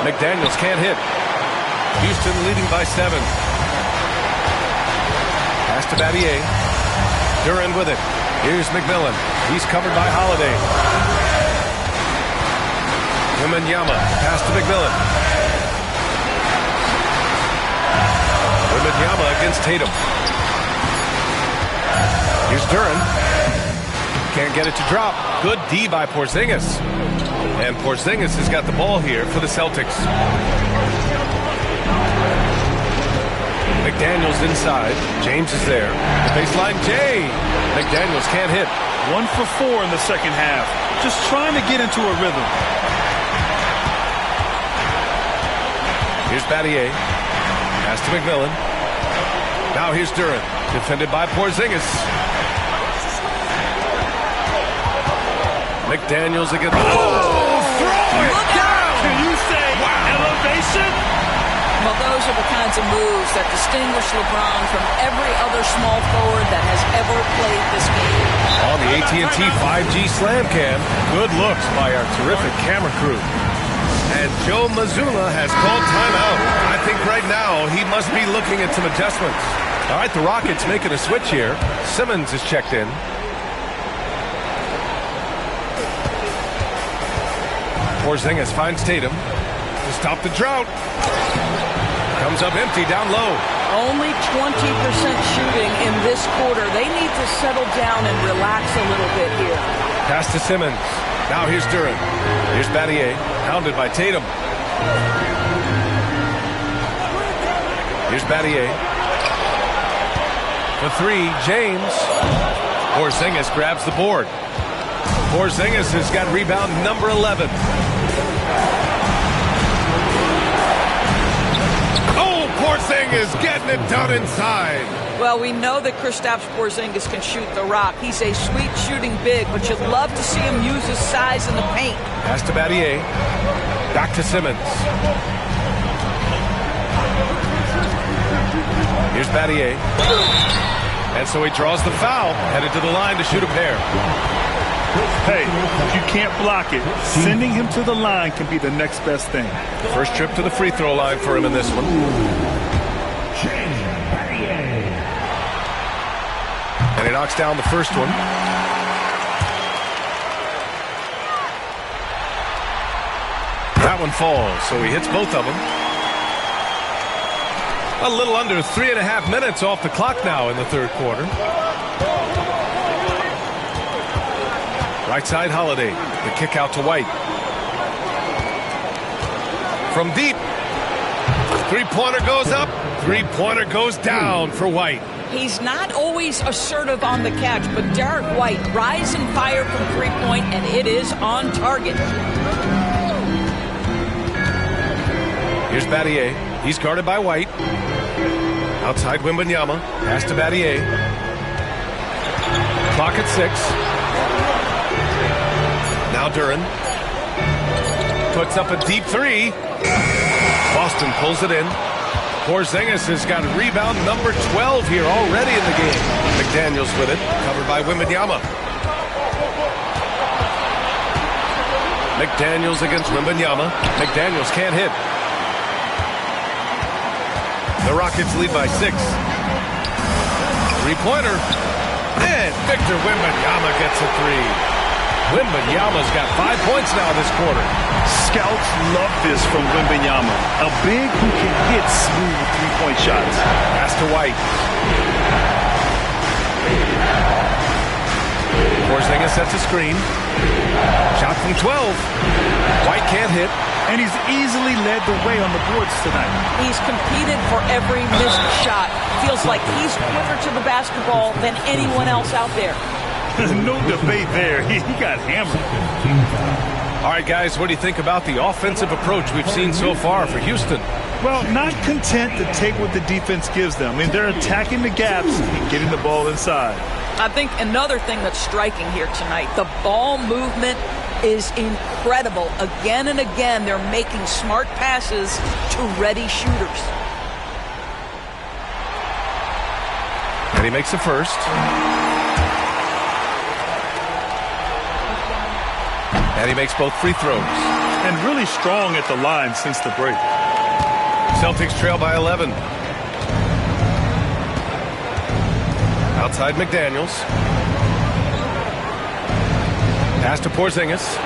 McDaniels can't hit. Houston leading by 7. Pass to Battier. Duran with it. Here's McMillan. He's covered by Holiday. Wembanyama. Pass to McMillan. Wembanyama against Tatum. Here's Duran. Can't get it to drop. Good D by Porzingis. And Porzingis has got the ball here for the Celtics. McDaniels inside. James is there. The baseline, Jay. McDaniels can't hit. 1 for 4 in the second half. Just trying to get into a rhythm. Here's Battier. Pass to McMillan. Now here's Duran. Defended by Porzingis. McDaniels against... Oh! Throw it down! Can you say elevation? Well, those are the kinds of moves that distinguish LeBron from every other small forward that has ever played this game. On the AT&T 5G Slam Cam, good looks by our terrific camera crew. And Joe Mazzulla has called timeout. I think right now he must be looking at some adjustments. All right, the Rockets making a switch here. Simmons is checked in. Porzingis finds Tatum to stop the drought. Comes up empty down low. Only 20% shooting in this quarter. They need to settle down and relax a little bit here. Pass to Simmons. Now here's Duran. Here's Battier, hounded by Tatum. Here's Battier. For 3, James. Porzingis grabs the board. Porzingis has got rebound number 11. Porzingis getting it done inside. Well, we know that Kristaps Porzingis can shoot the rock. He's a sweet shooting big, but you'd love to see him use his size in the paint. Pass to Battier. Back to Simmons. Here's Battier. And so he draws the foul, headed to the line to shoot a pair. Hey, if you can't block it, sending him to the line can be the next best thing. First trip to the free throw line for him in this one. And he knocks down the first one. That one falls, so he hits both of them. A little under 3.5 minutes off the clock now in the third quarter. Right side, Holiday. The kick out to White. From deep. Three-pointer goes up. Three-pointer goes down for White. He's not always assertive on the catch, but Derek White, rise and fire from three-point, and it is on target. Here's Battier. He's guarded by White. Outside Wembanyama. Pass to Battier. Clock at 6. Now Duran puts up a deep 3. Boston pulls it in. Porzingis has got rebound number 12 here already in the game. McDaniels with it, covered by Wembanyama. McDaniels against Wembanyama. McDaniels can't hit. The Rockets lead by 6. Three-pointer. And Victor Wembanyama gets a 3. Wembanyama's got 5 points now this quarter. Scouts love this from Wembanyama. A big who can hit smooth three-point shots. Pass to White. Porzingis sets a screen. Shot from 12. White can't hit. And he's easily led the way on the boards tonight. He's competed for every missed shot. Feels like he's quicker to the basketball than anyone else out there. No debate there. He got hammered. All right, guys, what do you think about the offensive approach we've seen so far for Houston? Well, not content to take what the defense gives them. I mean, they're attacking the gaps and getting the ball inside. I think another thing that's striking here tonight, the ball movement is incredible. Again and again, they're making smart passes to ready shooters. And he makes the first. And he makes both free throws. and really strong at the line since the break. Celtics trail by 11. Outside McDaniels. Pass to Porzingis.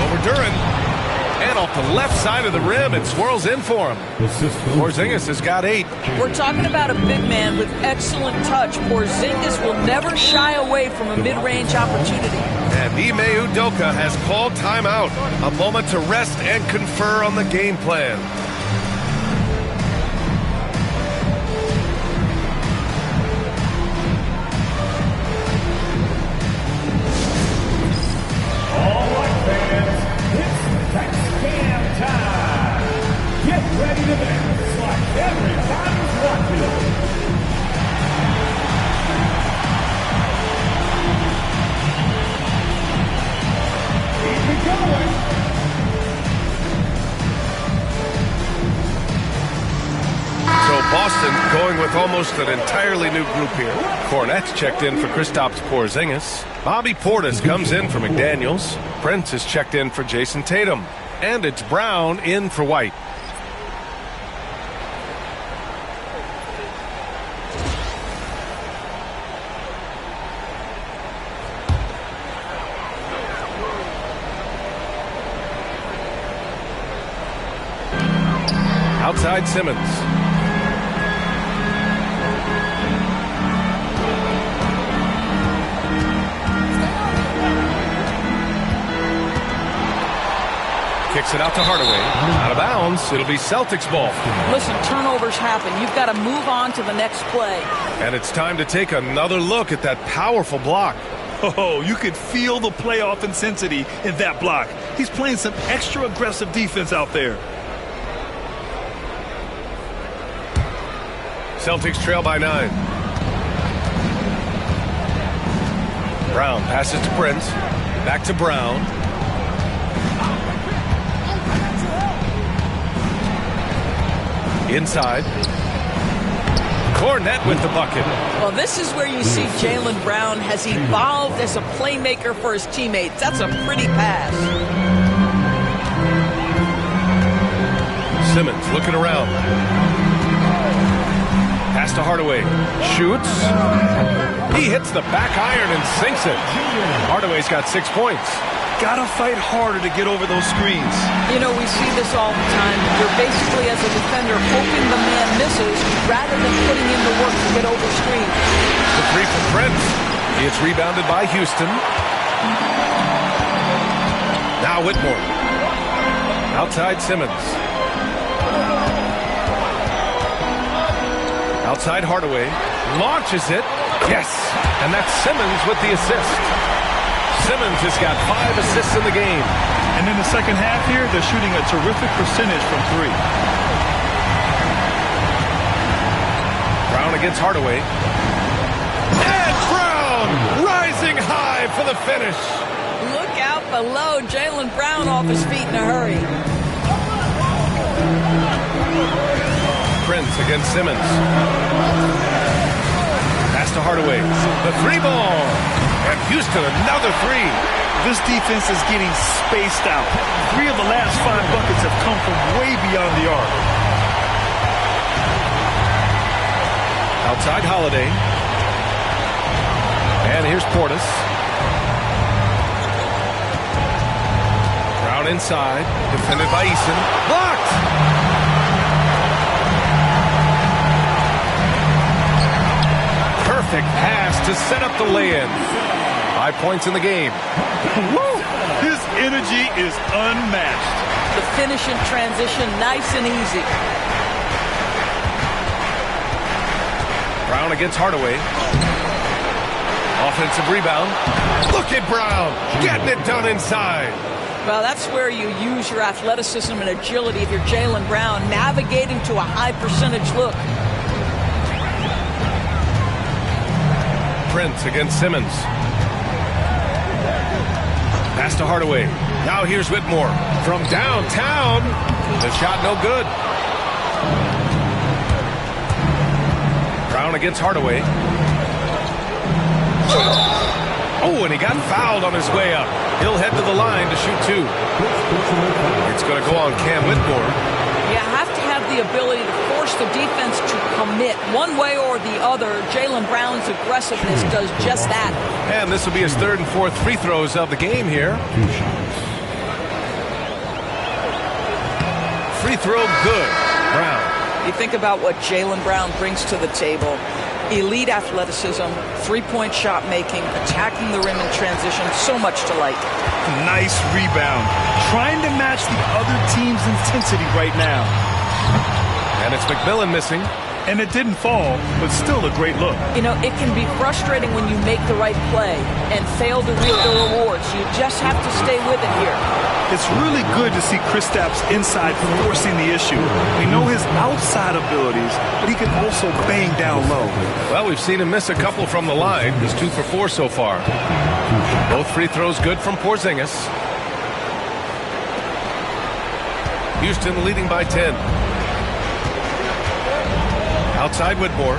Over Duran. And off the left side of the rim, it swirls in for him. Porzingis has got 8. We're talking about a big man with excellent touch. Porzingis will never shy away from a mid-range opportunity. And Ime Udoka has called timeout. A moment to rest and confer on the game plan. Ready to dance like everybody's watching. Keep it going. So Boston going with almost an entirely new group here. Kornet's checked in for Kristaps Porzingis. Bobby Portis comes in for McDaniels. Prince is checked in for Jason Tatum. And it's Brown in for White. Outside Simmons. Kicks it out to Hardaway. Out of bounds. It'll be Celtics ball. Listen, turnovers happen. You've got to move on to the next play. And it's time to take another look at that powerful block. Oh, you could feel the playoff intensity in that block. He's playing some extra aggressive defense out there. Celtics trail by 9. Brown passes to Prince. Back to Brown. Inside. Kornet with the bucket. Well, this is where you see Jaylen Brown has evolved as a playmaker for his teammates. That's a pretty pass. Simmons looking around. Pass to Hardaway. Shoots. He hits the back iron and sinks it. Hardaway's got 6 points. Gotta fight harder to get over those screens. You know, we see this all the time. You're basically, as a defender, hoping the man misses rather than putting in the work to get over screens. The three from Prince. It's rebounded by Houston. Now Whitmore. Outside Simmons. Outside Hardaway. Launches it. Yes. And that's Simmons with the assist. Simmons has got 5 assists in the game. And in the second half here, they're shooting a terrific percentage from 3. Brown against Hardaway. And Brown rising high for the finish. Look out below. Jaylen Brown off his feet in a hurry. Prince against Simmons. Pass to Hardaway. The 3-ball. And Houston, another 3. This defense is getting spaced out. 3 of the last 5 buckets have come from way beyond the arc. Outside Holiday. And here's Portis. Brown inside. Defended by Eason. Blocked! Perfect pass to set up the lay-in. 5 points in the game. Woo! His energy is unmatched. The finish in transition, nice and easy. Brown against Hardaway. Offensive rebound. Look at Brown getting it done inside. Well, that's where you use your athleticism and agility if you're Jaylen Brown, navigating to a high percentage look. Prince against Simmons. Pass to Hardaway. Now here's Whitmore. From downtown. The shot no good. Brown against Hardaway. Oh, and he got fouled on his way up. He'll head to the line to shoot 2. It's going to go on Cam Whitmore. You have to have the ability to force the defense to commit one way or the other. Jaylen Brown's aggressiveness does just that. And this will be his 3rd and 4th free throws of the game here. Free throw good. Brown. You think about what Jaylen Brown brings to the table. Elite athleticism, three-point shot making, attacking the rim in transition, so much to like. Nice rebound. Trying to match the other team's intensity right now. And it's McMillan missing. And it didn't fall, but still a great look. You know, it can be frustrating when you make the right play and fail to reap the rewards. You just have to stay with it here. It's really good to see Kristaps inside forcing the issue. We know his outside abilities, but he can also bang down low. Well, we've seen him miss a couple from the line. He's 2 for 4 so far. Both free throws good from Porzingis. Houston leading by 10. Outside Whitmore.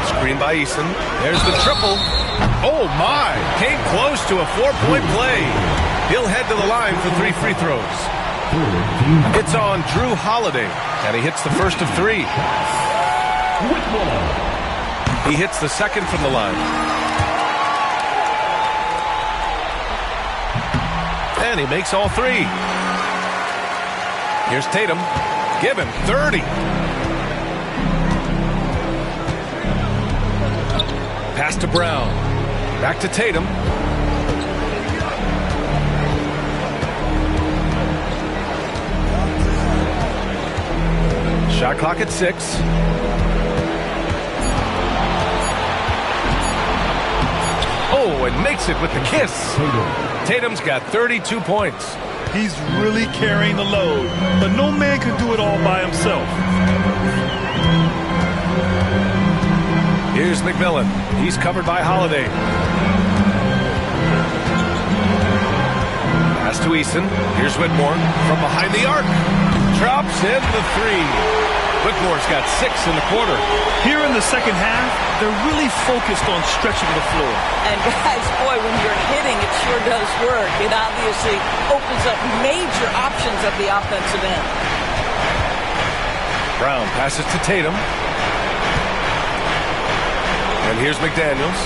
Screen by Eason. There's the triple. Oh, my. Came close to a 4-point play. He'll head to the line for 3 free throws. It's on Drew Holiday, and he hits the first of 3. He hits the second from the line. And he makes all 3. Here's Tatum. Give him 30. Pass to Brown. Back to Tatum. Shot clock at 6. Oh, and makes it with the kiss. Tatum's got 32 points. He's really carrying the load, but no man can do it all by himself. Here's McMillan. He's covered by Holiday. Pass to Eason. Here's Whitmore from behind the arc. Drops in the 3. Whitmore's got 6 in the quarter. Here in the second half, they're really focused on stretching the floor. And guys, boy, when you're hitting, it sure does work. It obviously opens up major options at the offensive end. Brown passes to Tatum. And here's McDaniels.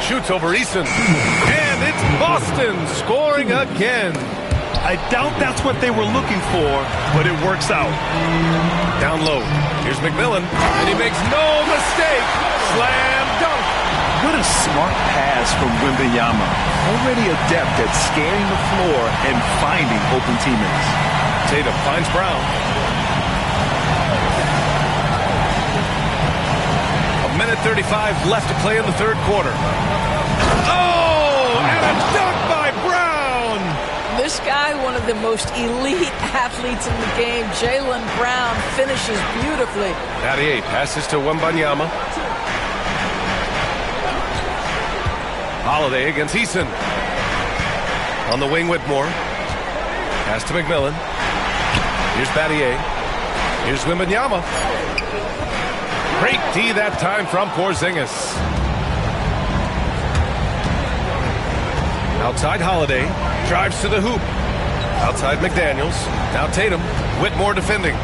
Shoots over Eason. And it's Boston scoring again. I doubt that's what they were looking for, but it works out. Down low. Here's McMillan. And he makes no mistake. Slam dunk. What a smart pass from Wembanyama. Already adept at scanning the floor and finding open teammates. Tatum finds Brown. A minute 35 left to play in the third quarter. Oh, and a dunk by Brown. This guy, one of the most elite athletes in the game, Jaylen Brown, finishes beautifully. Battier passes to Wembanyama. Holiday against Eason. On the wing, Whitmore. Pass to McMillan. Here's Battier. Here's Wembanyama. Great D that time from Porzingis. Outside Holiday. Drives to the hoop. Outside McDaniels. Now Tatum. Whitmore defending.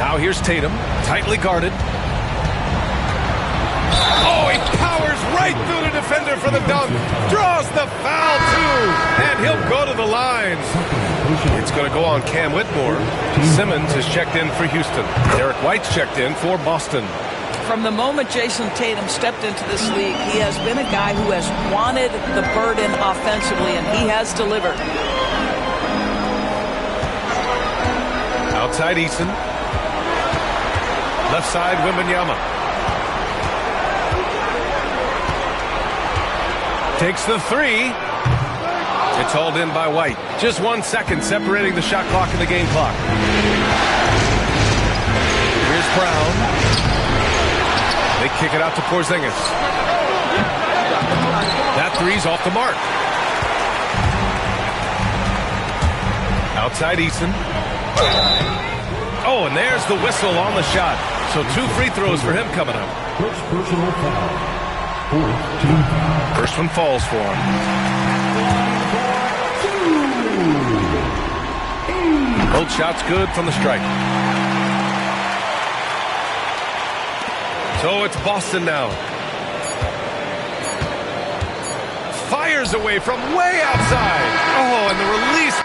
Now here's Tatum. Tightly guarded. Oh, he powers right through the defender for the dunk. Draws the foul, too. And he'll go to the line. It's going to go on Cam Whitmore. Simmons has checked in for Houston. Derek White's checked in for Boston. From the moment Jason Tatum stepped into this league, he has been a guy who has wanted the burden offensively, and he has delivered. Outside Eason. Left side Wembanyama. Takes the 3. It's hauled in by White. Just 1 second separating the shot clock and the game clock. Here's Brown. They kick it out to Porzingis. That 3's off the mark. Outside Eason. Oh, and there's the whistle on the shot. So 2 free throws for him coming up. First personal foul. Fourth team foul. First one falls for him. Both shots good from the stripe. So it's Boston now. Fires away from way outside. Oh, and the release.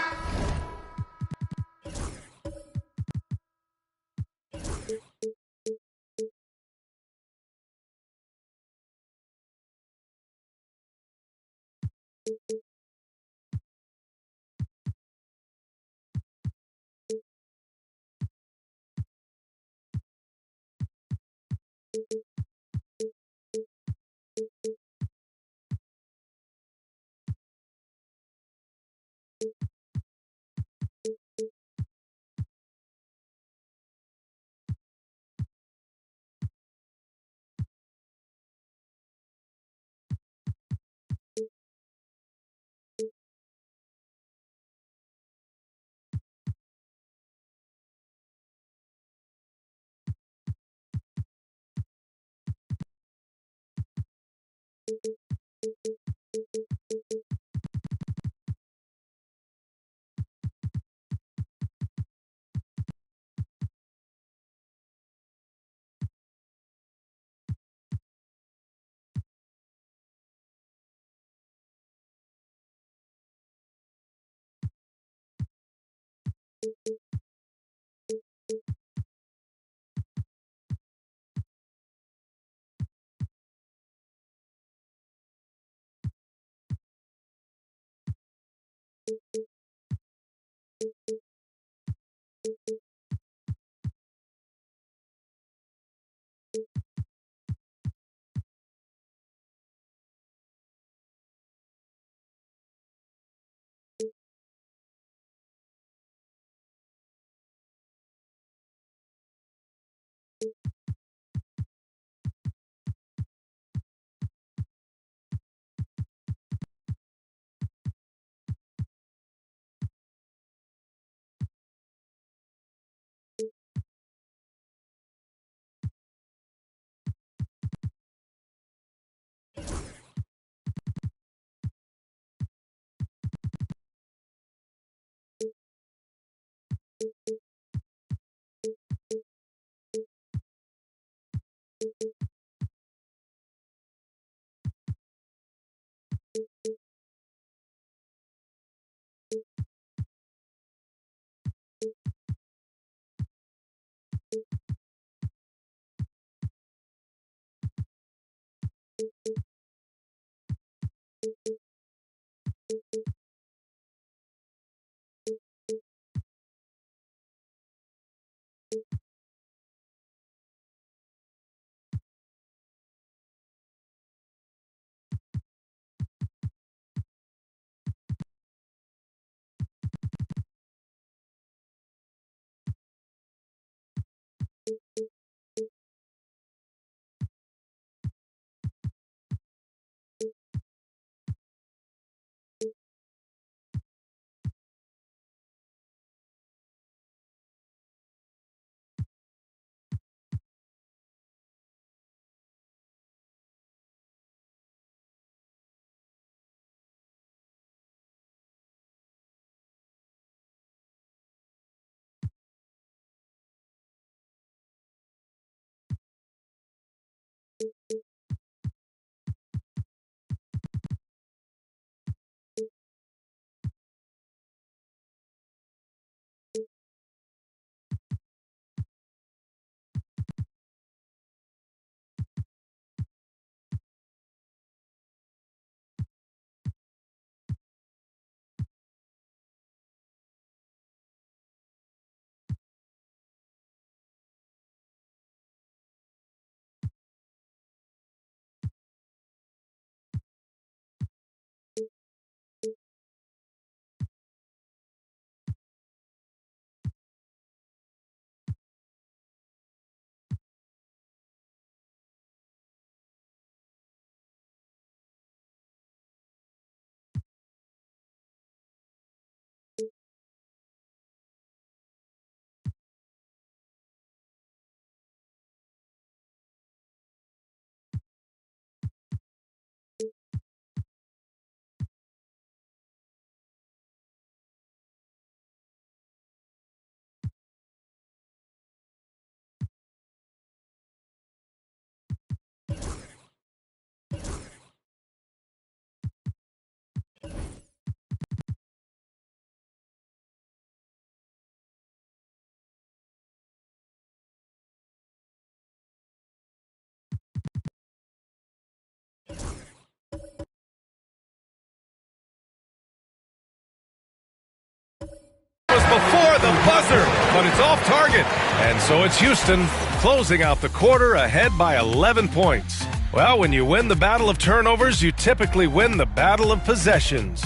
buzzer, but it's off target. And so it's Houston closing out the quarter ahead by 11 points. Well, when you win the battle of turnovers, you typically win the battle of possessions.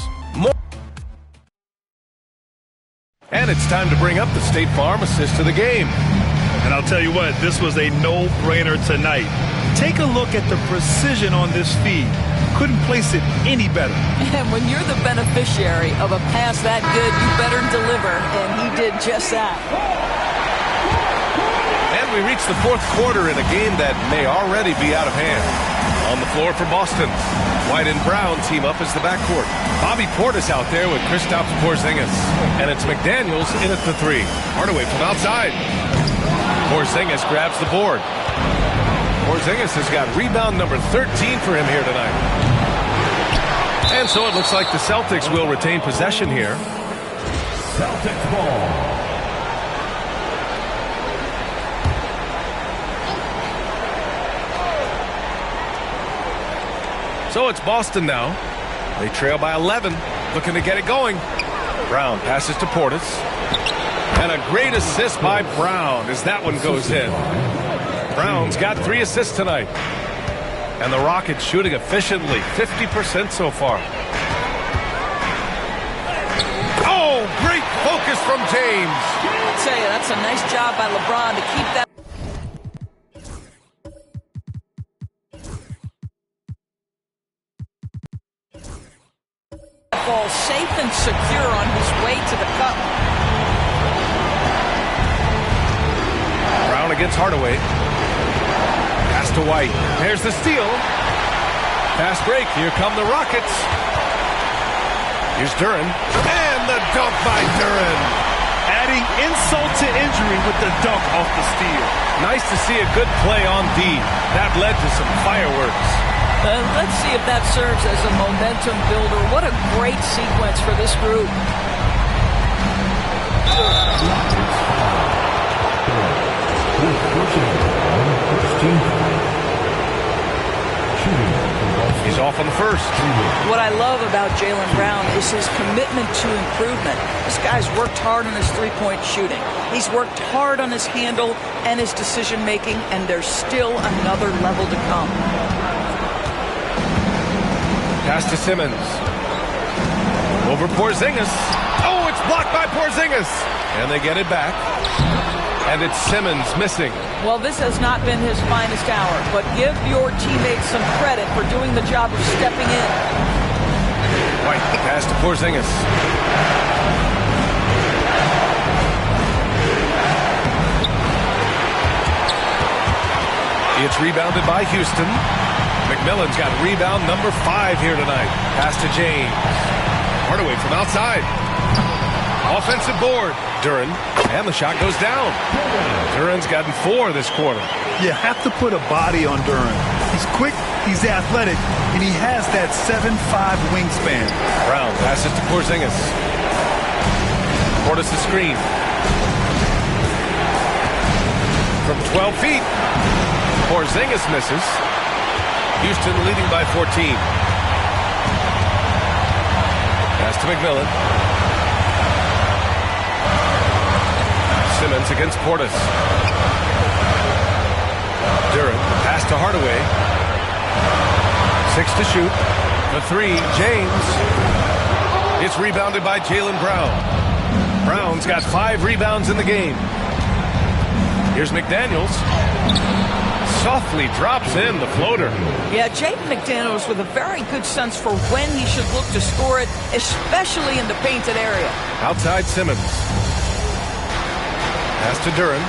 And it's time to bring up the State Farm assist of the game. And I'll tell you what, this was a no-brainer tonight. Take a look at the precision on this feed. Couldn't place it any better. And when you're the beneficiary of a pass that good, you better deliver, and he did just that. And we reach the fourth quarter in a game that may already be out of hand. On the floor for Boston, White and Brown team up as the backcourt. Bobby Portis out there with Kristaps Porzingis. And it's McDaniels in at the three. Hardaway from outside. Porzingis grabs the board. Porzingis has got rebound number 13 for him here tonight. And so it looks like the Celtics will retain possession here. Celtics ball. So it's Boston now. They trail by 11, looking to get it going. Brown passes to Portis. And a great assist by Brown as that one goes in. Brown's got 3 assists tonight. And the Rockets shooting efficiently, 50% so far. Oh, great focus from James. I'll tell you, that's a nice job by LeBron to keep that ball safe and secure on his way to the cup. Brown against Hardaway. Pass to White. There's the steal. Fast break. Here come the Rockets. Here's Duren. And the dunk by Duren. Adding insult to injury with the dunk off the steal. Nice to see a good play on D. That led to some fireworks. Let's see if that serves as a momentum builder. What a great sequence for this group. He's off on the first. What I love about Jaylen Brown is his commitment to improvement. This guy's worked hard on his three-point shooting. He's worked hard on his handle and his decision-making, and there's still another level to come. Pass to Simmons. Over Porzingis. Oh, it's blocked by Porzingis. And they get it back. And it's Simmons missing. Well, this has not been his finest hour, but give your teammates some credit for doing the job of stepping in. White, pass to Porzingis. It's rebounded by Houston. McMillan's got rebound number 5 here tonight. Pass to James. Hardaway from outside. Offensive board. Duren. And the shot goes down. Duren's gotten 4 this quarter. You have to put a body on Duren. He's quick, he's athletic, and he has that 7'5" wingspan. Brown passes to Porzingis. Portis the screen. From 12 feet. Porzingis misses. Houston leading by 14. Pass to McMillan. Simmons against Portis. Duren, pass to Hardaway. 6 to shoot. The 3, James. It's rebounded by Jaylen Brown. Brown's got 5 rebounds in the game. Here's McDaniels. Softly drops in the floater. Yeah, Jaden McDaniels with a very good sense for when he should look to score it, especially in the painted area. Outside Simmons. Pass to Duren.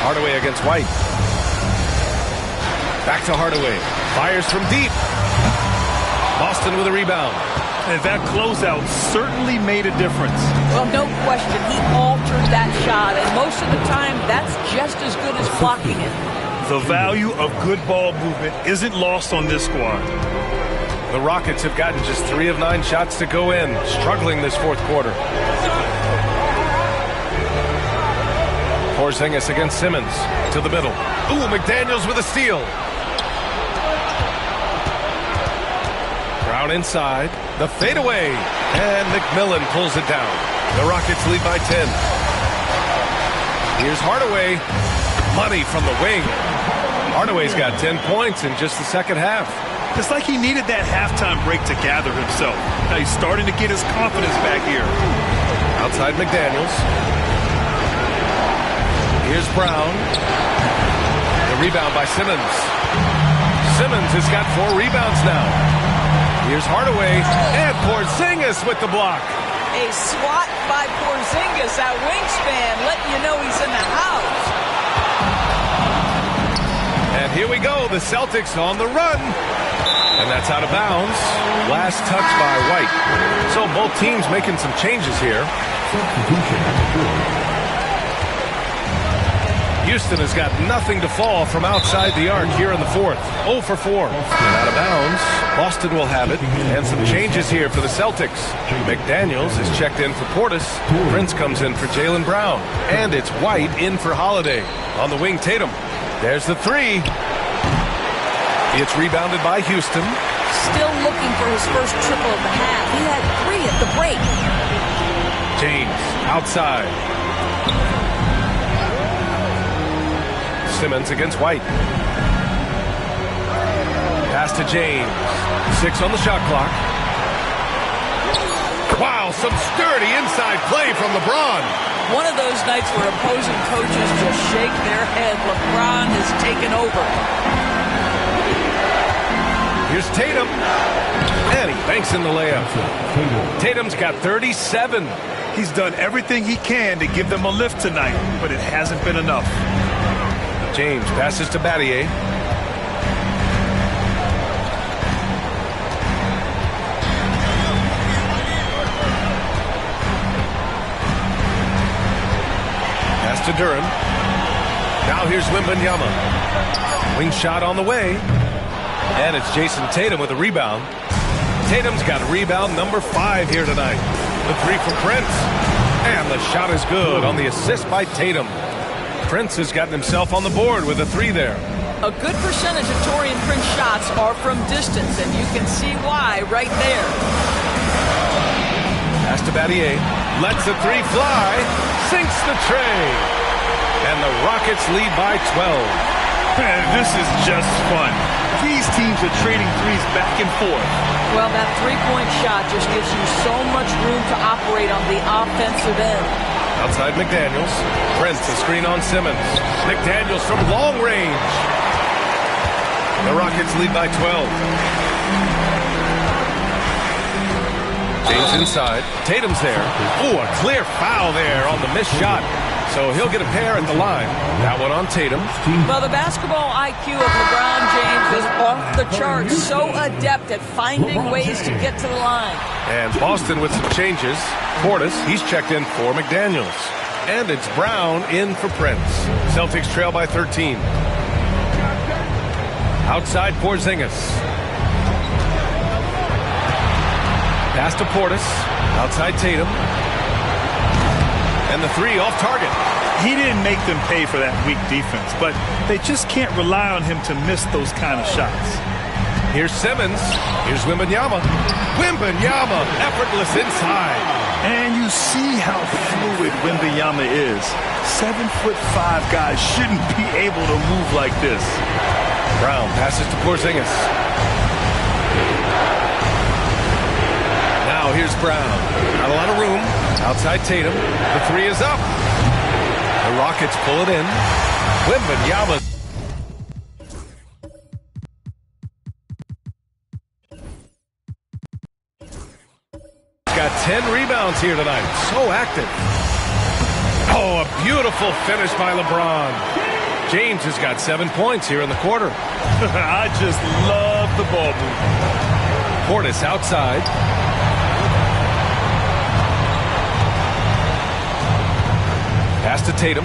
Hardaway against White. Back to Hardaway. Fires from deep. Boston with a rebound. And that closeout certainly made a difference. Well, no question. He altered that shot, and most of the time, that's just as good as blocking it. The value of good ball movement isn't lost on this squad. The Rockets have gotten just 3 of 9 shots to go in, struggling this fourth quarter. Porzingis against Simmons to the middle. Ooh, McDaniels with a steal. Brown inside. The fadeaway. And McMillan pulls it down. The Rockets lead by 10. Here's Hardaway. Money from the wing. Hardaway's got 10 points in just the second half. It's like he needed that halftime break to gather himself. Now he's starting to get his confidence back here. Outside McDaniels. Here's Brown. The rebound by Simmons. Simmons has got 4 rebounds now. Here's Hardaway. And Porzingis with the block. A swat by Porzingis, that wingspan, letting you know he's in the house. And here we go, the Celtics on the run. And that's out of bounds. Last touch by White. So both teams making some changes here. Houston has got nothing to fall from outside the arc here in the fourth. 0 for 4. And out of bounds. Boston will have it. And some changes here for the Celtics. McDaniels is checked in for Portis. Prince comes in for Jaylen Brown. And it's White in for Holiday. On the wing, Tatum. There's the 3. It's rebounded by Houston. Still looking for his first triple of the half. He had 3 at the break. James outside. Simmons against White. Pass to James. 6 on the shot clock. Wow, some sturdy inside play from LeBron. One of those nights where opposing coaches just shake their head. LeBron has taken over. Here's Tatum. And he banks in the layup. Tatum's got 37. He's done everything he can to give them a lift tonight, but it hasn't been enough. James passes to Battier. Pass to Durham. Now here's Wembanyama. Wing shot on the way. And it's Jason Tatum with a rebound. Tatum's got rebound number 5 here tonight. The 3 for Prince. And the shot is good on the assist by Tatum. Prince has gotten himself on the board with a 3 there. A good percentage of Taurean Prince shots are from distance, and you can see why right there. Pass to Battier. Lets the 3 fly. Sinks the tray. And the Rockets lead by 12. Man, this is just fun. These teams are trading threes back and forth. Well, that 3-point shot just gives you so much room to operate on the offensive end. Outside McDaniels. Prince, a screen on Simmons. McDaniels from long range. The Rockets lead by 12. James inside. Tatum's there. Ooh, a clear foul there on the missed shot. So he'll get a pair at the line. That one on Tatum. Well, the basketball IQ of LeBron James is off the charts. So adept at finding ways to get to the line. And Boston with some changes. Portis, he's checked in for McDaniels. And it's Brown in for Prince. Celtics trail by 13. Outside Porzingis. Pass to Portis. Outside Tatum. And the 3 off target. He didn't make them pay for that weak defense, but they just can't rely on him to miss those kind of shots. Here's Simmons. Here's Wembanyama. Wembanyama, effortless inside. And you see how fluid Wembanyama is. 7'5" guys shouldn't be able to move like this. Brown passes to Porzingis. Now here's Brown. Not a lot of room. Outside Tatum. The 3 is up. The Rockets pull it in. Wembanyama. Got 10 rebounds here tonight. So active. Oh, a beautiful finish by LeBron. James has got 7 points here in the quarter. I just love the ball movement. Portis outside. Pass to Tatum.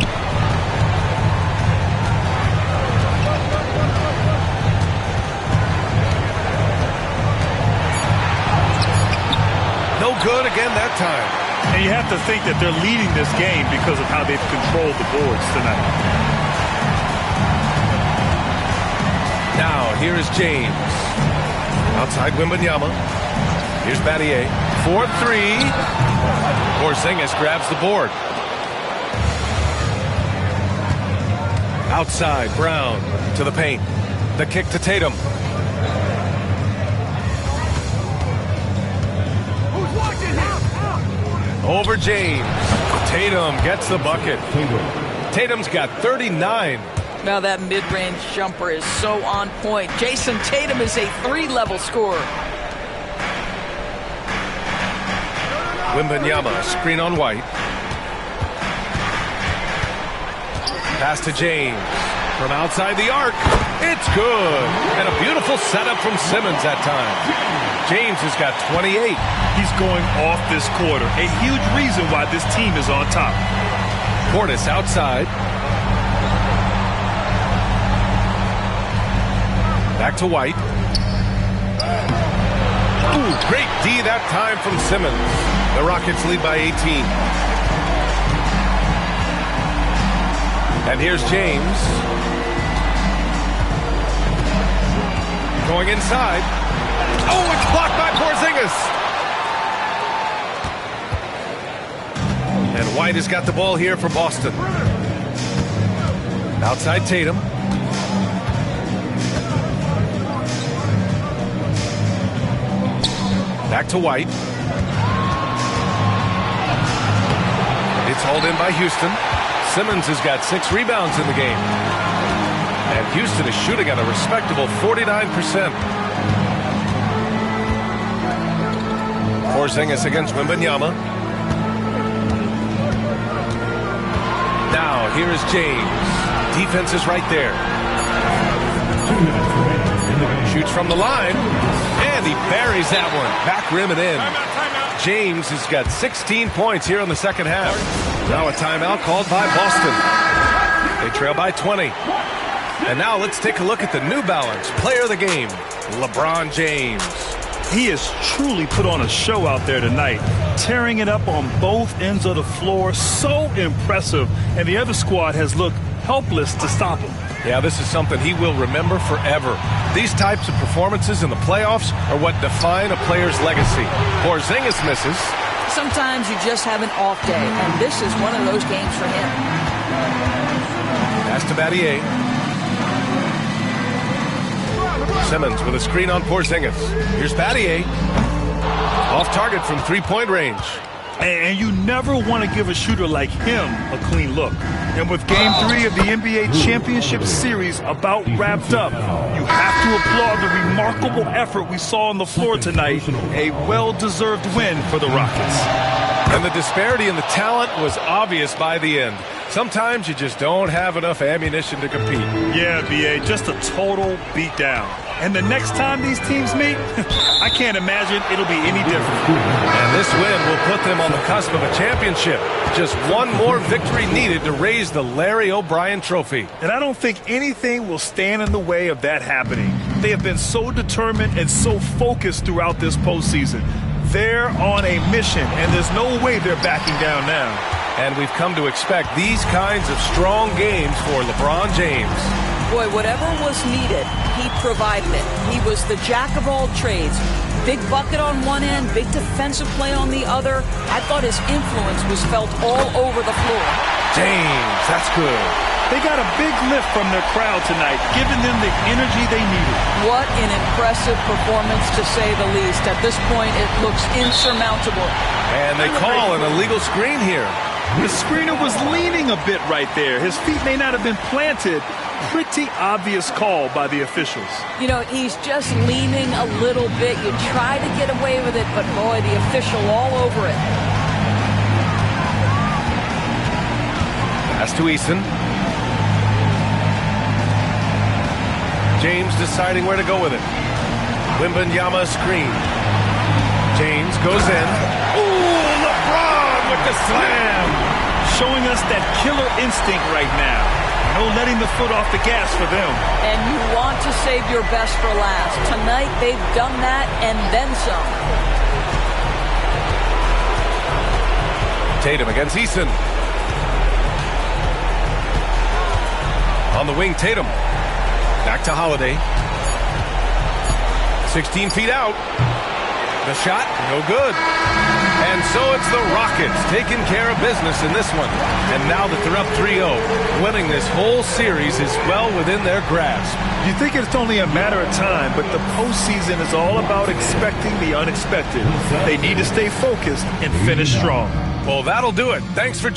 No good again that time. And you have to think that they're leading this game because of how they've controlled the boards tonight. Now, here is James. Outside Wembanyama. Here's Battier. 4-3. Porzingis grabs the board. Outside, Brown to the paint. The kick to Tatum. Over James. Tatum gets the bucket. Tatum's got 39. Now that mid-range jumper is so on point. Jason Tatum is a 3-level scorer. Wembanyama, screen on White. Pass to James. From outside the arc. It's good. And a beautiful setup from Simmons that time. James has got 28. He's going off this quarter. A huge reason why this team is on top. Portis outside. Back to White. Ooh, great D that time from Simmons. The Rockets lead by 18. And here's James. Going inside. Oh, it's blocked by Porzingis. And White has got the ball here for Boston. Outside Tatum. Back to White. It's hauled in by Houston. Simmons has got 6 rebounds in the game. And Houston is shooting at a respectable 49%. Porzingis against Wembanyama. Now, here is James. Defense is right there. Shoots from the line. And he buries that one. Back rim and in. James has got 16 points here in the second half. Now a timeout called by Boston. They trail by 20. And now let's take a look at the New Balance player of the game, LeBron James. He has truly put on a show out there tonight, tearing it up on both ends of the floor. So impressive. And the other squad has looked helpless to stop him. Yeah, this is something he will remember forever. These types of performances in the playoffs are what define a player's legacy. Porzingis misses. Sometimes you just have an off day, and this is one of those games for him. Pass to Battier. Simmons with a screen on Porzingis. Here's Battier. Off target from three-point range. And you never want to give a shooter like him a clean look. And with Game 3 of the NBA Championship Series about wrapped up, you have to applaud the remarkable effort we saw on the floor tonight. A well-deserved win for the Rockets. And the disparity in the talent was obvious by the end. Sometimes you just don't have enough ammunition to compete. Yeah, B.A., just a total beatdown. And the next time these teams meet, I can't imagine it'll be any different. And this win will put them on the cusp of a championship. Just one more victory needed to raise the Larry O'Brien Trophy. And I don't think anything will stand in the way of that happening. They have been so determined and so focused throughout this postseason. They're on a mission, and there's no way they're backing down now. And we've come to expect these kinds of strong games for LeBron James. Boy, whatever was needed, he provided it. He was the jack of all trades. Big bucket on one end, big defensive play on the other. I thought his influence was felt all over the floor. James, that's good. They got a big lift from their crowd tonight, giving them the energy they needed. What an impressive performance, to say the least. At this point, it looks insurmountable. And they call an illegal screen here. The screener was leaning a bit right there. His feet may not have been planted. Pretty obvious call by the officials. You know, he's just leaning a little bit. You try to get away with it, but boy, the official all over it. Pass to Eason. James deciding where to go with it. Wembanyama screen. James goes in. Ooh, LeBron with the slam. Showing us that killer instinct right now. No letting the foot off the gas for them. And you want to save your best for last. Tonight, they've done that and then some. Tatum against Eason. On the wing, Tatum. Back to Holiday. 16 feet out. The shot, no good. And so it's the Rockets taking care of business in this one. And now that they're up 3-0, winning this whole series is well within their grasp. You think it's only a matter of time, but the postseason is all about expecting the unexpected. They need to stay focused and finish strong. Well, that'll do it. Thanks for...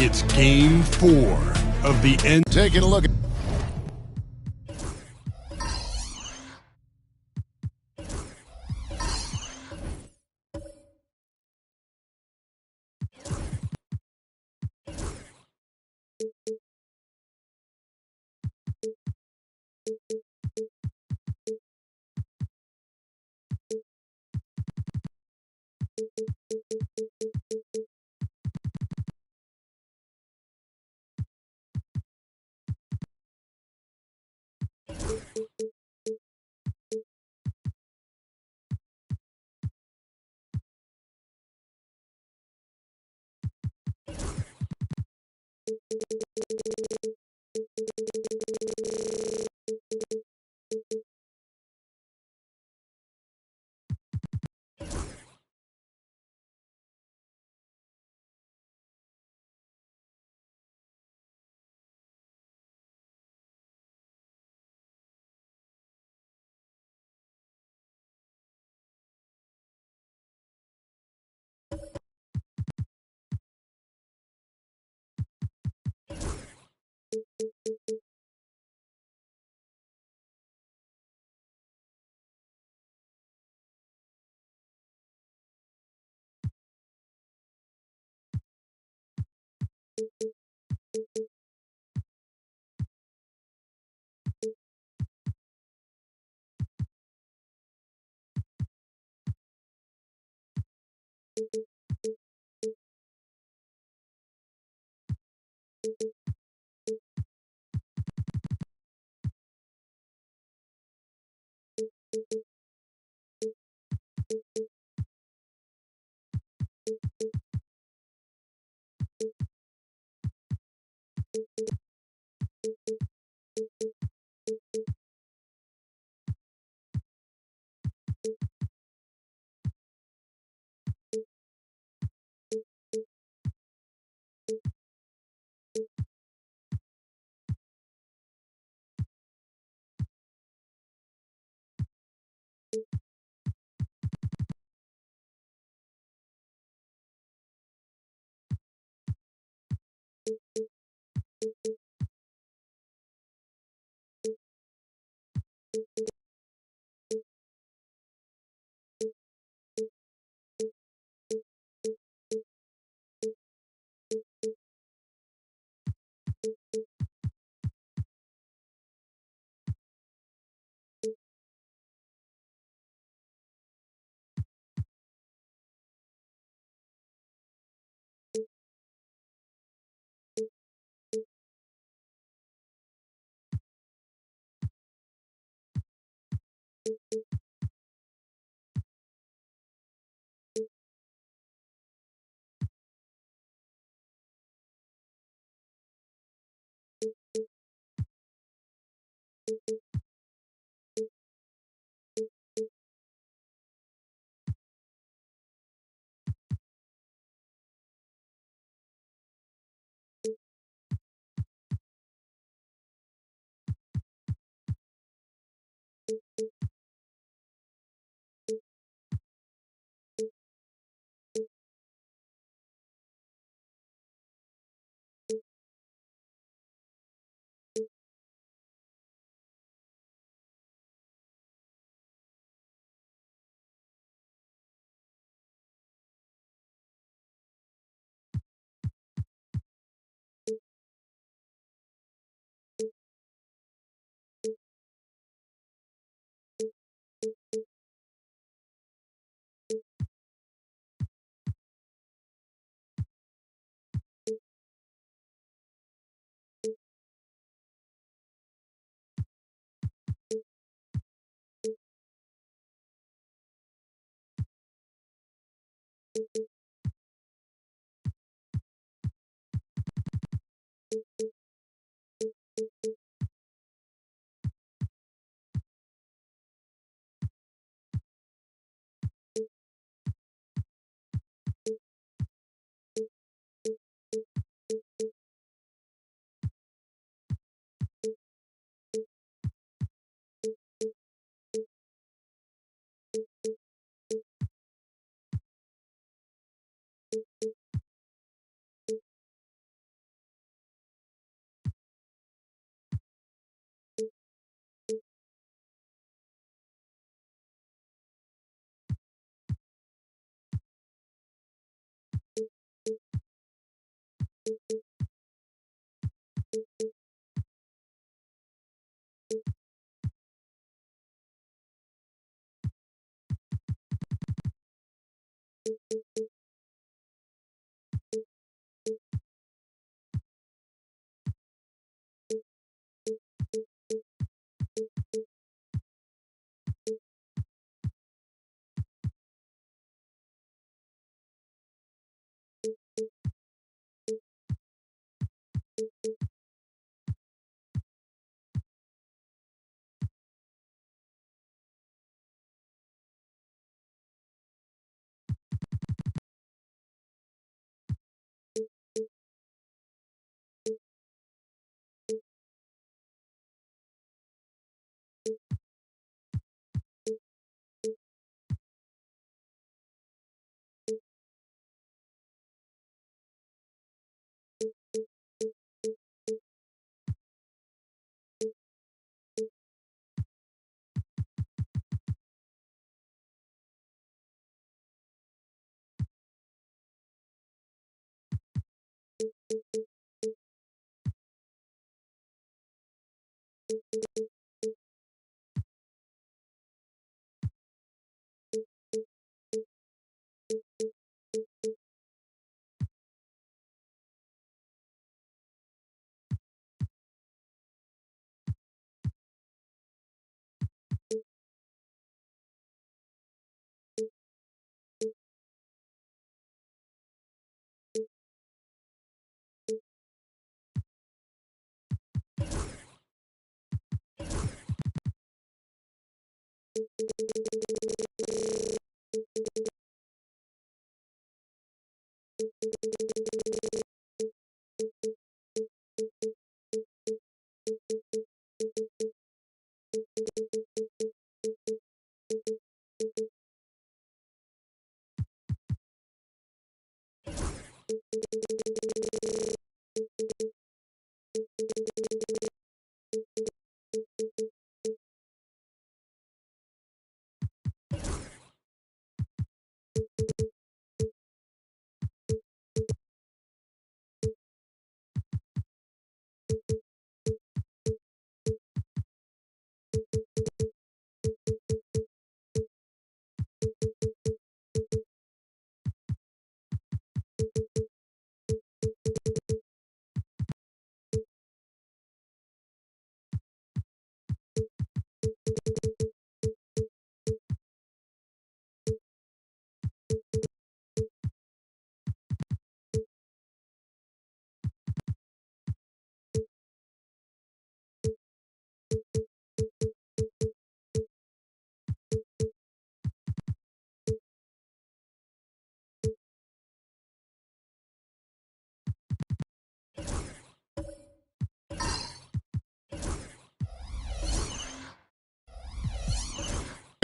It's game 4 of the end. Taking a look at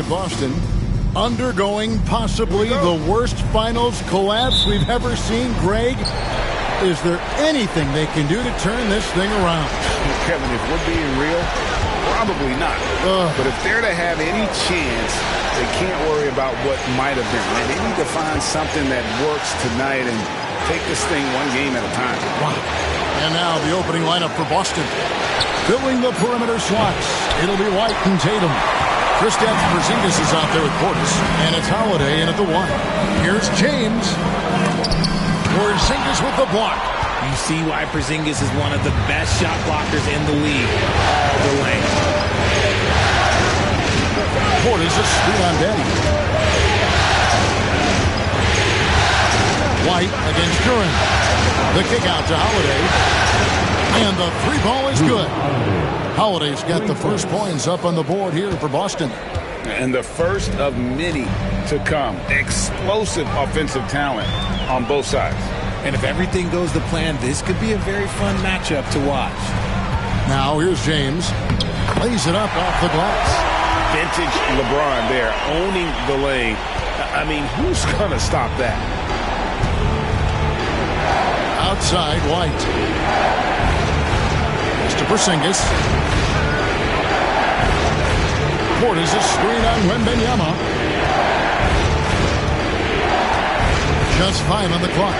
Boston undergoing possibly the worst finals collapse we've ever seen. Greg, is there anything they can do to turn this thing around? Kevin, if we're being real, probably not. But if they're to have any chance, they can't worry about what might have been. Man, they need to find something that works tonight and take this thing one game at a time. Wow. And now the opening lineup for Boston. Filling the perimeter slots, it'll be White and Tatum. Kristaps Porzingis is out there with Portis, and it's Holiday in at the 1. Here's James. Porzingis with the block. You see why Porzingis is one of the best shot blockers in the league. All the length. Portis is screen on Daddy. White against Duran. The kick out to Holiday. And the 3-ball is good. Holiday's got the first points up on the board here for Boston. And the first of many to come. Explosive offensive talent on both sides. And if everything goes to plan, this could be a very fun matchup to watch. Now here's James. Lays it up off the glass. Vintage LeBron there, owning the lane. I mean, who's going to stop that? Outside, White. To Porzingis. Portis a screen on Wembanyama. Just 5 on the clock.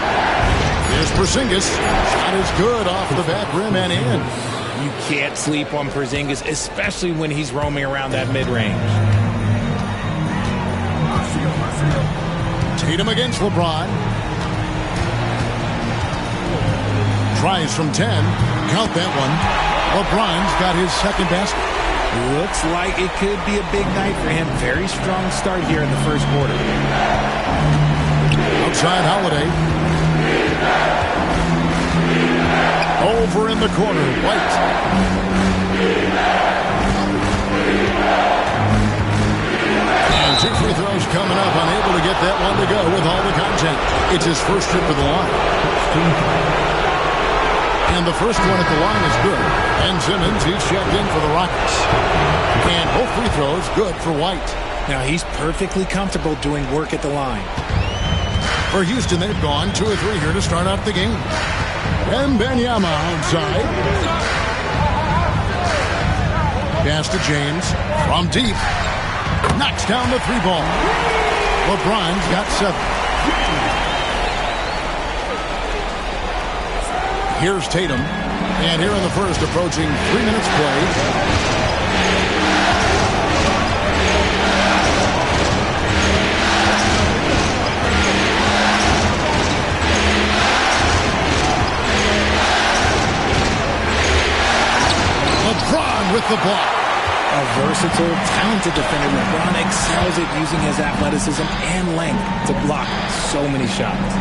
Here's Porzingis. Shot is good off the back rim and in. You can't sleep on Porzingis, especially when he's roaming around that mid-range. Tatum against LeBron. Tries from 10. Count that one. LeBron's got his second basket. Looks like it could be a big night for him. Very strong start here in the first quarter. Outside Holiday. Over in the corner, White. And 2 free throws coming up. Unable to get that one to go with all the contact. It's his first trip to the line. And the first one at the line is good. And Simmons, he's checked in for the Rockets. And both free throws good for White. Now he's perfectly comfortable doing work at the line. For Houston, they've gone 2 or 3 here to start out the game. Wembanyama outside. Pass to James from deep. Knocks down the 3-ball. LeBron's got 7. Here's Tatum. And here in the first, approaching 3 minutes play. LeBron with the block. A versatile, talented defender. LeBron excels at using his athleticism and length to block so many shots.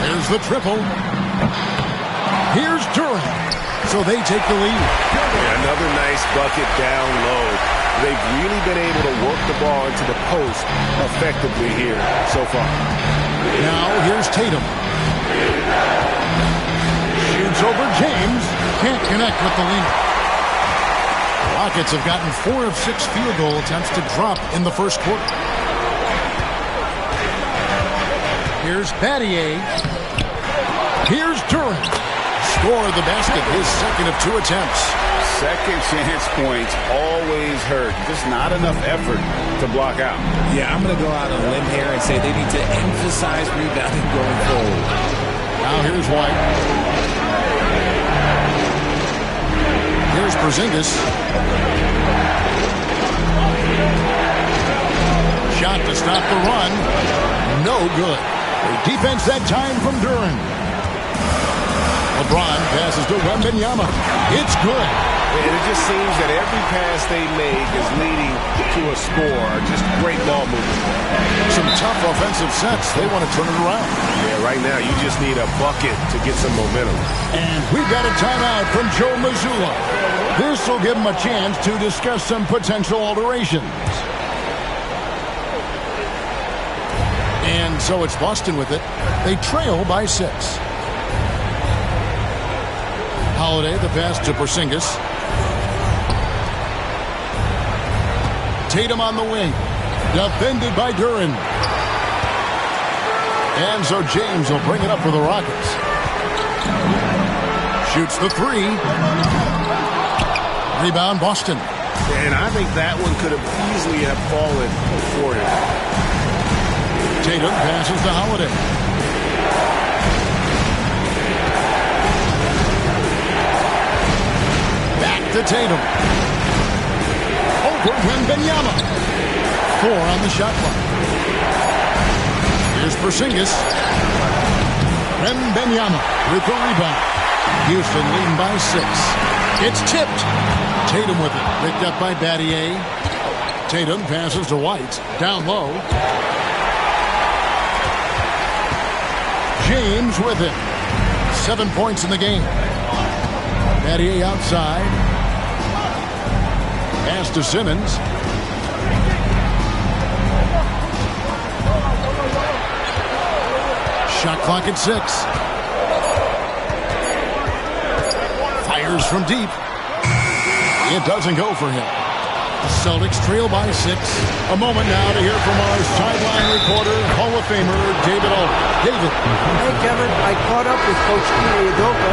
Here's the triple. Here's Duran. So they take the lead. Yeah, another nice bucket down low. They've really been able to work the ball into the post effectively here so far. Now here's Tatum. Shoots over James. Can't connect with the leaner. Rockets have gotten 4 of 6 field goal attempts to drop in the first quarter. Here's Battier. Here's Duran. Scored the basket, his second of 2 attempts. Second chance points always hurt. Just not enough effort to block out. Yeah, I'm going to go out on a limb here and say they need to emphasize rebounding going forward. Now here's White. Here's Porzingis. Shot to stop the run. No good. A defense that time from Duran. LeBron passes to Wembanyama. It's good. And it just seems that every pass they make is leading to a score. Just great ball movement. Some tough offensive sets. They want to turn it around. Yeah, right now you just need a bucket to get some momentum. And we've got a timeout from Joe Mazzulla. This will give him a chance to discuss some potential alterations. And so it's Boston with it. They trail by 6. Holiday, the pass to Porzingis. Tatum on the wing. Defended by Duren. And so James will bring it up for the Rockets. Shoots the three. Rebound, Boston. And I think that one could have easily have fallen for him. Tatum passes to Holiday. Back to Tatum. Over Wembanyama. 4 on the shot clock. Here's Porzingis. Wembanyama with the rebound. Houston leading by 6. It's tipped. Tatum with it. Picked up by Battier. Tatum passes to White. Down low. James with it. 7 points in the game. Battier outside. Pass to Simmons. Shot clock at 6. Fires from deep. It doesn't go for him. The Celtics trail by 6. A moment now to hear from our sideline reporter, Hall of Famer David Aldridge. David. Hey, Kevin. I caught up with Coach Ime Udoka.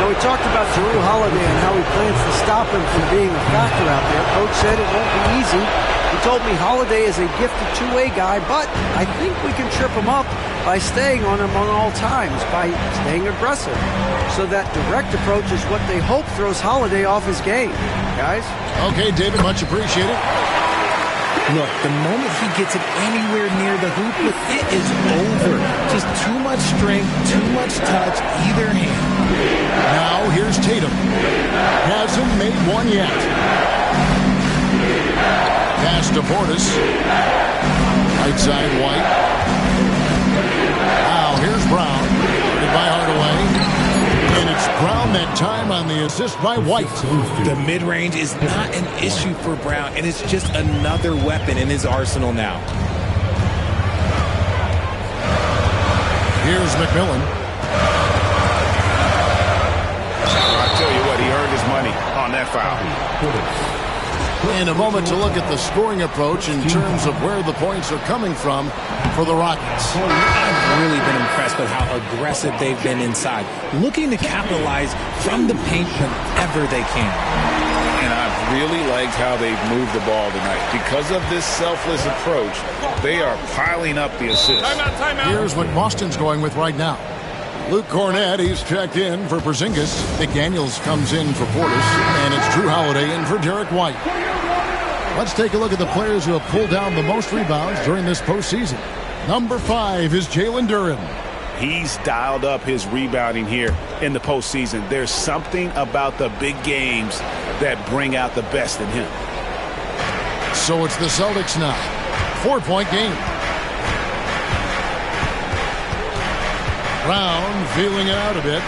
Now, we talked about Jrue Holiday and how he plans to stop him from being a factor out there. Coach said it won't be easy. He told me Holiday is a gifted two-way guy, but I think we can trip him up by staying on him on all times, by staying aggressive. So that direct approach is what they hope throws Holiday off his game. Guys? Okay, David, much appreciated. Look, the moment he gets it anywhere near the hoop, it is over. Just too much strength, too much touch, either hand. Now here's Tatum. Hasn't made one yet. Pass to Portis. Right side, White. Now here's Brown. Guarded by Hardaway. And it's Brown that time on the assist by White. The mid-range is not an issue for Brown, and it's just another weapon in his arsenal now. Here's McMillan. I tell you what, he earned his money on that foul. And a moment to look at the scoring approach in terms of where the points are coming from for the Rockets. I've really been impressed with how aggressive they've been inside, looking to capitalize from the paint whenever they can. And I've really liked how they've moved the ball tonight. Because of this selfless approach, they are piling up the assists. Timeout. Here's what Boston's going with right now. Luke Cornett, he's checked in for Porzingis. McDaniels comes in for Portis. And it's Jrue Holiday in for Derek White. Let's take a look at the players who have pulled down the most rebounds during this postseason. Number 5 is Jalen Duren. He's dialed up his rebounding here in the postseason. There's something about the big games that bring out the best in him. So it's the Celtics now. 4-point game. Brown feeling it out a bit.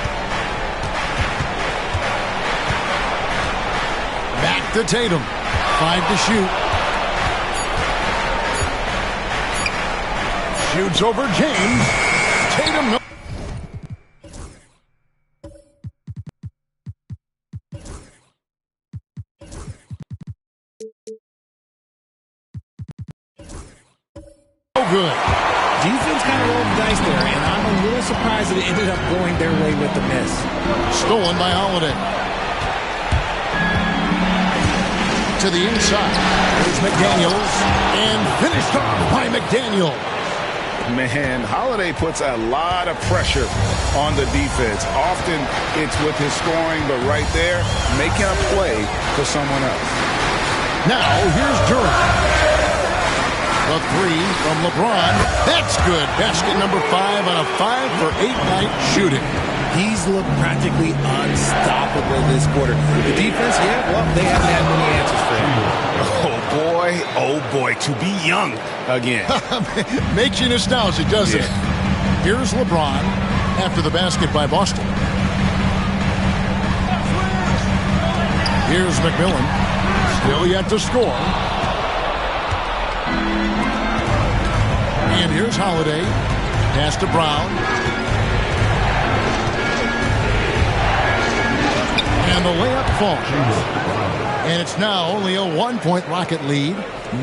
Back to Tatum. 5 to shoot. Shoots over James. Tatum. No. Good. Defense kind of rolled the dice there, and I'm a little surprised that it ended up going their way with the miss. Stolen by Holiday. To the inside. There's McDaniels. And finished off by McDaniel. Man, Holiday puts a lot of pressure on the defense. Often it's with his scoring, but right there, making a play for someone else. Now, here's Duren. The 3 from LeBron. That's good. Basket number 5 on a 5-for-8 night shooting. He's looked practically unstoppable this quarter. The defense, yeah, well, they haven't had many answers for him. Oh boy, to be young again. Makes you nostalgic, doesn't it? Here's LeBron after the basket by Boston. Here's McMillan. Still yet to score. And here's Holiday. Pass to Brown. And the layup falls. And it's now only a 1-point Rocket lead.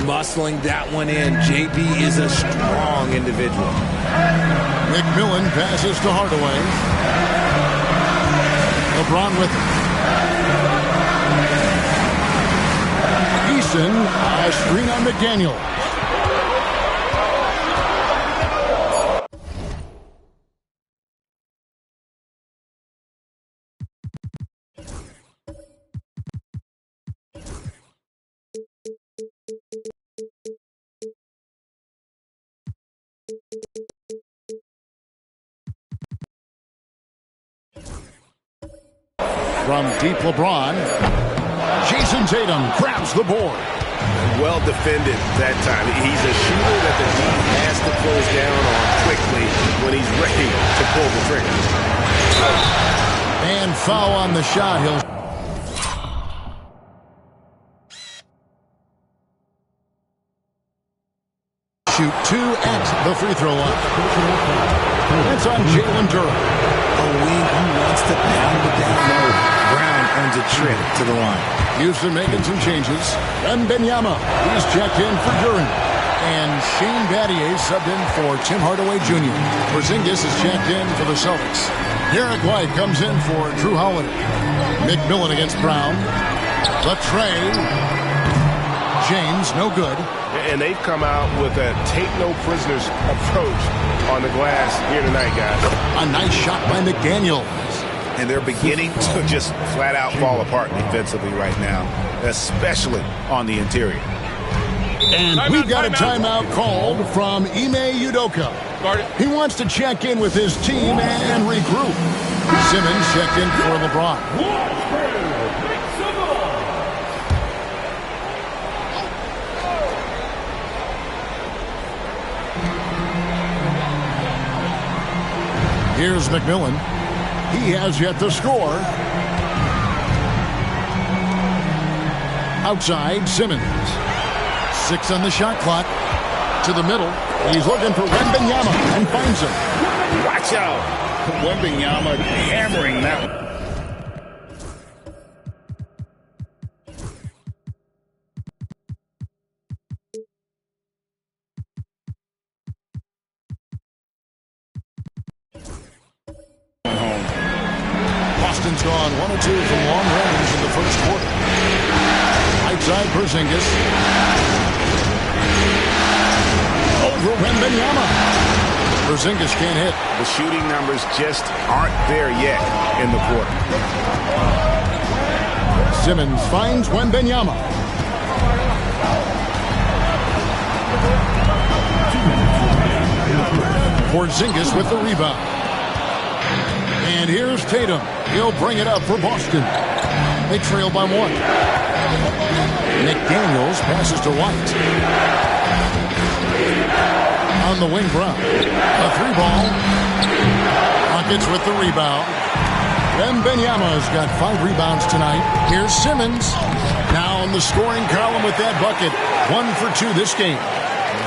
muscling that one in. JB is a strong individual. McMillan passes to Hardaway. LeBron with him. Eason, a screen on McDaniel. From deep, LeBron. Jason Tatum grabs the board. Well defended that time. He's a shooter that the team has to close down on quickly when he's ready to pull the trigger. And foul on the shot. He'll shoot 2 at the free throw line. That's on Jalen Durham. A wing who wants to pound it down low. Brown earns a trip to the line. Houston making some changes. Wembanyama, he's checked in for Durant. And Shane Battier subbed in for Tim Hardaway Jr. Porzingis is checked in for the Celtics. Derek White comes in for Drew Holiday. McMillan against Brown. Latre. James, no good. And they've come out with a take-no-prisoners approach on the glass here tonight, guys. A nice shot by McDaniel. And they're beginning to just flat-out fall apart defensively right now, especially on the interior. And we've got a timeout called from Ime Udoka. He wants to check in with his team and regroup. Simmons checked in for LeBron. Here's McMillan. He has yet to score. Outside, Simmons. 6 on the shot clock. To the middle. He's looking for Wembanyama and finds him. Watch out. Wembanyama hammering that one. Boston's gone 1 of 2 from long range in the first quarter. Outside Porzingis. Over Wembanyama. Porzingis can't hit. The shooting numbers just aren't there yet in the quarter. Simmons finds Wembanyama. Porzingis with the rebound. And here's Tatum. He'll bring it up for Boston. They trail by 1. McDaniels passes to White. On the wing, Brown. A 3-ball. Rockets with the rebound. Wembanyama's got 5 rebounds tonight. Here's Simmons. Now in the scoring column with that bucket. 1 for 2 this game.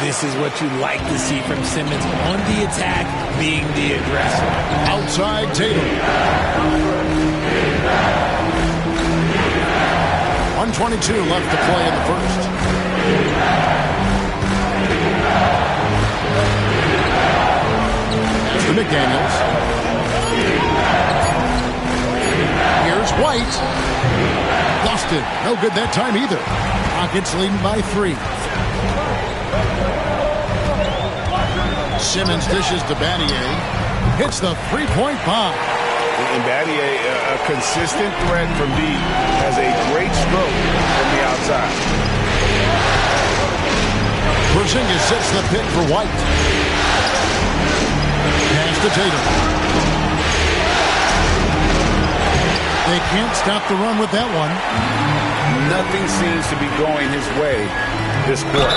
This is what you like to see from Simmons on the attack, being the aggressor. Outside Tatum. 1:22 left to play in the first. There's the McDaniels. Here's White. Lost it. No good that time either. Rockets leading by 3. Simmons dishes to Battier. Hits the 3-point bomb. And Battier, a consistent threat from deep, has a great stroke from the outside. Porzingis sets the pick for White. Pass to Tatum. They can't stop the run with that one. Nothing seems to be going his way this quarter.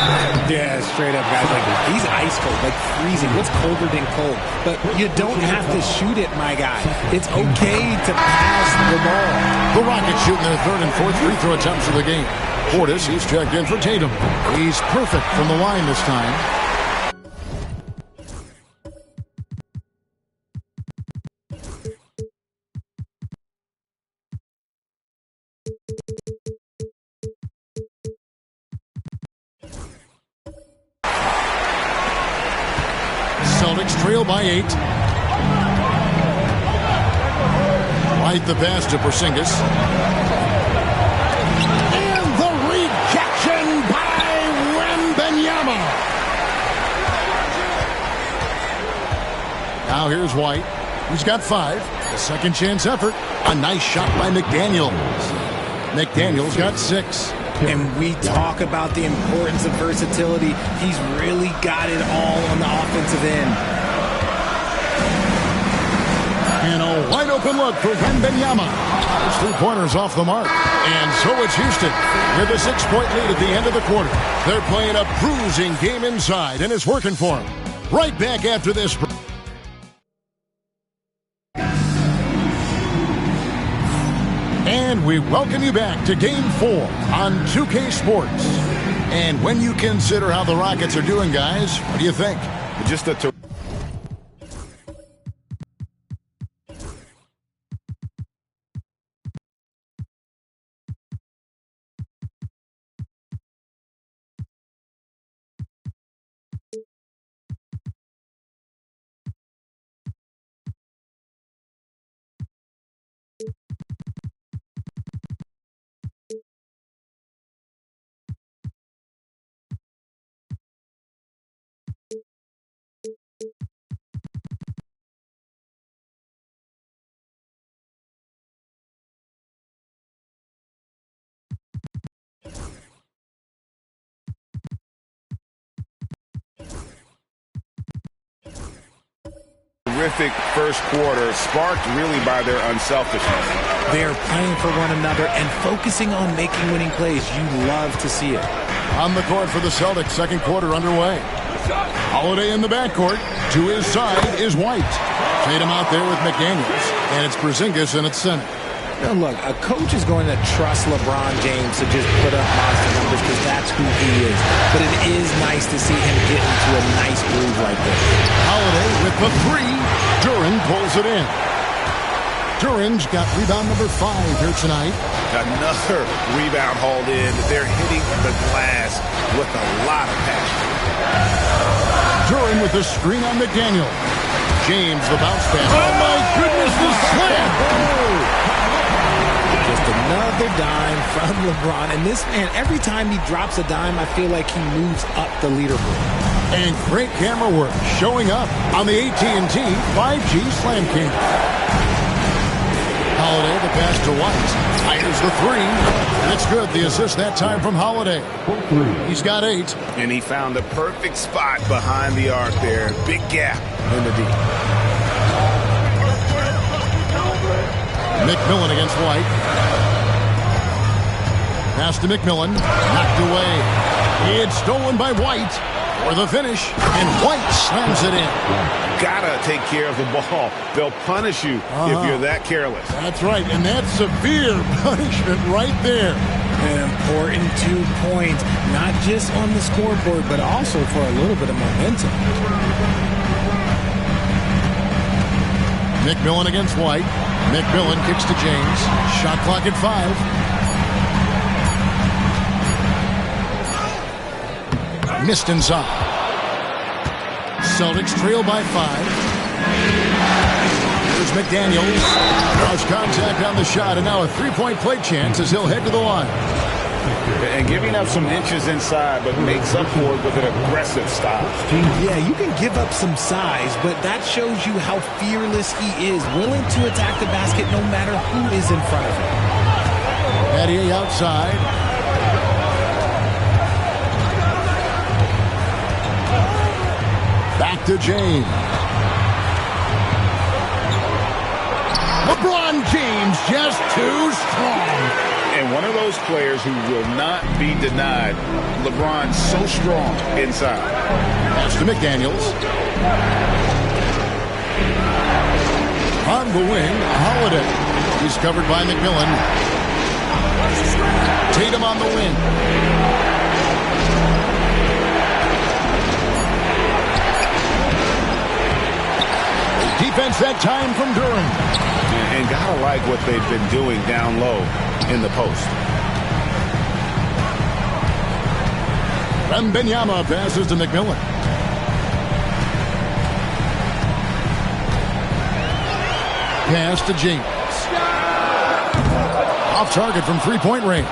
Yeah, straight up, guys. Like, he's ice cold, like freezing. What's colder than cold? But you don't have to shoot it, my guy. It's okay to pass the ball. The Rockets shooting their 3rd and 4th free throw attempts of the game. Portis, he's checked in for Tatum. He's perfect from the line this time. Celtics trail by 8. White the pass to Porzingis. And the rejection by Wembanyama. Now here's White. He's got 5. A second chance effort. A nice shot by McDaniels. McDaniels got 6. And we talk about the importance of versatility. He's really got it all on the offensive end. And a wide open look for Wembanyama. His 3-pointers off the mark. And so it's Houston with a 6-point lead at the end of the quarter. They're playing a bruising game inside, and it's working for them. Right back after this. And we welcome you back to Game 4 on 2K Sports. And when you consider how the Rockets are doing, guys, what do you think? Just a terrific first quarter, sparked really by their unselfishness. They're playing for one another and focusing on making winning plays. You love to see it. On the court for the Celtics, second quarter underway. Holiday in the backcourt. To his side is White. Tatum out there with McDaniels. And it's Porzingis in its center. Now look, a coach is going to trust LeBron James to just put up monster numbers because that's who he is. But it is nice to see him get into a nice groove like this. Holiday with the 3. Duren pulls it in. Duren's got rebound number 5 here tonight. Another rebound hauled in. They're hitting the glass with a lot of passion. Duren with the screen on McDaniel. James the bounce pass. Oh my goodness, the slam! Just another dime from LeBron. And this man, every time he drops a dime, I feel like he moves up the leaderboard. And great camera work showing up on the AT&T 5G Slam King. Holiday, the pass to White. Fires the 3. That's good. The assist that time from Holiday. He's got 8. And he found the perfect spot behind the arc there. Big gap in the deep. McMillan against White. Pass to McMillan. Knocked away. It's stolen by White. For the finish, and White slams it in. Gotta take care of the ball. They'll punish you if you're that careless. That's right, and that's severe punishment right there. An important 2 points, not just on the scoreboard, but also for a little bit of momentum. McMillan against White. McMillan kicks to James. Shot clock at 5. Missed inside. Celtics trail by 5. Here's McDaniels. Draws contact on the shot, and now a 3-point play chance as he'll head to the line. And giving up some inches inside, but makes up for it with an aggressive style. Yeah, you can give up some size, but that shows you how fearless he is, willing to attack the basket no matter who is in front of him. Mathieu outside. Back to James. LeBron James just too strong. And one of those players who will not be denied. LeBron's so strong inside. Pass to McDaniels. On the wing, Holiday. He's covered by McMillan. Tatum on the wing. Defense that time from Duren. And gotta like what they've been doing down low in the post. Wembanyama passes to McMillan. pass to James. Off target from three-point range.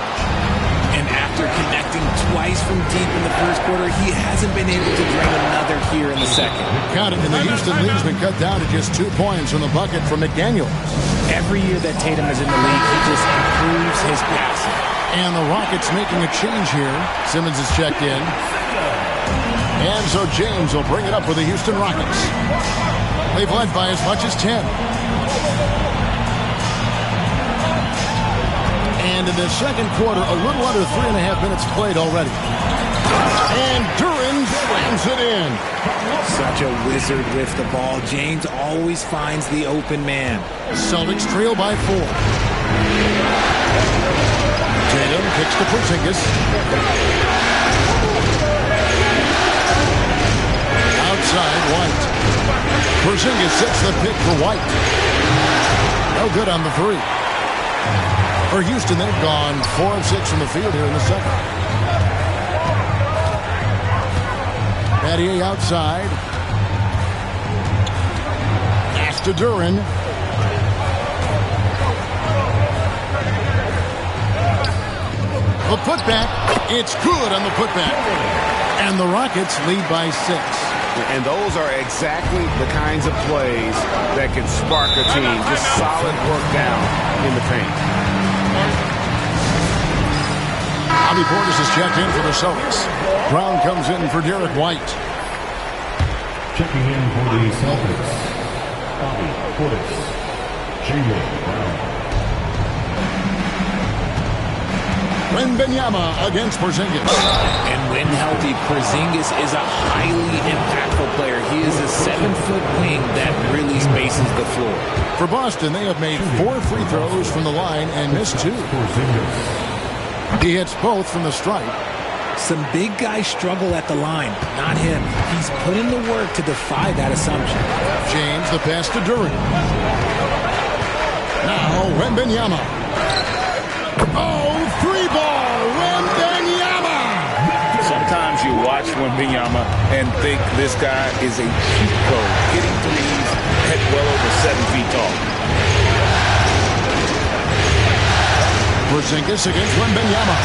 And after connecting twice from deep in the first quarter, he hasn't been able to drain another here in the second. Counting, and the Houston lead's been cut down to just 2 points from the bucket from McDaniels. Every year that Tatum is in the league, he just improves his passing. And the Rockets making a change here. Simmons is checked in. And so James will bring it up for the Houston Rockets. They've led by as much as 10. And in the second quarter, a little under 3.5 minutes played already. And Duren slams it in. Such a wizard with the ball. James always finds the open man. Celtics trail by 4. Tatum kicks to Porzingis. Outside, White. Porzingis sets the pick for White. No good on the three. For Houston, they've gone 4 of 6 from the field here in the second. Battier outside. Pass to Duren. The putback. It's good on the putback. And the Rockets lead by 6. And those are exactly the kinds of plays that can spark a team. Just solid work down in the paint. Bobby Portis is checked in for the Celtics. Brown comes in for Derek White. Checking in for the Celtics, Bobby Portis, Jaylen Brown. Wembanyama against Porzingis. And when healthy, Porzingis is a highly impactful player. He is a 7-foot wing that really spaces the floor. For Boston, they have made 4 free throws from the line and missed 2. He hits both from the stripe. Some big guys struggle at the line, not him. He's put in the work to defy that assumption. James, the pass to Duren. Now, Wembanyama. Oh, 3-ball, Wembanyama! Sometimes you watch Wembanyama and think this guy is a cheat code, hitting threes at well over 7 feet tall. Porzingis against Wembanyama.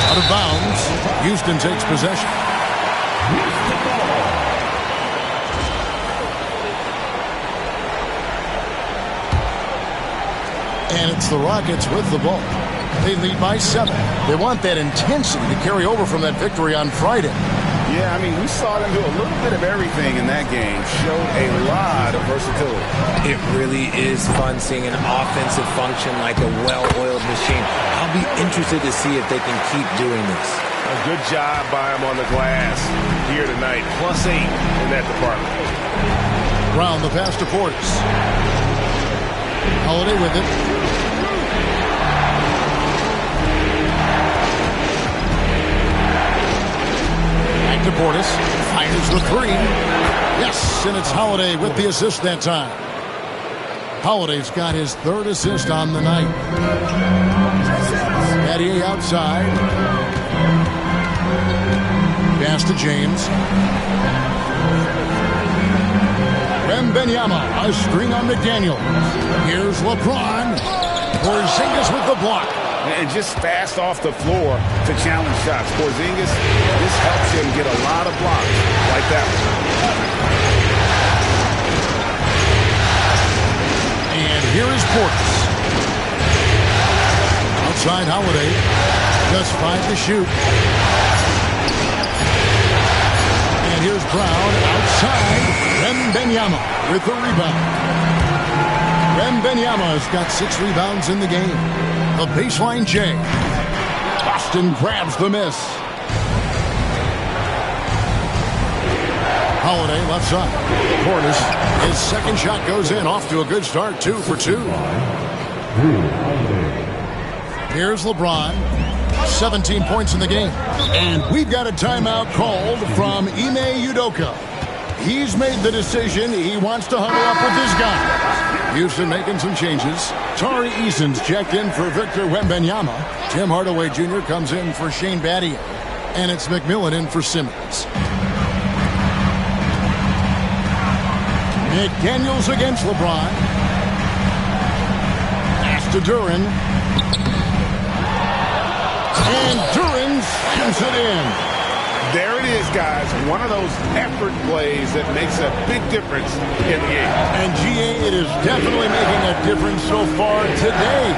Out of bounds. Houston takes possession. And it's the Rockets with the ball. They lead by 7. They want that intensity to carry over from that victory on Friday. Yeah, I mean, we saw them do a little bit of everything in that game. Showed a lot of versatility. It really is fun seeing an offensive function like a well-oiled machine. I'll be interested to see if they can keep doing this. A good job by him on the glass here tonight. +8 in that department. Brown, the pass to Portis. Holiday with it. To Portis, fires the 3. Yes, and it's Holiday with the assist that time. Holiday's got his 3rd assist on the night. Battier outside. Pass to James. Wembanyama, a screen on McDaniel. Here's LeBron. Porzingis with the block. And just fast off the floor to challenge shots. Porzingis, this helps him get a lot of blocks like that one. And here is Portis. Outside Holiday. Just 5 to shoot. And here's Brown outside. Wembanyama with the rebound. Wembanyama's got 6 rebounds in the game. The baseline J. Boston grabs the miss. Holiday left side. Portis, his second shot goes in. Off to a good start. 2 for 2. Here's LeBron. 17 points in the game. And we've got a timeout called from Ime Udoka. He's made the decision. He wants to huddle up with his guys. Houston making some changes. Tari Eason's checked in for Victor Wembanyama. Tim Hardaway Jr. comes in for Shane Battier. And it's McMillan in for Simmons. McDaniels against LeBron. Pass to Duren. And Duren slams it in. There it is, guys. One of those effort plays that makes a big difference in the game. And GA, it is definitely making a difference so far today.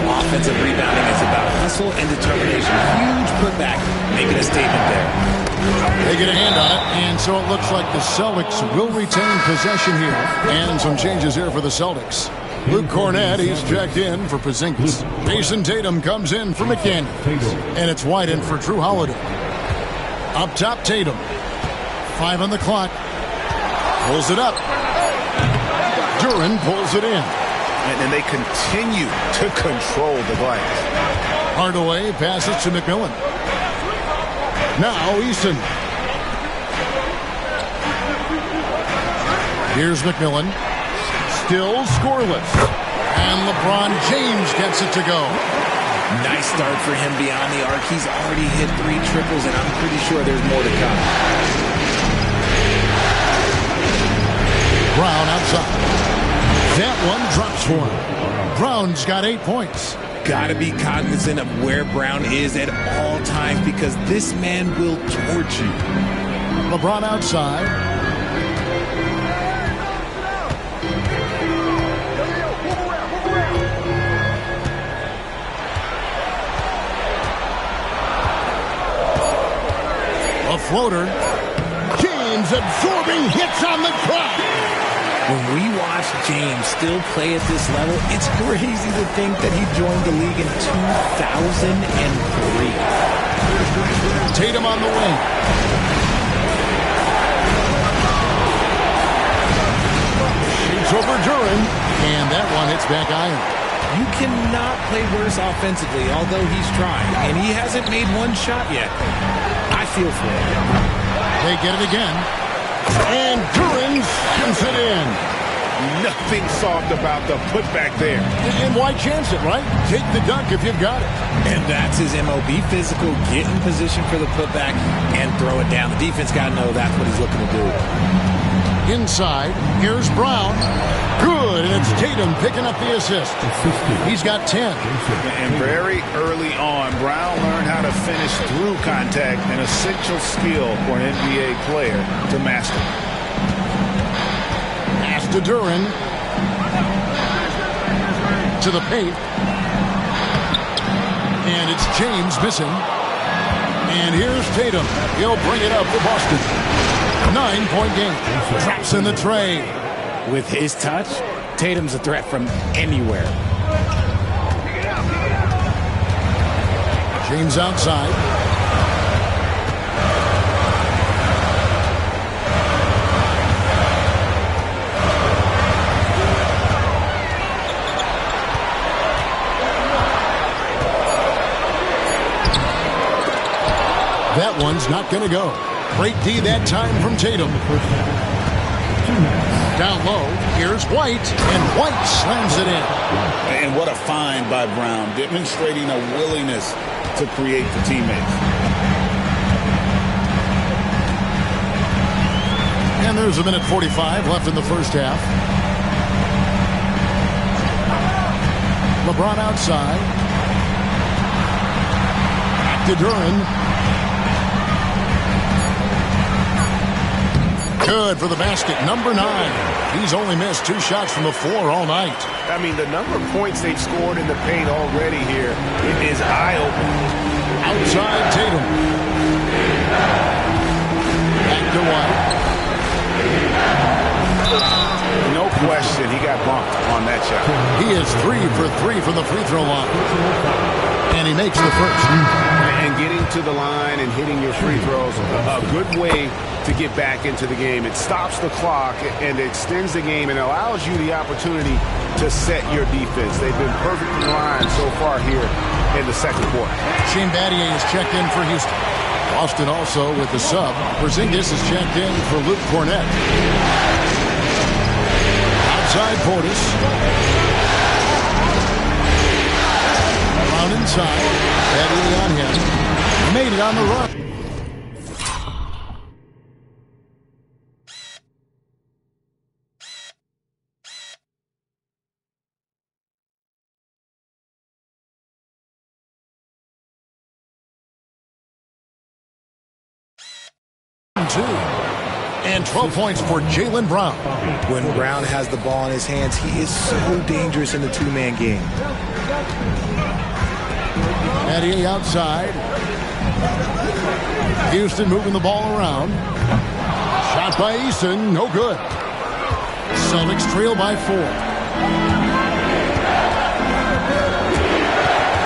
Offensive rebounding is about hustle and determination. Huge putback, making a statement there. They get a hand on it, and so it looks like the Celtics will retain possession here. And some changes here for the Celtics. Luke Cornett, he's checked in for Porzingis. Jason Tatum comes in for McDaniels. And it's White in for Drew Holiday. Up top, Tatum. 5 on the clock. Pulls it up. Duren pulls it in. And they continue to control the glass. Hardaway passes to McMillan. Now Easton. Here's McMillan. Still scoreless. And LeBron James gets it to go. Nice start for him beyond the arc. He's already hit 3 triples, and I'm pretty sure there's more to come. Brown outside. That one drops for him. Brown's got 8 points. Got to be cognizant of where Brown is at all times because this man will torch you. LeBron outside. A floater. James absorbing hits on the clock. When we watch James still play at this level, it's crazy to think that he joined the league in 2003. Tatum on the wing. Shoots over Duren, and that one hits back iron. You cannot play worse offensively, although he's trying, and he hasn't made one shot yet. I feel for him. They get it again. And Duren slams it in. Nothing soft about the putback there. And why chance it, right? Take the dunk if you've got it. And that's his MO. Be physical, get in position for the putback, and throw it down. The defense got to know that's what he's looking to do. Inside, here's Brown. Good, and it's Tatum picking up the assist. He's got 10. And very early on, Brown learned how to finish through contact, an essential skill for an NBA player to master. Pass to Duren. To the paint. And it's James missing. And here's Tatum. He'll bring it up for Boston. 9-point game. Drops in the tray. With his touch, Tatum's a threat from anywhere. James outside. That one's not going to go. Great D that time from Tatum. Down low, here's White, and White slams it in. And what a find by Brown, demonstrating a willingness to create for teammates. And there's a minute 45 left in the first half. LeBron outside. Back to Duren. Good for the basket, number 9. He's only missed 2 shots from the floor all night. I mean, the number of points they've scored in the paint already here, it is eye-opening. Outside Tatum. Back to White. No question, he got bumped on that shot. He is 3 for 3 from the free throw line. And he makes the first. And getting to the line and hitting your free throws, a good way to get back into the game. It stops the clock and extends the game and allows you the opportunity to set your defense. They've been perfectly aligned so far here in the second quarter. Shane Battier is checked in for Houston. Boston also with the sub. Porzingis is checked in for Luke Cornett. Outside Portis. Brown inside. Battier on him. Made it on the run. 2. And 12 points for Jaylen Brown. When Brown has the ball in his hands, he is so dangerous in the two-man game. Battier outside. Houston moving the ball around. Shot by Eason, no good. Celtics trail by 4.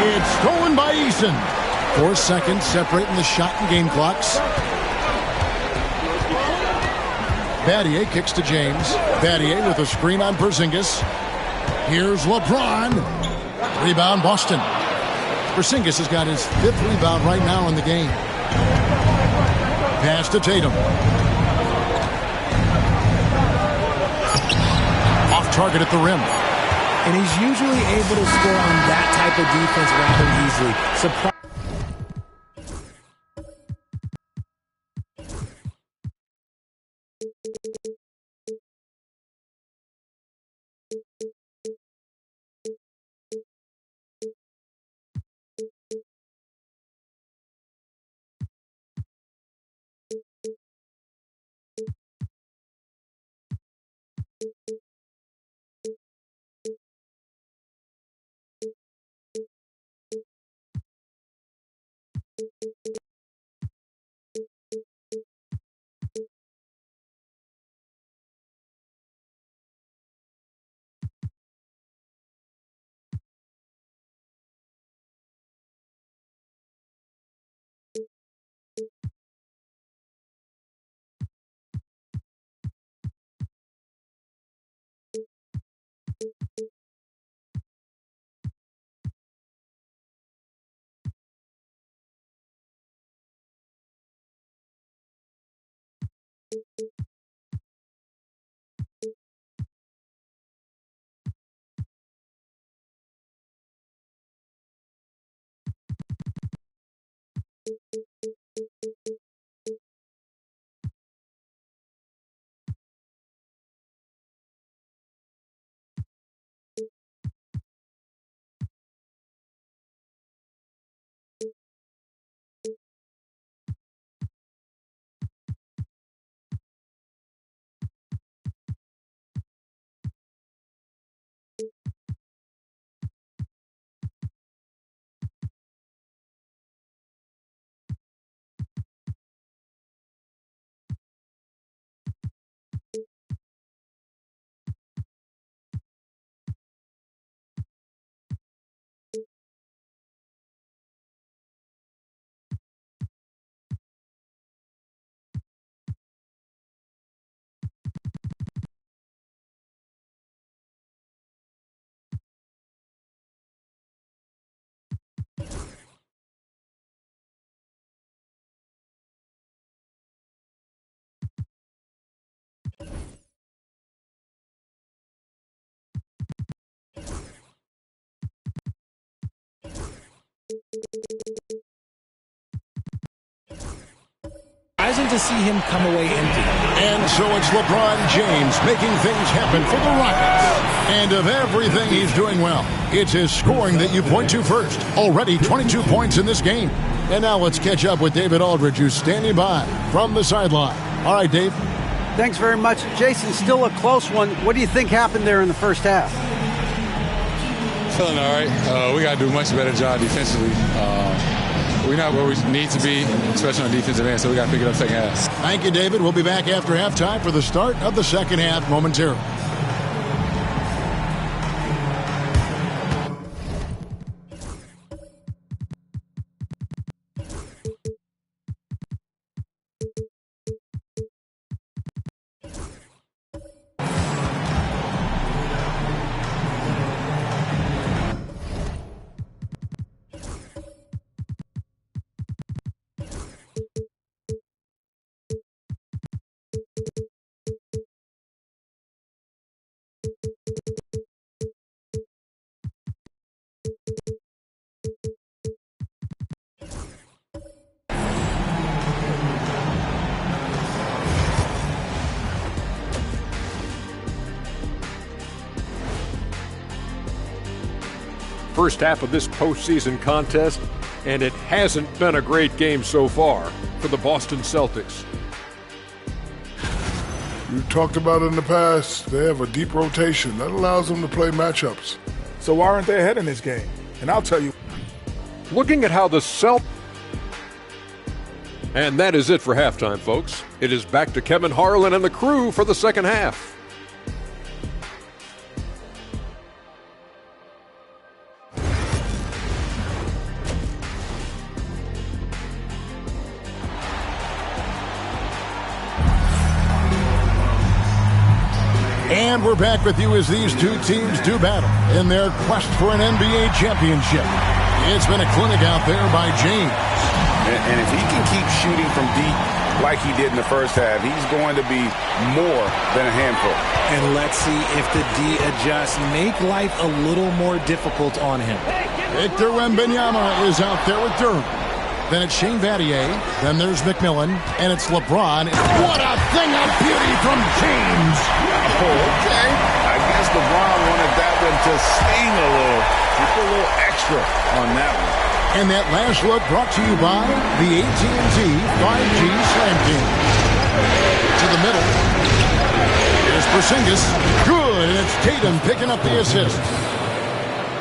It's stolen by Eason. 4 seconds separating the shot and game clocks. Battier kicks to James. Battier with a screen on Porzingis. Here's LeBron. Rebound Boston. Porzingis has got his 5th rebound right now in the game. Pass to Tatum. Off target at the rim. And he's usually able to score on that type of defense rather easily. Surprising to see him come away empty. And so it's LeBron James making things happen for the Rockets. And of everything he's doing well, it's his scoring that you point to first. Already 22 points in this game. And now let's catch up with David Aldridge, who's standing by from the sideline. All right, Dave. Thanks very much. Jason, still a close one. What do you think happened there in the first half? Feeling all right. We got to do a much better job defensively. We're not where we need to be, especially on the defensive end, so we got to pick it up second half. Thank you, David. We'll be back after halftime for the start of the second half momentarily. First half of this postseason contest, and it hasn't been a great game so far for the Boston Celtics. We've talked about it in the past. They have a deep rotation. That allows them to play matchups. So why aren't they ahead in this game? And I'll tell you. Looking at how the And that is it for halftime, folks. It is back to Kevin Harlan and the crew for the second half. And we're back with you as these two teams do battle in their quest for an NBA championship. It's been a clinic out there by James. And if he can keep shooting from deep like he did in the first half, he's going to be more than a handful. And let's see if the D adjusts, make life a little more difficult on him. Victor Wembanyama is out there with Durham. Then it's Shane Battier. Then there's McMillan. And it's LeBron. What a thing of beauty from James. Oh, okay. I guess LeBron wanted that one to sting a little. Just a little extra on that one. And that last look brought to you by the AT&T 5G Slam King. To the middle. Here's Porzingis. Good. And it's Tatum picking up the assist.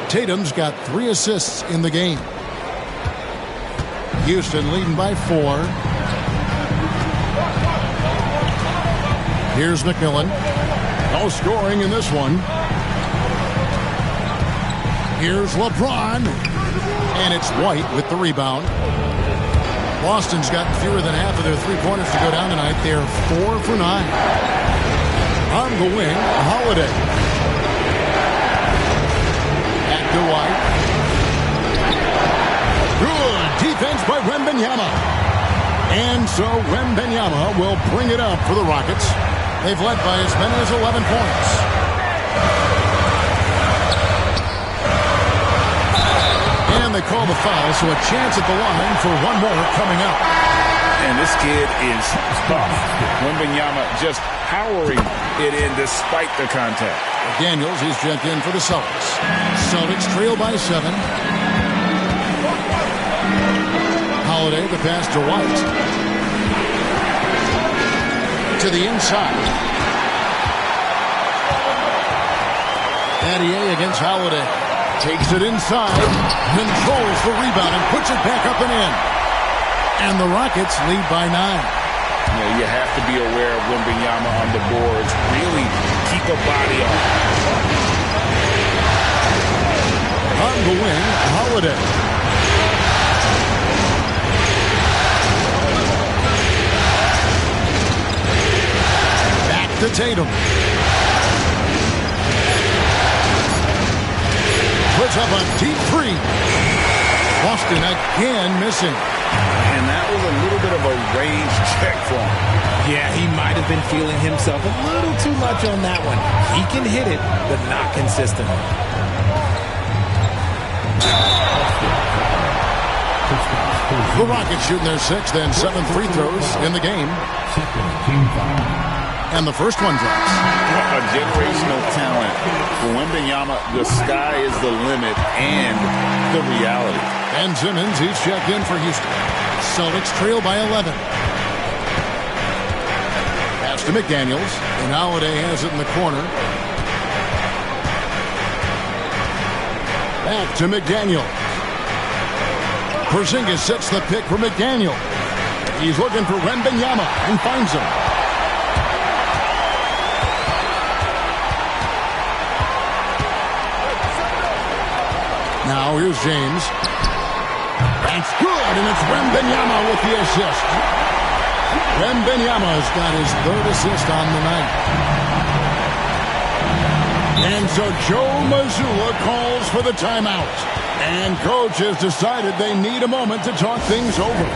Tatum's got 3 assists in the game. Houston leading by 4. Here's McMillan. No scoring in this one. Here's LeBron. And it's White with the rebound. Boston's gotten fewer than half of their three-pointers to go down tonight. They're 4 for 9. On the wing, Holiday. Back to White. Good defense by Wembanyama. And so Wembanyama will bring it up for the Rockets. They've led by as many as 11 points. And they call the foul, so a chance at the line for one more coming up. And this kid is tough. Wembanyama just powering it in despite the contact. Daniels, he's checked in for the Celtics. Celtics trail by 7. Holiday, the pass to White. To the inside. Battier against Holiday. Takes it inside. Controls the rebound and puts it back up and in. And the Rockets lead by 9. Yeah, you have to be aware of Wembanyama on the boards. Really keep a body on. On the wing, Holiday. To Tatum. Puts up a deep 3. Boston again missing. And that was a little bit of a range check for him. Yeah, he might have been feeling himself a little too much on that one. He can hit it, but not consistently. The Rockets shooting their 6th and 7th free throws in the game. And the first one drops. A generational talent. For Wembanyama, the sky is the limit and the reality. Ben Simmons, he's checked in for Houston. Celtics trail by 11. Pass to McDaniels. And Holiday has it in the corner. Back to McDaniel. Porzingis sets the pick for McDaniel. He's looking for Wembanyama and finds him. Now here's James. That's good, and it's Wembanyama with the assist. Wembanyama's got his 3rd assist on the night. And so Joe Mazzulla calls for the timeout. And coach has decided they need a moment to talk things over.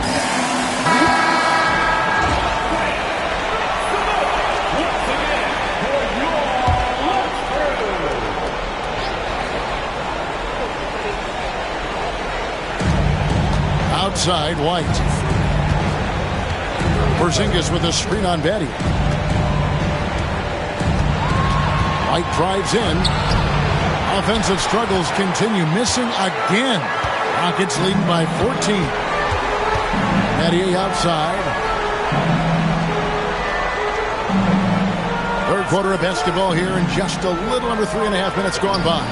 Outside, White. Porzingis with a screen on Battier. White drives in. Offensive struggles continue. Missing again. Rockets leading by 14. Battier outside. third quarter of basketball here in just a little under 3.5 minutes gone by.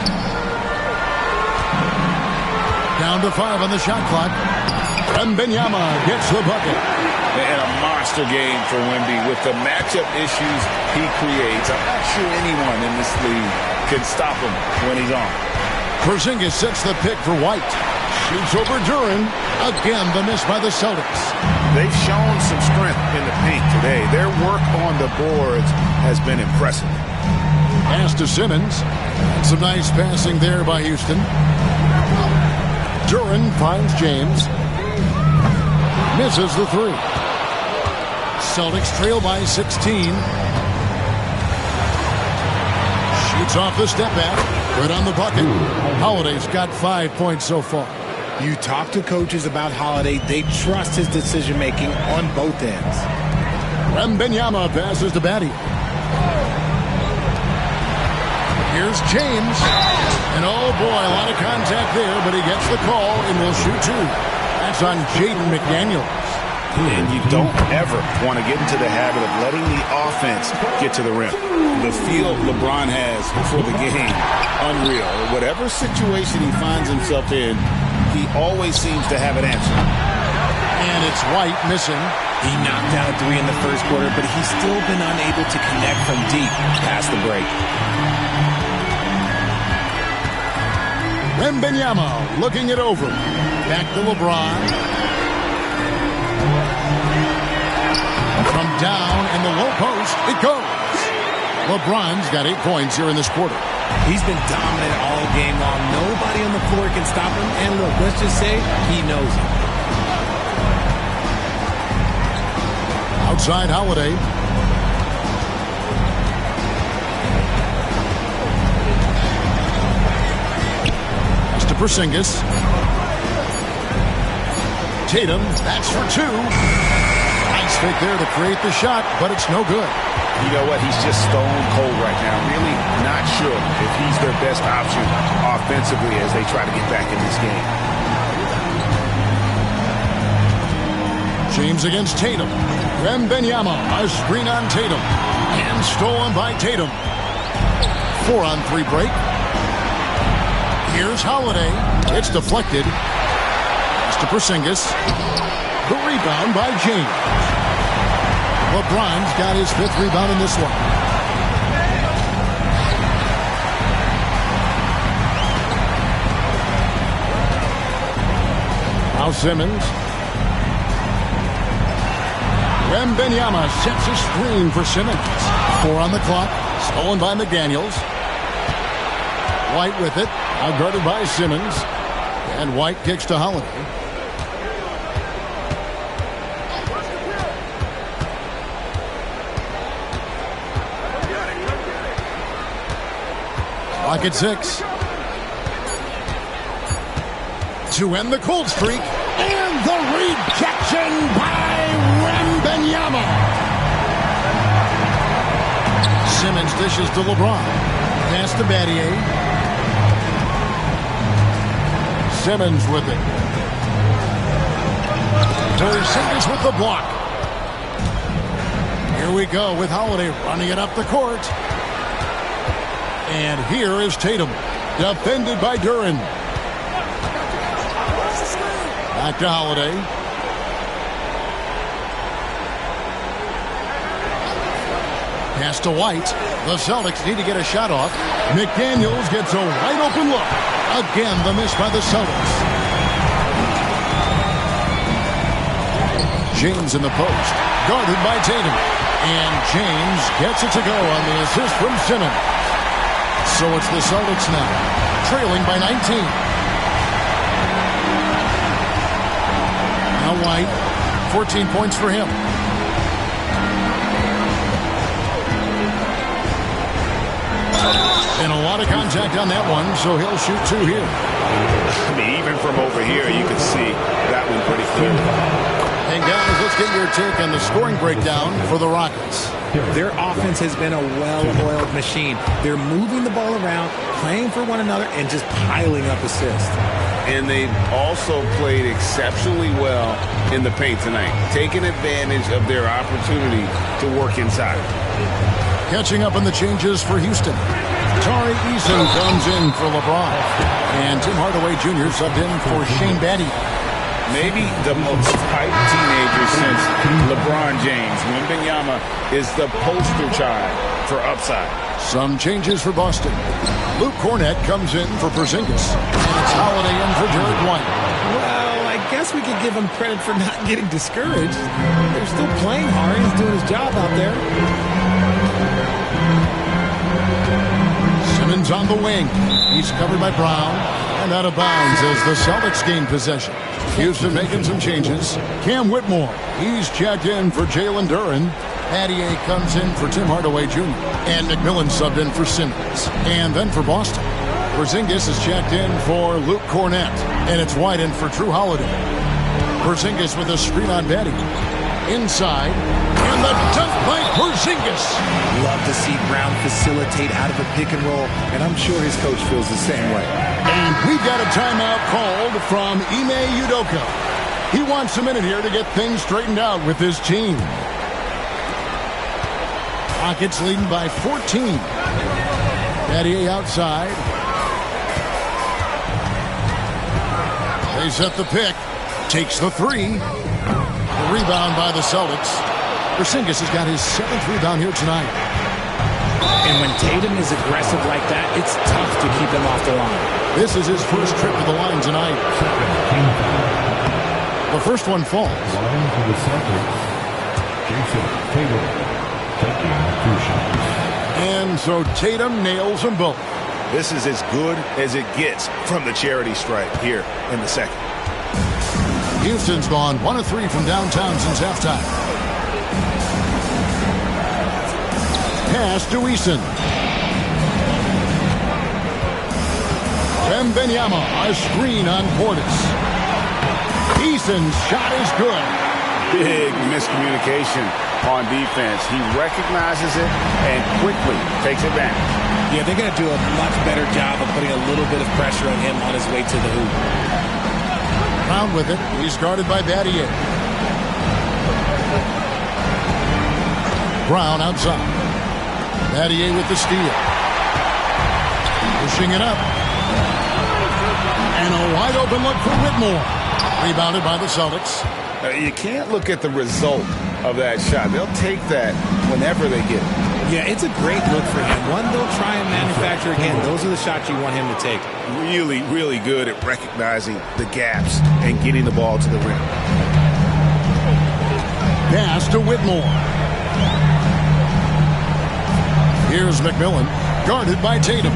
Down to 5 on the shot clock. Wembanyama gets the bucket. And a monster game for Wemby with the matchup issues he creates. I'm not sure anyone in this league can stop him when he's on. Porzingis sets the pick for White. Shoots over Duren. Again, the miss by the Celtics. They've shown some strength in the paint today. Their work on the boards has been impressive. Pass to Simmons. Some nice passing there by Houston. Duren finds James. Misses the three. Celtics trail by 16. Shoots off the step back. Right on the bucket. Holiday's got 5 points so far. You talk to coaches about Holiday, they trust his decision-making on both ends. Wembanyama passes to Batty. Here's James. And oh boy, a lot of contact there, but he gets the call and will shoot two. That's on Jaden McDaniels. And you don't ever want to get into the habit of letting the offense get to the rim. The feel LeBron has for the game, unreal. Whatever situation he finds himself in, he always seems to have an answer. And it's White missing. He knocked down a three in the first quarter, but he's still been unable to connect from deep past the break. Wembanyama looking it over. Back to LeBron. From down in the low post, it goes. LeBron's got 8 points here in this quarter. He's been dominant all game long. Nobody on the floor can stop him. And look, let's just say he knows it. Outside Holiday. It's to Porzingis. Tatum, that's for two. Nice fake there to create the shot, but it's no good. You know what? He's just stone cold right now. Really not sure if he's their best option offensively as they try to get back in this game. James against Tatum. Wembanyama, a screen on Tatum. And stolen by Tatum. 4-on-3 break. Here's Holiday. It's deflected. It's to Porzingis. The rebound by James. LeBron's got his 5th rebound in this one. Now Simmons. Wembanyama sets a screen for Simmons. 4 on the clock. Stolen by McDaniels. White with it. Outguarded by Simmons. And White kicks to Holiday. Clock at 6. To end the cold streak. And the rejection by Wembanyama. Simmons dishes to LeBron. Pass to Battier. Simmons with it. Porzingis with the block. Here we go with Holiday running it up the court. And here is Tatum, defended by Duren. Back to Holiday. Pass to White. The Celtics need to get a shot off. McDaniels gets a wide open look. Again, the miss by the Celtics. James in the post. Guarded by Tatum. And James gets it to go on the assist from Simmons. So it's the Celtics now, trailing by 19. Now White, 14 points for him. And a lot of contact on that one, so he'll shoot 2 here. I mean, even from over here, you can see that one pretty clearly. And guys, let's get your take on the scoring breakdown for the Rockets. Their offense has been a well-oiled machine. They're moving the ball around, playing for one another, and just piling up assists. and they've also played exceptionally well in the paint tonight, taking advantage of their opportunity to work inside. Catching up on the changes for Houston. Tari Eason comes in for LeBron. And Tim Hardaway Jr. subbed in for Shane Battier. Maybe the most hyped teenager since LeBron James. Wembanyama is the poster child for upside. Some changes for Boston. Luke Cornett comes in for Porzingis. And it's Holiday in for Derek White. Well, I guess we could give him credit for not getting discouraged. They're still playing hard. He's doing his job out there. Simmons on the wing. He's covered by Brown. And out of bounds as the Celtics gain possession. Houston making some changes. Cam Whitmore. He's checked in for Jalen Duren. Battier comes in for Tim Hardaway Jr. And McMillan subbed in for Simmons. And then for Boston, Porzingis is checked in for Luke Cornett. And it's White in for Drew Holiday. Porzingis with a screen on Battier. Inside. And the dunk by Porzingis. Love to see Brown facilitate out of a pick and roll, and I'm sure his coach feels the same way. And we've got a timeout called from Ime Udoka. He wants a minute here to get things straightened out with his team. Rockets leading by 14. Battier outside. They set the pick. Takes the three. The rebound by the Celtics. Porzingis has got his 7th rebound here tonight. And when Tatum is aggressive like that, it's tough to keep him off the line. This is his first trip to the line tonight. The first one falls. Line for the Celtics, Jason Tatum taking 2 shots. And so Tatum nails them both. This is as good as it gets from the charity stripe here in the second. Houston's gone 1 of 3 from downtown since halftime. Pass to Eason. Wembanyama, a screen on Portis. Eason's shot is good. Big miscommunication on defense. He recognizes it and quickly takes advantage. Yeah, they're going to do a much better job of putting a little bit of pressure on him on his way to the hoop. Brown with it. He's guarded by Battier. Brown outside. Battier with the steal. Pushing it up. And a wide open look for Whitmore. Rebounded by the Celtics. You can't look at the result of that shot. They'll take that whenever they get it. Yeah, it's a great look for him. One they'll try and manufacture again. Those are the shots you want him to take. Really, really good at recognizing the gaps and getting the ball to the rim. Pass to Whitmore. Here's McMillan, guarded by Tatum.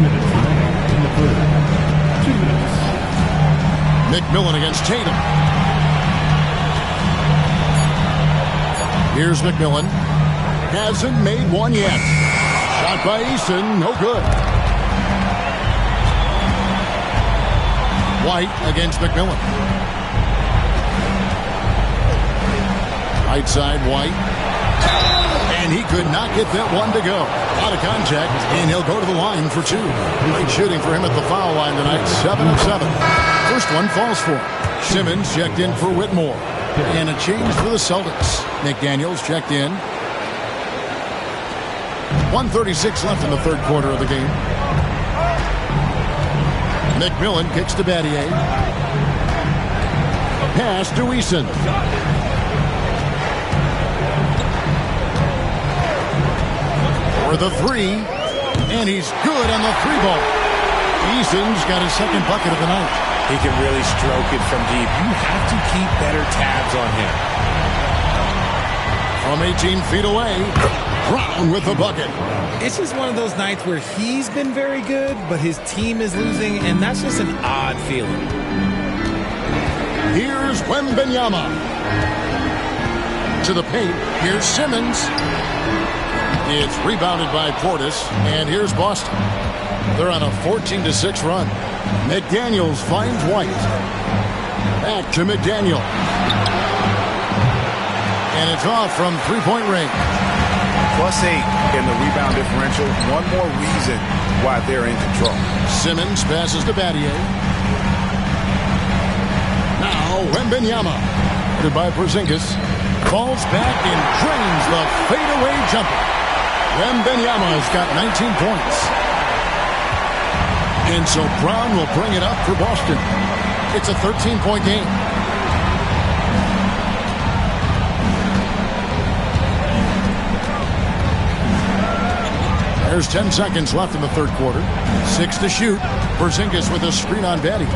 McMillan against Tatum. Here's McMillan. Hasn't made one yet. Shot by Eason, no good. White against McMillan. Right side, White. And he could not get that one to go. Out of contact, and he'll go to the line for 2. Great shooting for him at the foul line tonight, 7 of 7. First one falls for him. Simmons checked in for Whitmore. And a change for the Celtics. McDaniels checked in. 1:36 left in the third quarter of the game. McMillan kicks to Battier. Pass to Eason. For the 3. And he's good on the 3-ball. Eason's got his second bucket of the night. He can really stroke it from deep. You have to keep better tabs on him. From 18 feet away, Brown with the bucket. It's just one of those nights where he's been very good, but his team is losing, and that's just an odd feeling. Here's Wembanyama. To the paint. Here's Simmons. It's rebounded by Portis, and here's Boston. They're on a 14-6 run. McDaniels finds White. Back to McDaniel. And it's off from three-point range. +8 in the rebound differential. One more reason why they're in control. Simmons passes to Battier. Wembanyama, headed by Porzingis, falls back and drains the fadeaway jumper. Wembanyama has got 19 points. And so Brown will bring it up for Boston. It's a 13-point game. There's 10 seconds left in the third quarter. 6 to shoot. Porzingis with a screen on Betty.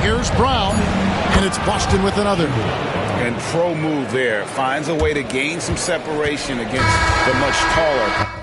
Here's Brown, and it's Boston with another. And pro move there. Finds a way to gain some separation against the much taller.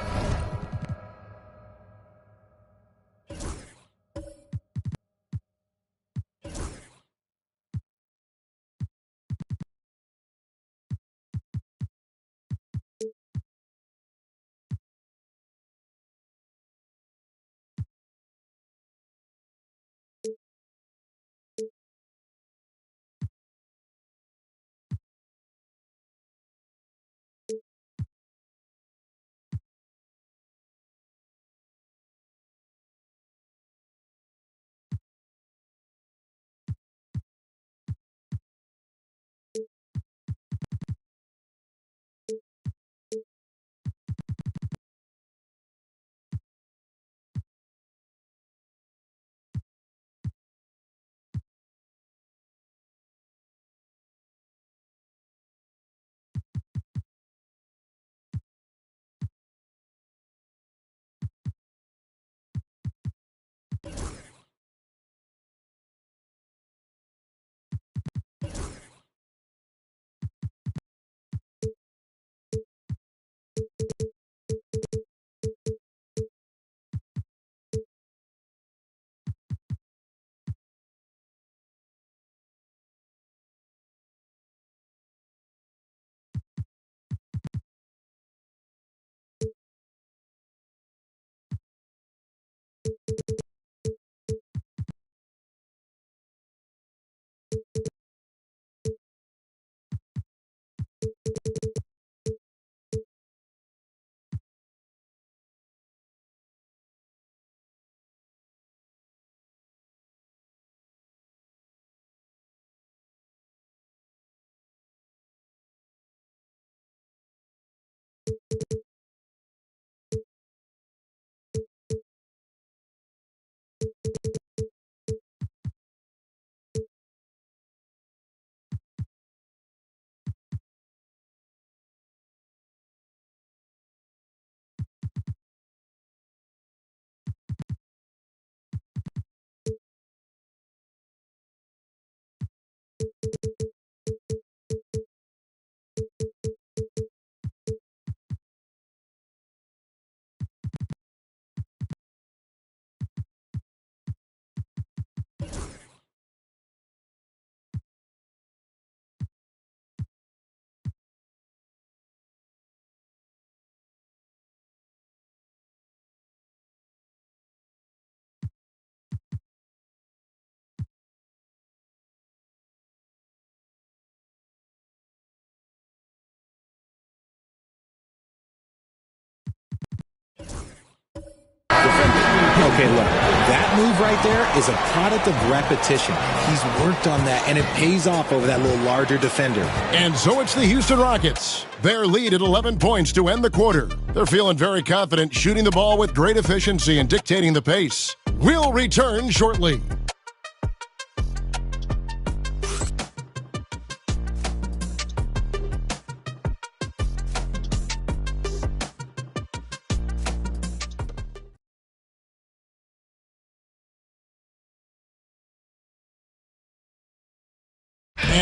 Okay, look, that move right there is a product of repetition. He's worked on that, and it pays off over that little larger defender. And so it's the Houston Rockets. Their lead at 11 points to end the quarter. They're feeling very confident, shooting the ball with great efficiency and dictating the pace. We'll return shortly.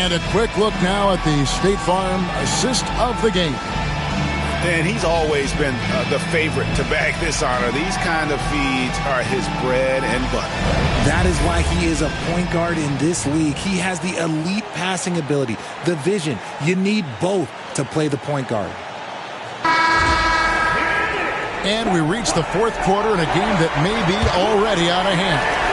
And a quick look now at the State Farm assist of the game. And he's always been the favorite to bag this honor. These kind of feeds are his bread and butter. That is why he is a point guard in this league. He has the elite passing ability, the vision. You need both to play the point guard. And we reach the fourth quarter in a game that may be already out of hand.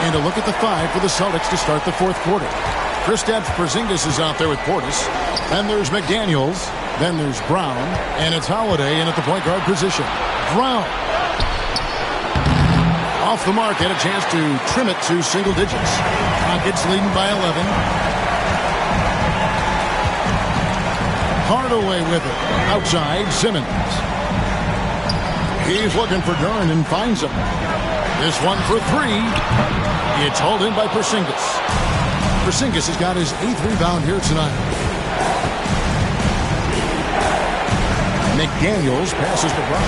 And a look at the 5 for the Celtics to start the fourth quarter. Kristaps Porzingis is out there with Portis. Then there's McDaniels. Then there's Brown. And it's Holiday in at the point guard position. Brown. Off the mark, had a chance to trim it to single digits. Rockets leading by 11. Hardaway with it. Outside, Simmons. He's looking for Duren and finds him. This one for 3. It's hauled in by Porzingis. Porzingis has got his 8th rebound here tonight. McDaniels passes to Brown.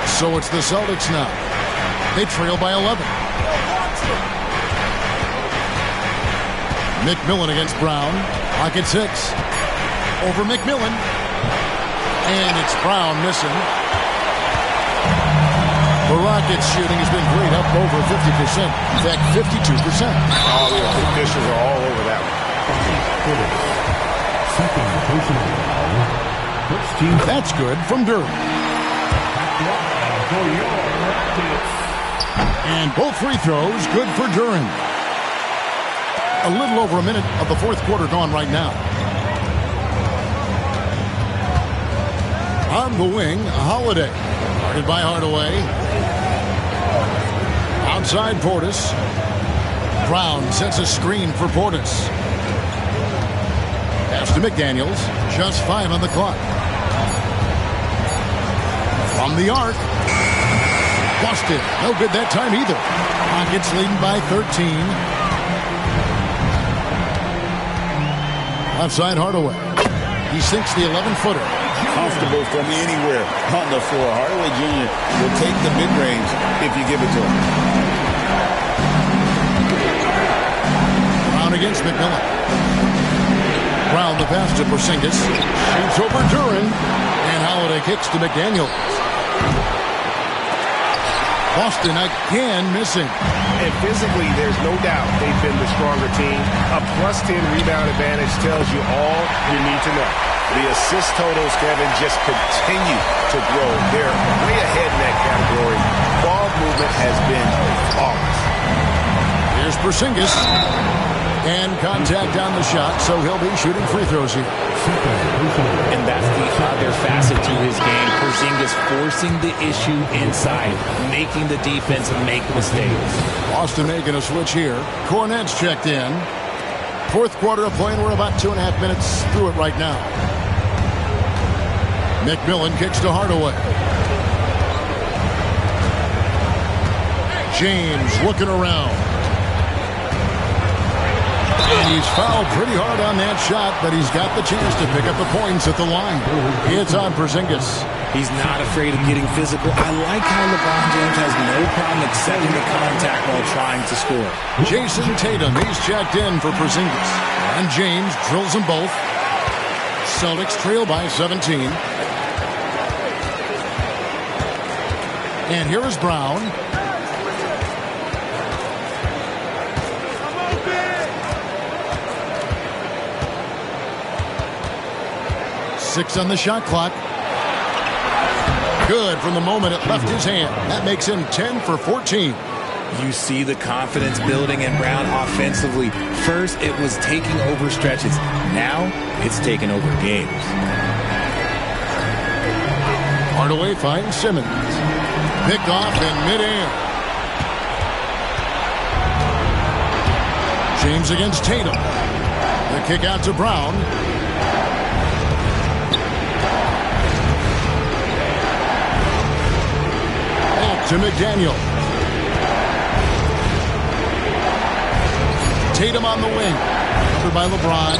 So it's the Celtics now. They trail by 11. McMillan against Brown. Clock at 6. Over McMillan. And it's Brown missing. The Rockets shooting has been great, up over 50%. In fact, 52%. Oh, the officials are all over that one. That's good from Duren. And both free throws good for Duren. A little over a minute of the fourth quarter gone right now. On the wing, Holiday. Guarded by Hardaway. Outside Portis. Brown sets a screen for Portis. Pass to McDaniels. Just 5 on the clock. From the arc. Busted. No good that time either. Rockets leading by 13. Outside Hardaway. He sinks the 11-footer. Comfortable from anywhere on the floor. Hardaway Jr. will take the mid-range if you give it to him. Brown against McMillan. Brown the pass to Porzingis. Shoots over Duren. And Holiday kicks to McDaniels. Boston again missing. And physically, there's no doubt they've been the stronger team. A +10 rebound advantage tells you all you need to know. The assist totals, Kevin, just continue to grow. They're way ahead in that category. Ball movement has been flawless. Here's Porzingis. And contact on the shot, so he'll be shooting free throws here. And that's the other facet to his game. Porzingis forcing the issue inside, making the defense make mistakes. Boston making a switch here. Kornet's checked in. Fourth quarter of play, and we're about 2.5 minutes through it right now. McMillan kicks to Hardaway. James looking around. And he's fouled pretty hard on that shot, but he's got the chance to pick up the points at the line. It's on Porzingis. He's not afraid of getting physical. I like how LeBron James has no problem accepting the contact while trying to score. Jason Tatum, he's checked in for Porzingis. And James drills them both. Celtics trail by 17. And here is Brown. Six on the shot clock. Good from the moment it left his hand. That makes him 10 for 14. You see the confidence building in Brown offensively. First, it was taking over stretches. Now, it's taking over games. Hardaway finds Simmons. Picked off in midair. James against Tatum. The kick out to Brown. to McDaniel. Tatum on the wing. Covered by LeBron.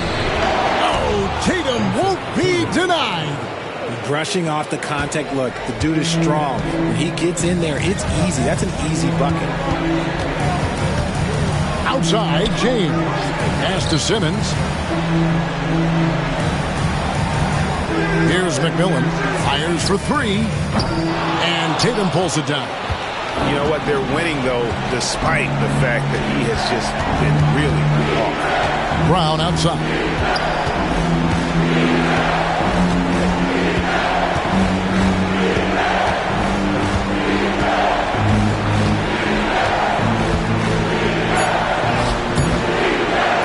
Oh, Tatum won't be denied. Brushing off the contact. Look, the dude is strong. When he gets in there, it's easy. That's an easy bucket. Outside, James. Pass to Simmons. Here's McMillan. Fires for three. And Tatum pulls it down. You know what? They're winning, though, despite the fact that he has just been really off. Brown outside.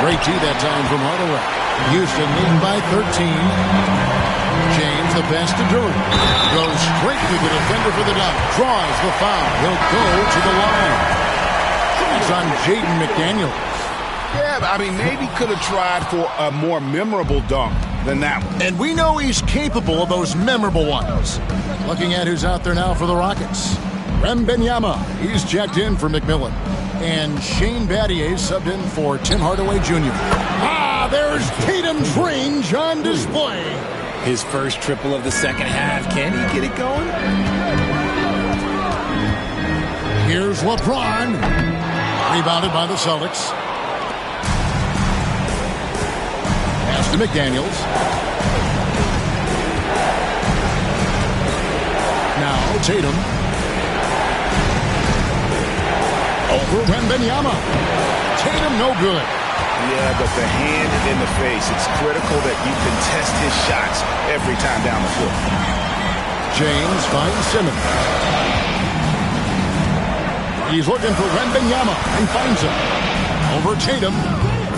Great tee that time from Hardaway. Houston leading by 13. James, the pass to Durant. Goes straight to the defender for the dunk. Draws the foul. He'll go to the line. It's on Jaden McDaniels. Yeah, I mean, maybe could have tried for a more memorable dunk than that one. And we know he's capable of those memorable ones. Looking at who's out there now for the Rockets. Wembanyama. He's checked in for McMillan. And Shane Battier subbed in for Tim Hardaway Jr. Ah, there's Tatum's range on display. His first triple of the second half. Can he get it going? Here's LeBron. Rebounded by the Celtics. Pass to McDaniels. Now Tatum. Over Wembanyama. Tatum no good. Yeah, but the hand in the face. It's critical that you contest his shots every time down the floor. James finds Simmons. He's looking for Wembanyama and finds him. Over Tatum.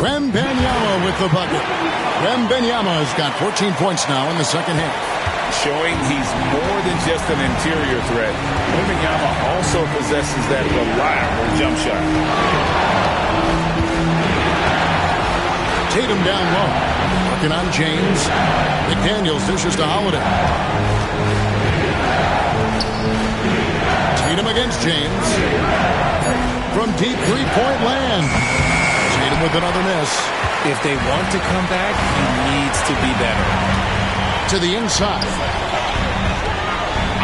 Wembanyama with the bucket. Wembanyama has got 14 points now in the second half. Showing he's more than just an interior threat. Wembanyama also possesses that reliable jump shot. Tatum down low. Working on James. McDaniels dishes to Holiday. Tatum against James. From deep three-point land. Tatum with another miss. If they want to come back, he needs to be better. To the inside.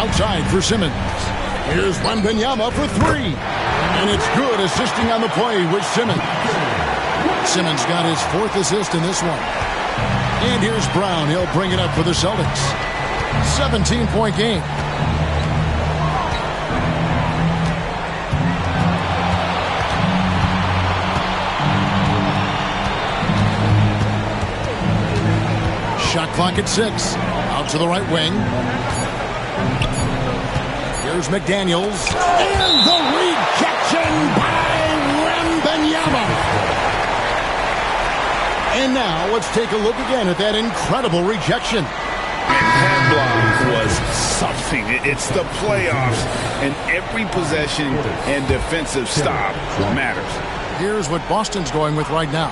Outside for Simmons. Here's Wembanyama for three. And it's good, assisting on the play with Simmons. Simmons got his fourth assist in this one. And here's Brown. He'll bring it up for the Celtics. 17-point game. Shot clock at 6. Out to the right wing. Here's McDaniels. And the rejection by Wembanyama. And now let's take a look again at that incredible rejection. And that block was something. It's the playoffs, and every possession and defensive stop matters. Here's what Boston's going with right now.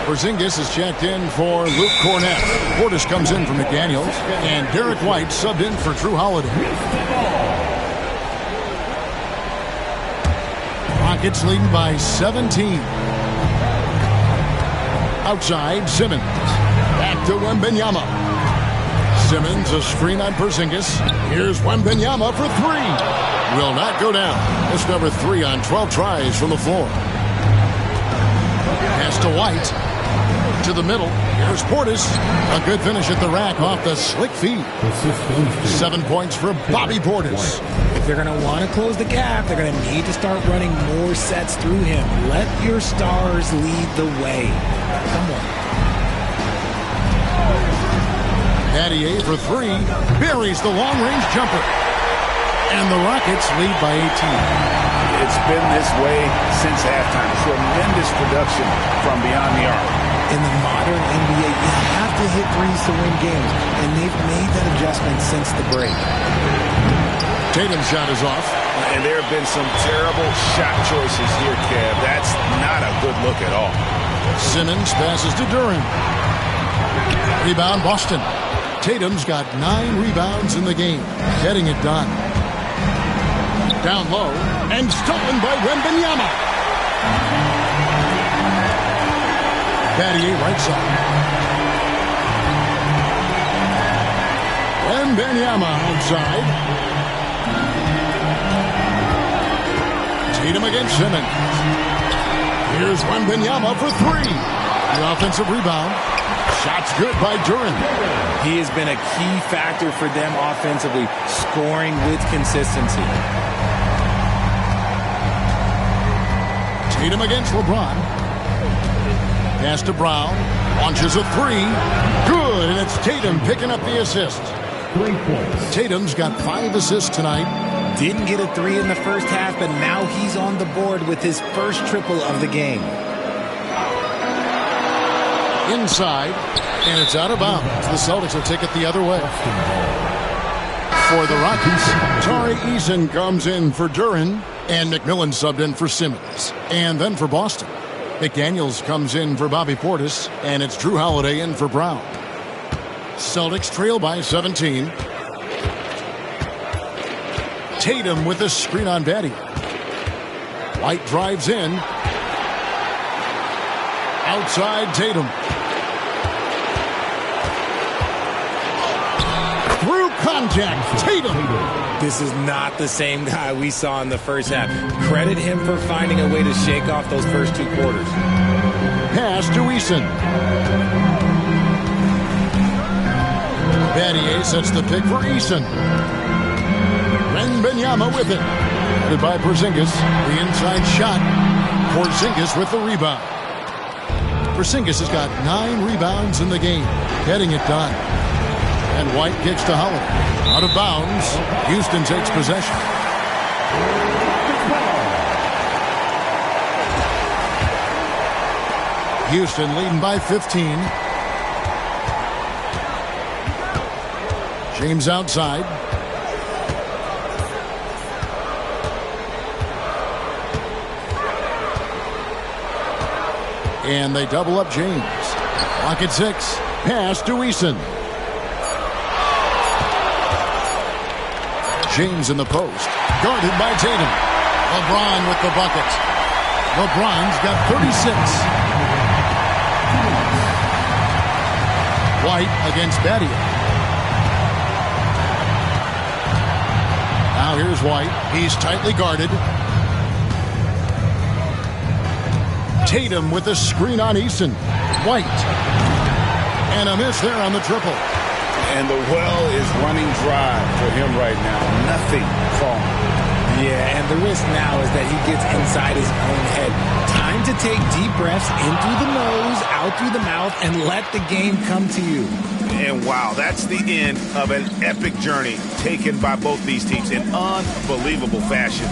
Porzingis is checked in for Luke Cornett. Portis comes in for McDaniels. And Derek White subbed in for Drew Holiday. Rockets leading by 17. Outside, Simmons. Back to Wembanyama. Simmons, a screen on Porzingis. Here's Wembanyama for three. Will not go down. That's number 3 on 12 tries from the floor. Pass to White. To the middle. Here's Portis. A good finish at the rack off the slick feed. 7 points for Bobby Portis. If they're going to want to close the gap, they're going to need to start running more sets through him. Let your stars lead the way. Come on. Battier for three. Buries the long-range jumper. And the Rockets lead by 18. It's been this way since halftime. Tremendous production from beyond the arc. In the modern NBA, you have to hit threes to win games, and they've made that adjustment since the break. Tatum's shot is off. And there have been some terrible shot choices here, Kev. That's not a good look at all. Simmons passes to Durant. Rebound, Boston. Tatum's got 9 rebounds in the game, getting it done. Down low, and stolen by Wembanyama. Battier right side. Wembanyama outside. Tatum against Simmons. Here's Wembanyama for three. The offensive rebound. Shot's good by Duren. He has been a key factor for them offensively, scoring with consistency. Tatum against LeBron. Pass to Brown. Launches a three. Good, and it's Tatum picking up the assist. 3 points. Tatum's got 5 assists tonight. Didn't get a three in the first half, but now he's on the board with his first triple of the game. Inside, and it's out of bounds. The Celtics will take it the other way. For the Rockets, Tari Eason comes in for Duren, and McMillan subbed in for Simmons. And then for Boston, McDaniels comes in for Bobby Portis, and it's Drew Holiday in for Brown. Celtics trail by 17. Tatum with a screen on Battier. White drives in. Outside Tatum. Through contact, Tatum. This is not the same guy we saw in the first half. Credit him for finding a way to shake off those first 2 quarters. Pass to Eason. Battier sets the pick for Eason. Wembanyama with it. Headed by Porzingis. The inside shot. Porzingis with the rebound. Porzingis has got 9 rebounds in the game. Getting it done. And White kicks to Holiday. Out of bounds. Houston takes possession. Houston leading by 15. James outside. And they double up James. Clock at 6. Pass to Eason. James in the post. Guarded by Tatum. LeBron with the bucket. LeBron's got 36. White against Battier. Now here's White. He's tightly guarded. Tatum with a screen on Eason. White. And a miss there on the triple. And the well is running dry for him right now. Nothing falling. Yeah, and the risk now is that he gets inside his own head. Time to take deep breaths in through the nose, out through the mouth, and let the game come to you. And wow, that's the end of an epic journey taken by both these teams in unbelievable fashion.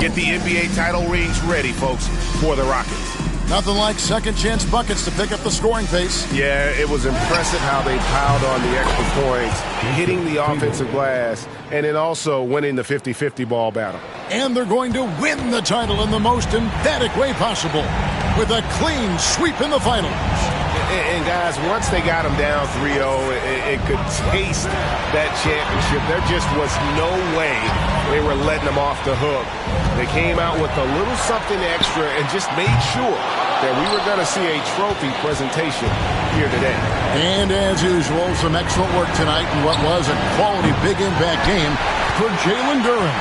Get the NBA title rings ready, folks, for the Rockets. Nothing like second chance buckets to pick up the scoring pace. Yeah, it was impressive how they piled on the extra points, hitting the offensive glass, and then also winning the 50-50 ball battle. And they're going to win the title in the most emphatic way possible with a clean sweep in the finals. And guys, once they got them down 3-0, it could taste that championship. There just was no way they were letting them off the hook. They came out with a little something extra and just made sure that we were going to see a trophy presentation here today. And as usual, some excellent work tonight in what was a quality big impact game for Jalen Duren.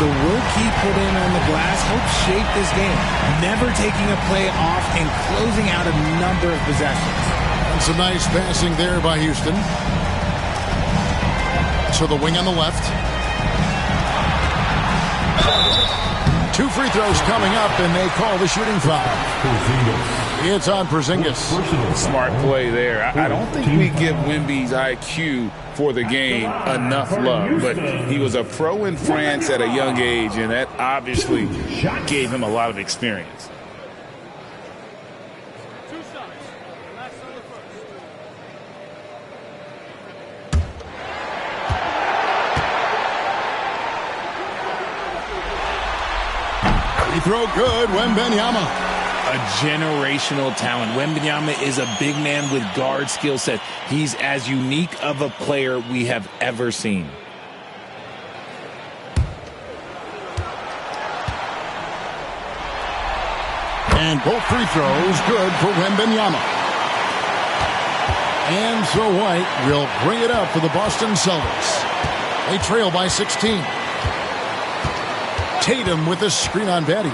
The work he put in on the glass helped shape this game, never taking a play off and closing out a number of possessions. And some nice passing there by Houston. So the wing on the left. 2 free throws coming up, and they call the shooting foul. It's on Porzingis. Smart play there. I don't think we give Wemby's IQ for the game enough love, but he was a pro in France at a young age, and that obviously gave him a lot of experience. Free throw good, Wembanyama. A generational talent. Wembanyama is a big man with guard skill set. He's as unique of a player we have ever seen. And both free throws good for Wembanyama. And so White will bring it up for the Boston Celtics. They trail by 16. Tatum with a screen on Battier.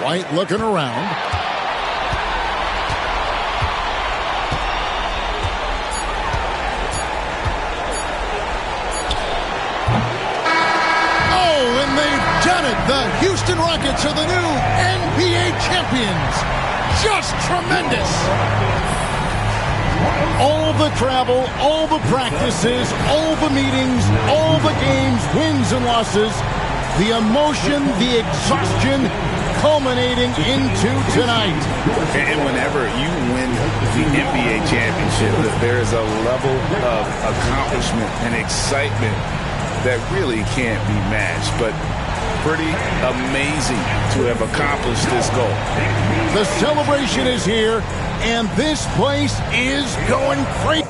White looking around. Oh, and they've done it. The Houston Rockets are the new NBA champions. Just tremendous. All the travel, all the practices, all the meetings, all the games, wins and losses, the emotion, the exhaustion culminating into tonight. And whenever you win the NBA championship, there is a level of accomplishment and excitement that really can't be matched. But pretty amazing to have accomplished this goal. The celebration is here, and this place is going crazy.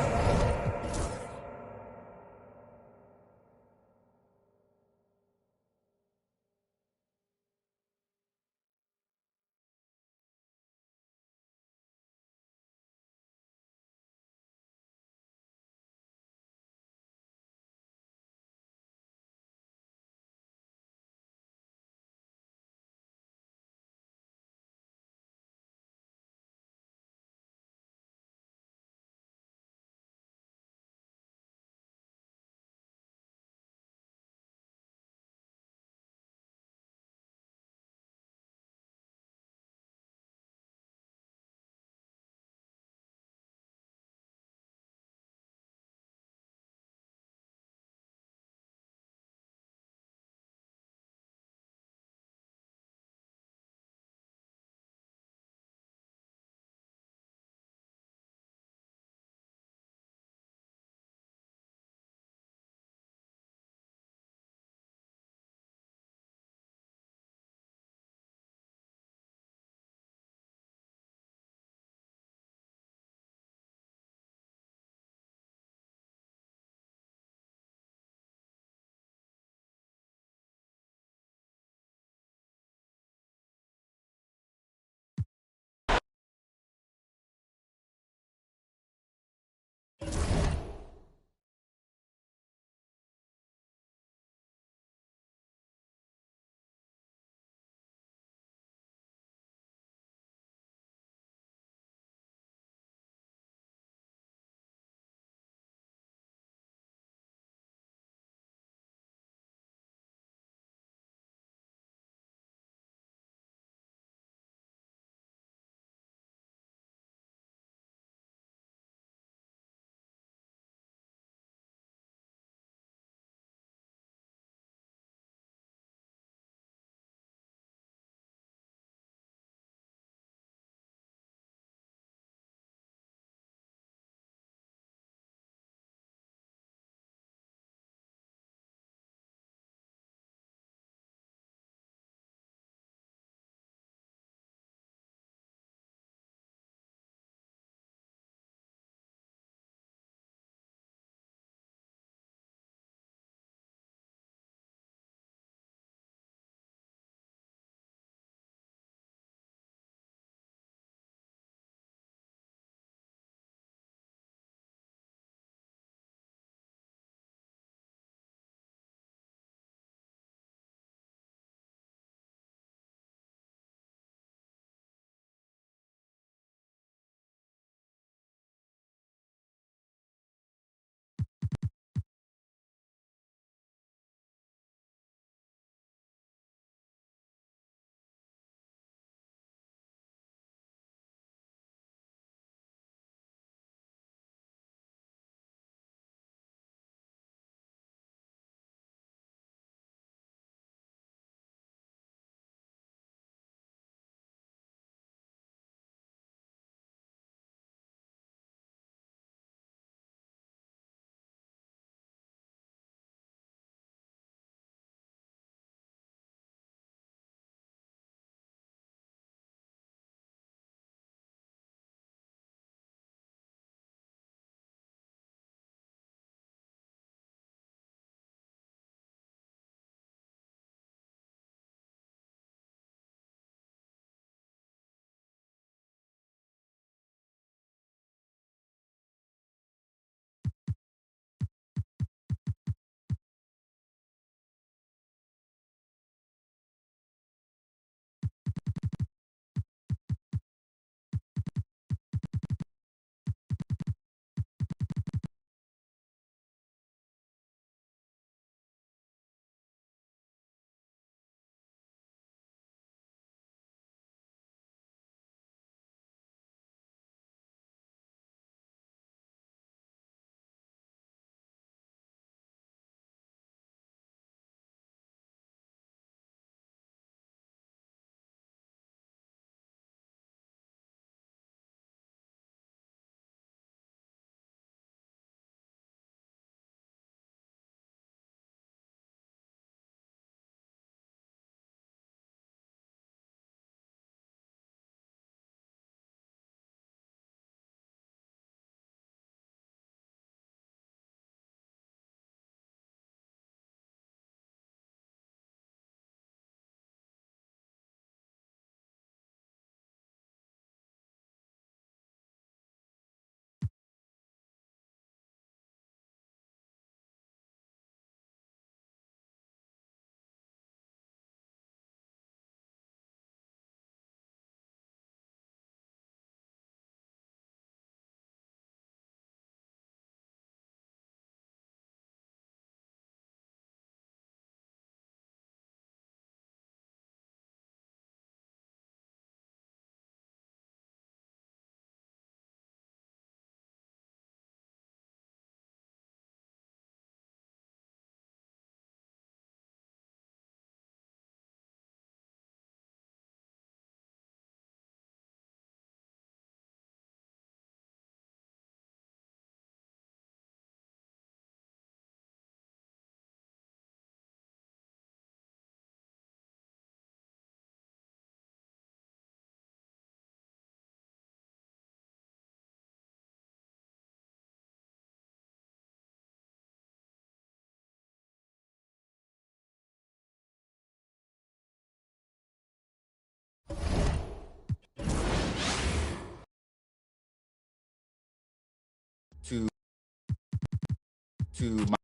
to my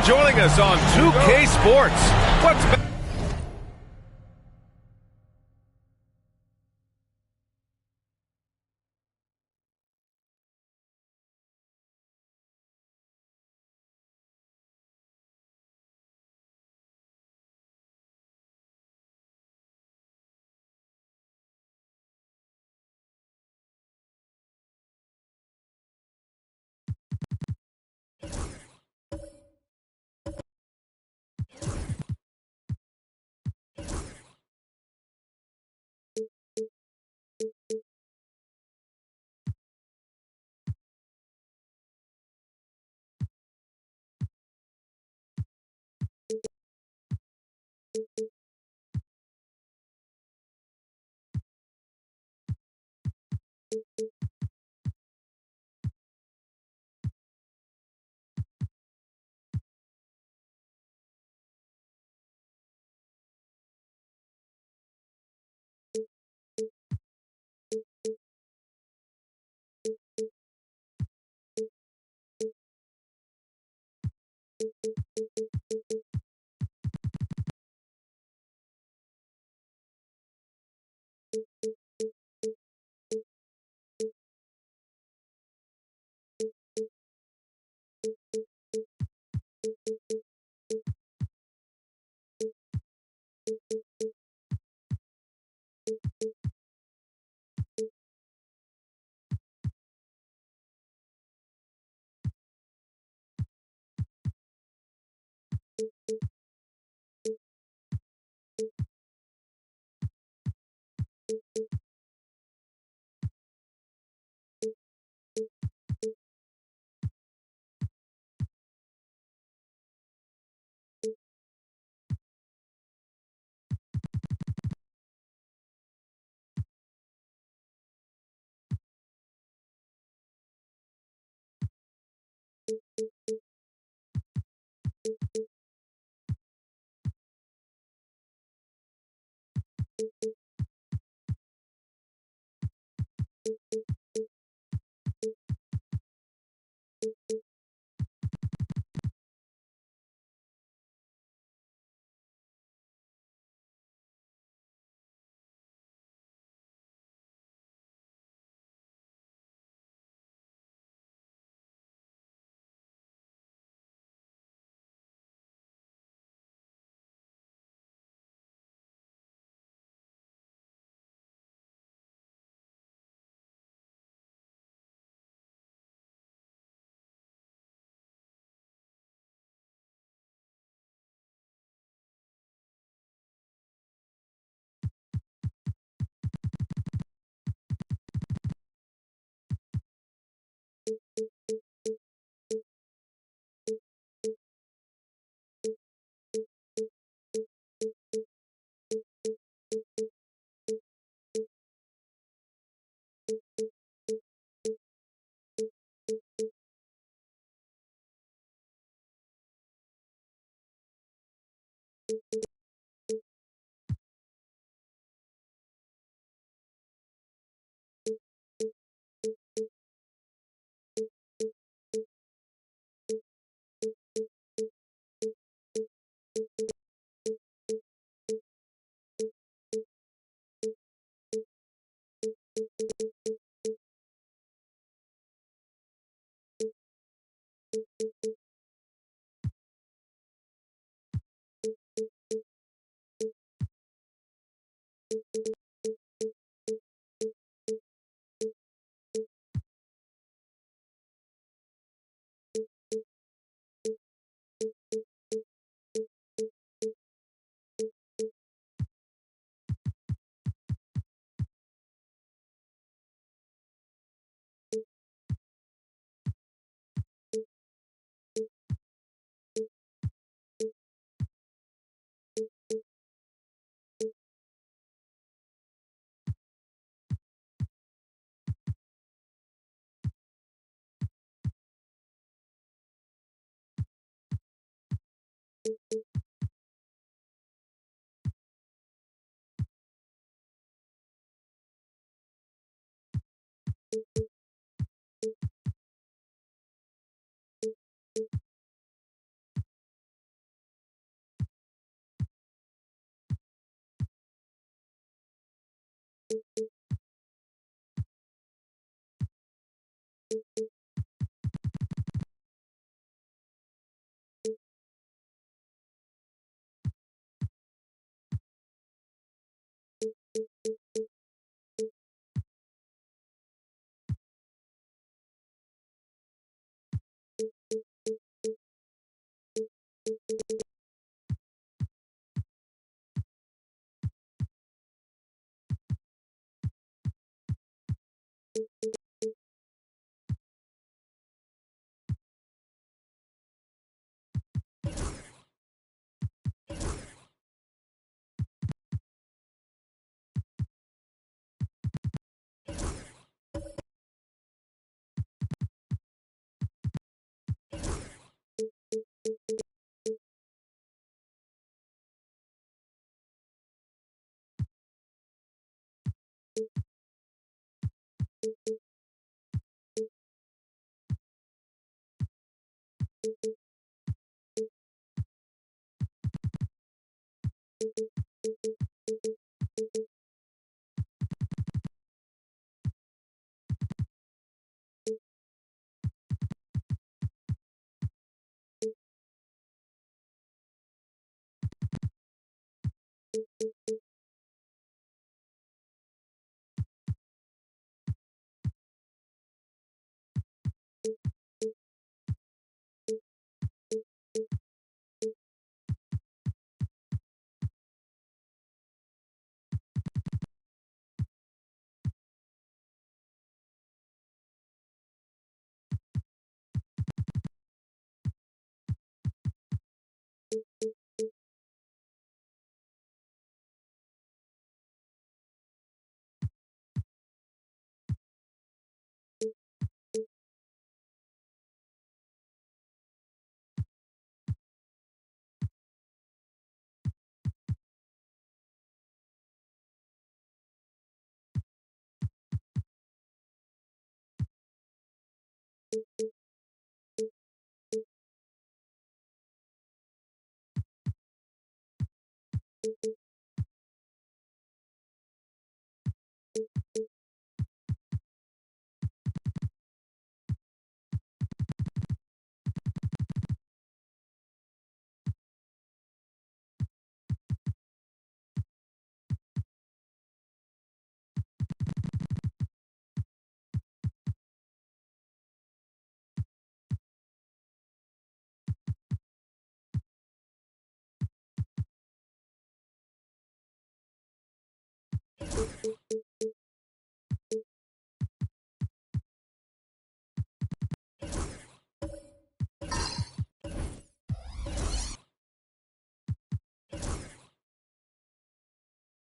joining us on 2K Sports. What's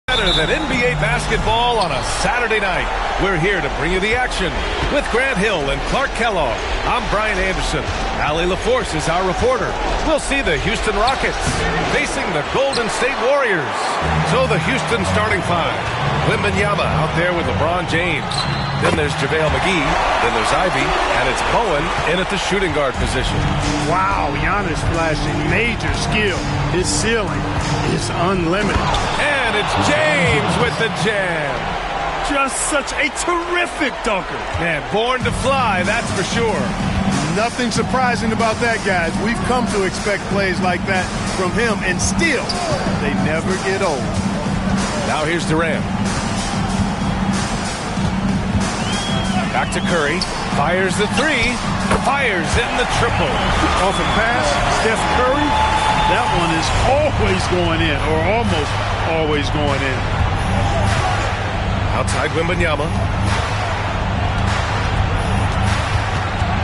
Better than NBA basketball on a Saturday night. We're here to bring you the action with Grant Hill and Clark Kellogg. I'm Brian Anderson. Allie LaForce is our reporter. We'll see the Houston Rockets facing the Golden State Warriors. So the Houston starting five. Wembanyama out there with LeBron James. Then there's JaVale McGee. Then there's Ivy. And it's Bowen in at the shooting guard position. Wow, Giannis flashing major skill. His ceiling is unlimited. And it's James with the jam. Just such a terrific dunker. Man, born to fly, that's for sure. Nothing surprising about that, guys. We've come to expect plays like that from him, and still, they never get old. Now here's Durant. Back to Curry. Fires the three. Fires in the triple. Off a pass, Steph Curry. That one is always going in, or almost always going in. Outside Wembanyama.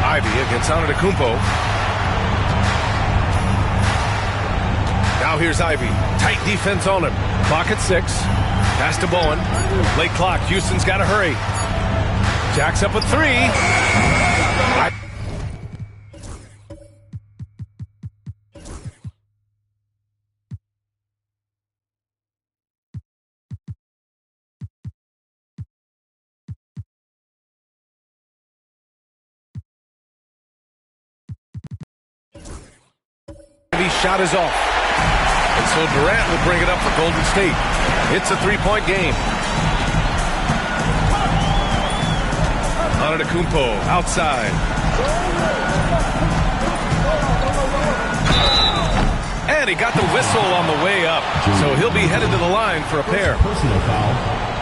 Ivy against Antetokounmpo. Now here's Ivy. Tight defense on him. Clock at 6. Pass to Bowen. Late clock. Houston's got to hurry. Jacks up a 3. Shot is off. And so Durant will bring it up for Golden State. It's a three-point game. Antetokounmpo outside. And he got the whistle on the way up. So he'll be headed to the line for a pair.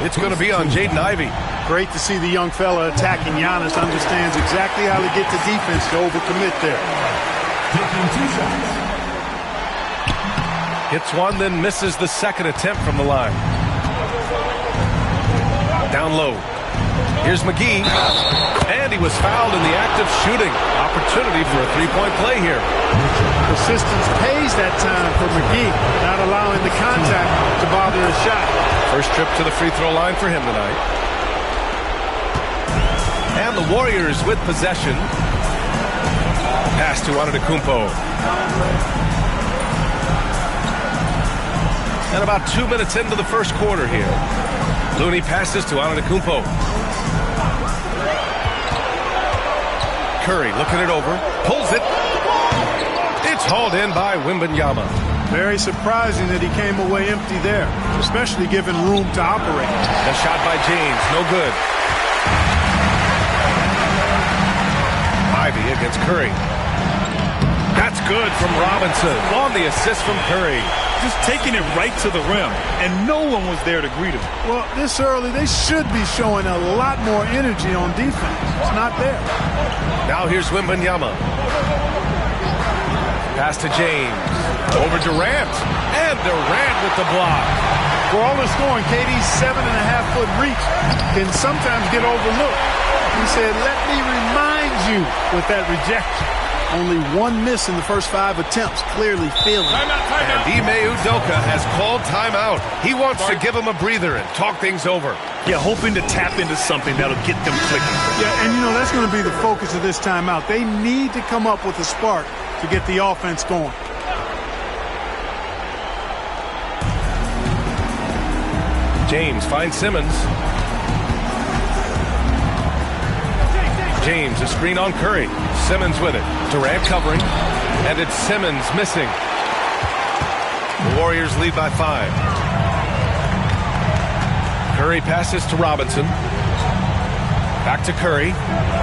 It's going to be on Jaden Ivey. Great to see the young fella attacking Giannis. Understands exactly how to get the defense to overcommit there. Taking 2 shots. Hits one, then misses the second attempt from the line. Down low. Here's McGee. And he was fouled in the act of shooting. Opportunity for a three-point play here. Persistence pays that time for McGee, not allowing the contact to bother his shot. First trip to the free throw line for him tonight. And the Warriors with possession. Pass to Antetokounmpo. And about 2 minutes into the first quarter here. Looney passes to Antetokounmpo. Curry looking it over. Pulls it. It's hauled in by Wembanyama. Very surprising that he came away empty there, especially given room to operate. A shot by James. No good. Ivy against Curry. That's good from Robinson. On the assist from Curry. Just taking it right to the rim, and no one was there to greet him. Well, this early, they should be showing a lot more energy on defense. It's not there. Now here's Wembanyama. Pass to James. Over Durant. And Durant with the block. For all the scoring, KD's 7.5-foot reach can sometimes get overlooked. He said, let me remind you with that rejection. Only one miss in the first 5 attempts, clearly feeling it. And Ime Udoka has called timeout. He wants to give him a breather and talk things over. Yeah, hoping to tap into something that'll get them clicking. Yeah, and you know, that's going to be the focus of this timeout. They need to come up with a spark to get the offense going. James finds Simmons. James, a screen on Curry. Simmons with it. Durant covering. And it's Simmons missing. The Warriors lead by 5. Curry passes to Robinson. Back to Curry.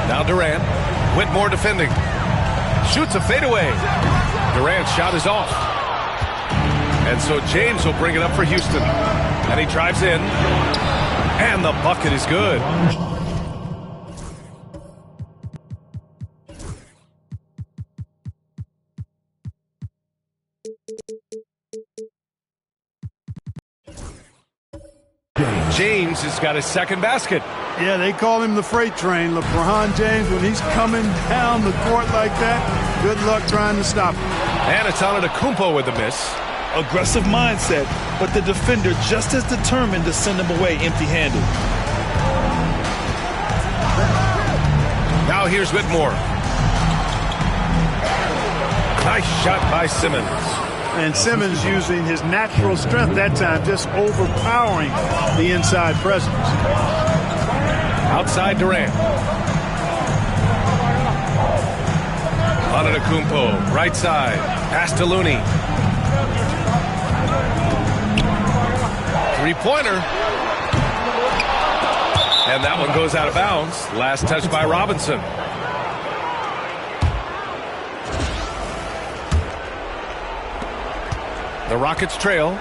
Now Durant. Whitmore defending. Shoots a fadeaway. Durant's shot is off. And so James will bring it up for Houston. And he drives in. And the bucket is good. James has got his second basket. Yeah, they call him the freight train. LeBron James, when he's coming down the court like that, good luck trying to stop him. And it's Antetokounmpo with the miss. Aggressive mindset, but the defender just as determined to send him away empty-handed. Now here's Whitmore. Nice shot by Simmons. And Simmons using his natural strength that time, just overpowering the inside presence. Outside Durant. Antetokounmpo, right side. Pass to Looney. Three-pointer. And that one goes out of bounds. Last touch by Robinson. The Rockets trail.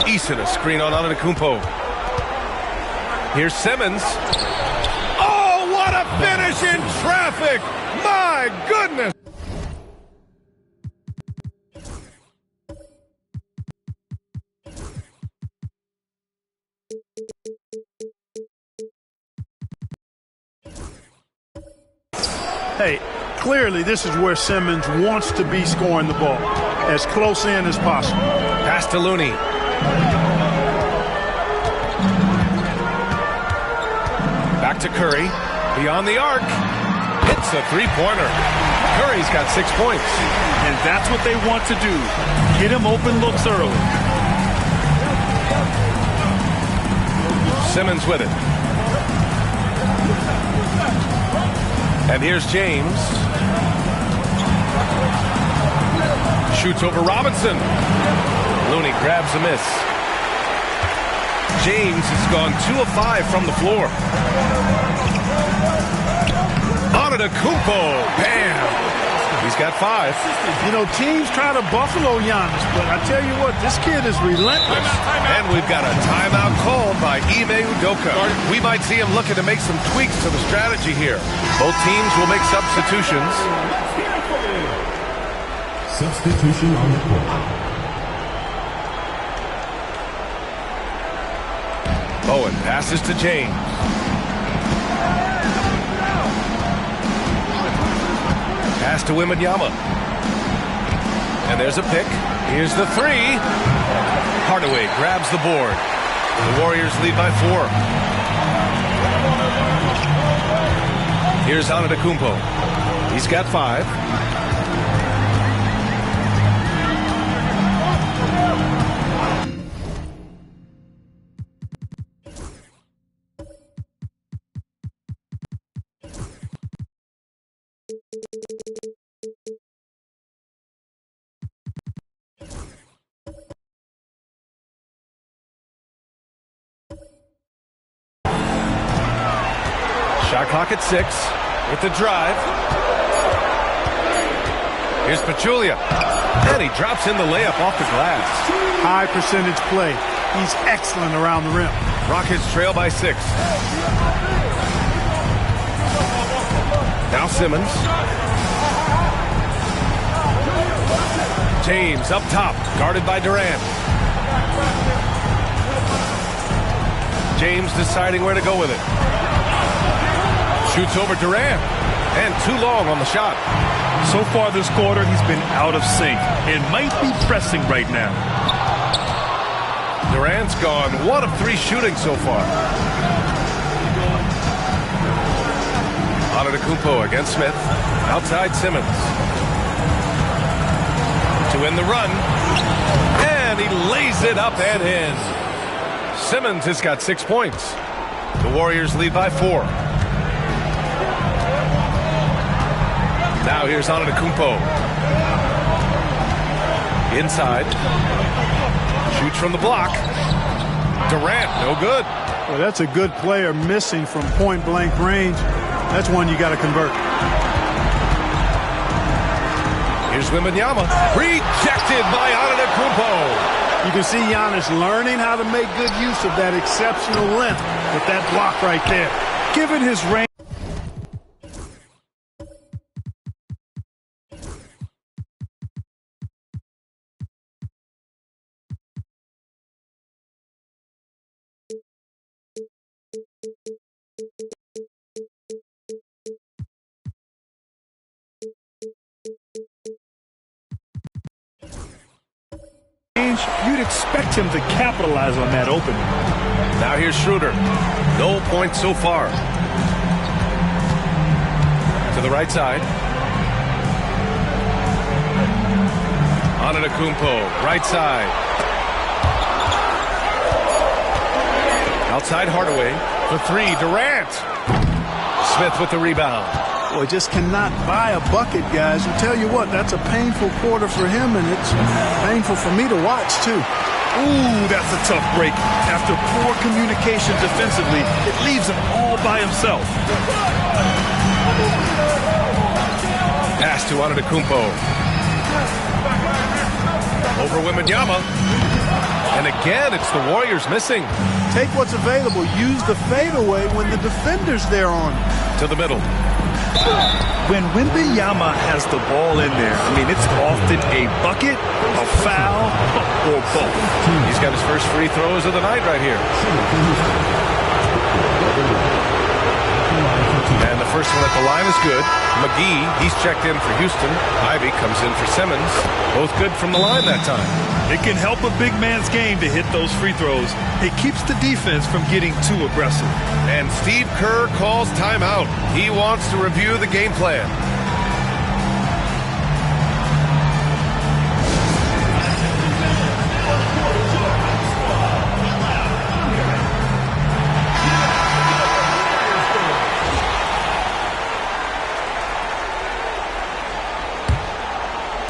Eason, a screen on Antetokounmpo. Here's Simmons. Oh, what a finish in traffic! My goodness! Hey, clearly this is where Simmons wants to be scoring the ball, as close in as possible. Pass to Looney. Back to Curry. Beyond the arc. Hits a three-pointer. Curry's got 6 points. And that's what they want to do. Get him open looks early. Simmons with it. And here's James. Shoots over Robinson. Looney grabs a miss. James has gone 2 of 5 from the floor. Antetokounmpo, bam! He's got 5. You know, teams try to buffalo Giannis, but I tell you what, this kid is relentless. And we've got a timeout called by Ime Udoka. We might see him looking to make some tweaks to the strategy here. Both teams will make substitutions. Substitution on the court. Bowen passes to James. Pass to Wembanyama. And there's a pick. Here's the three. Hardaway grabs the board. The Warriors lead by 4. Here's Antetokounmpo. He's got 5. Shot clock at 6 with the drive. Here's Pachulia. And he drops in the layup off the glass. High percentage play. He's excellent around the rim. Rockets trail by 6. Now Simmons. James up top, guarded by Durant. James deciding where to go with it. Shoots over Durant. And too long on the shot. So far this quarter, he's been out of sync and might be pressing right now. Durant's gone 1 of 3 shooting so far. Antetokounmpo against Smith. Outside Simmons. To win the run. And he lays it up and in. Simmons has got 6 points. The Warriors lead by 4. Now here's Antetokounmpo. Inside. Shoots from the block. Durant, no good. Well, that's a good player missing from point-blank range. That's one you got to convert. Here's Wembanyama. Rejected by Antetokounmpo. You can see Giannis learning how to make good use of that exceptional length with that block right there. Given his range. You'd expect him to capitalize on that opening. Now here's Schroeder. No points so far. To the right side. Antetokounmpo, right side. Outside Hardaway. For 3, Durant. Smith with the rebound. Boy, just cannot buy a bucket, guys. And tell you what, that's a painful quarter for him, and it's painful for me to watch, too. Ooh, that's a tough break. After poor communication defensively, it leaves him all by himself. Pass to Antetokounmpo. Over Wembanyama. And again, it's the Warriors missing. Take what's available. Use the fadeaway when the defender's there on him. To the middle. When Wembanyama has the ball in there, I mean, it's often a bucket, a foul, or both. He's got his first free throws of the night right here. And the first one at the line is good. McGee, he's checked in for Houston. Ivy comes in for Simmons. Both good from the line that time. It can help a big man's game to hit those free throws. It keeps the defense from getting too aggressive. And Steve Kerr calls timeout. He wants to review the game plan.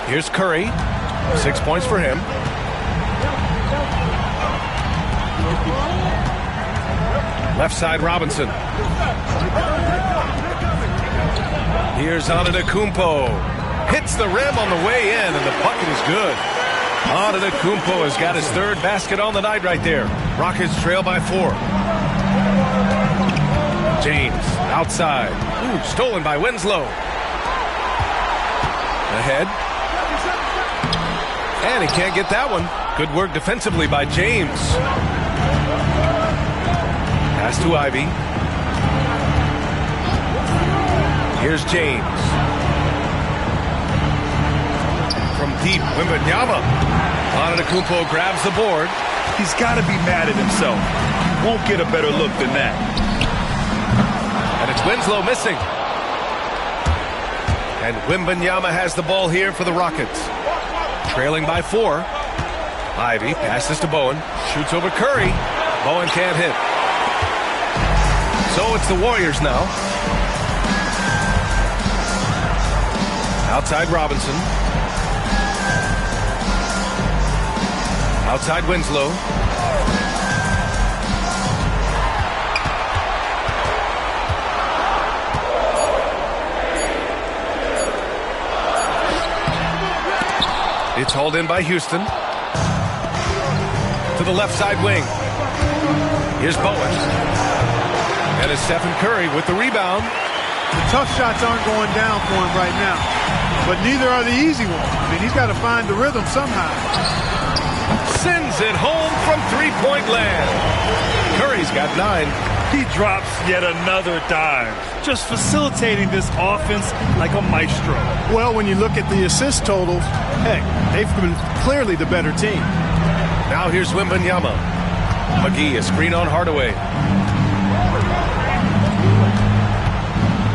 Here's Curry. 6 points for him. Left side, Robinson. Here's Antetokounmpo. Hits the rim on the way in, and the bucket is good. Antetokounmpo has got his 3rd basket on the night right there. Rockets trail by 4. James, outside. Ooh, stolen by Winslow. Ahead. And he can't get that one. Good work defensively by James. Pass to Ivy. Here's James. From deep, Wembanyama. Antetokounmpo grabs the board. He's got to be mad at himself. He won't get a better look than that. And it's Winslow missing. And Wembanyama has the ball here for the Rockets. Trailing by 4. Ivy passes to Bowen. Shoots over Curry. Bowen can't hit. So it's the Warriors now. Outside Robinson. Outside Winslow. It's hauled in by Houston. To the left side wing. Here's Bowen. And it's Stephen Curry with the rebound. The tough shots aren't going down for him right now. But neither are the easy ones. I mean, he's got to find the rhythm somehow. Sends it home from three-point land. Curry's got 9. He drops yet another dime. Just facilitating this offense like a maestro. Well, when you look at the assist totals, heck, they've been clearly the better team. Now here's Wembanyama. McGee, a screen on Hardaway.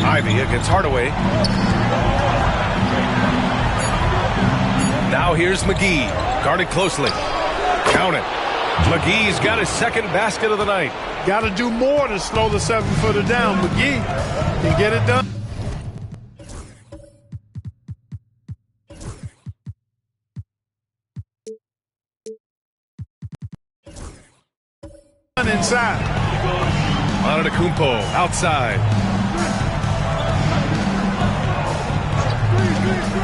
Ivy against Hardaway. Now here's McGee, guarded closely. Count it. McGee's got his second basket of the night. Got to do more to slow the 7-footer down. McGee can get it done. Inside. Antetokounmpo outside.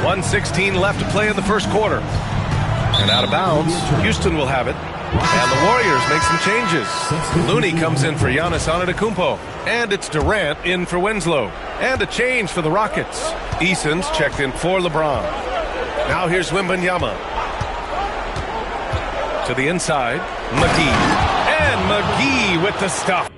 1:16 left to play in the first quarter. And out of bounds, Houston will have it. And the Warriors make some changes. Looney comes in for Giannis Antetokounmpo. And it's Durant in for Winslow. And a change for the Rockets. Eason's checked in for LeBron. Now here's Wembanyama. To the inside, McGee. And McGee with the stop.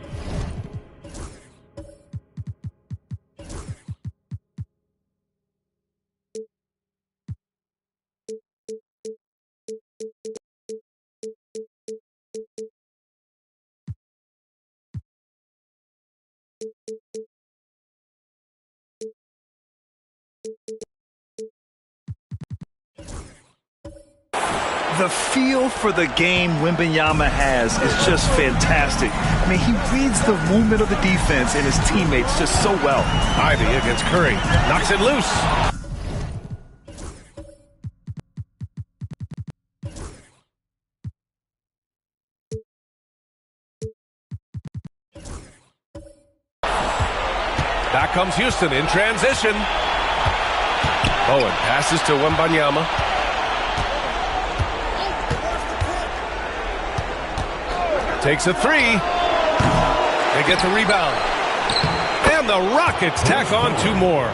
The feel for the game Wembanyama has is just fantastic. I mean, he reads the movement of the defense and his teammates just so well. Ivy against Curry. Knocks it loose. Back comes Houston in transition. Bowen passes to Wembanyama. Takes a 3. They get the rebound. And the Rockets tack on 2 more.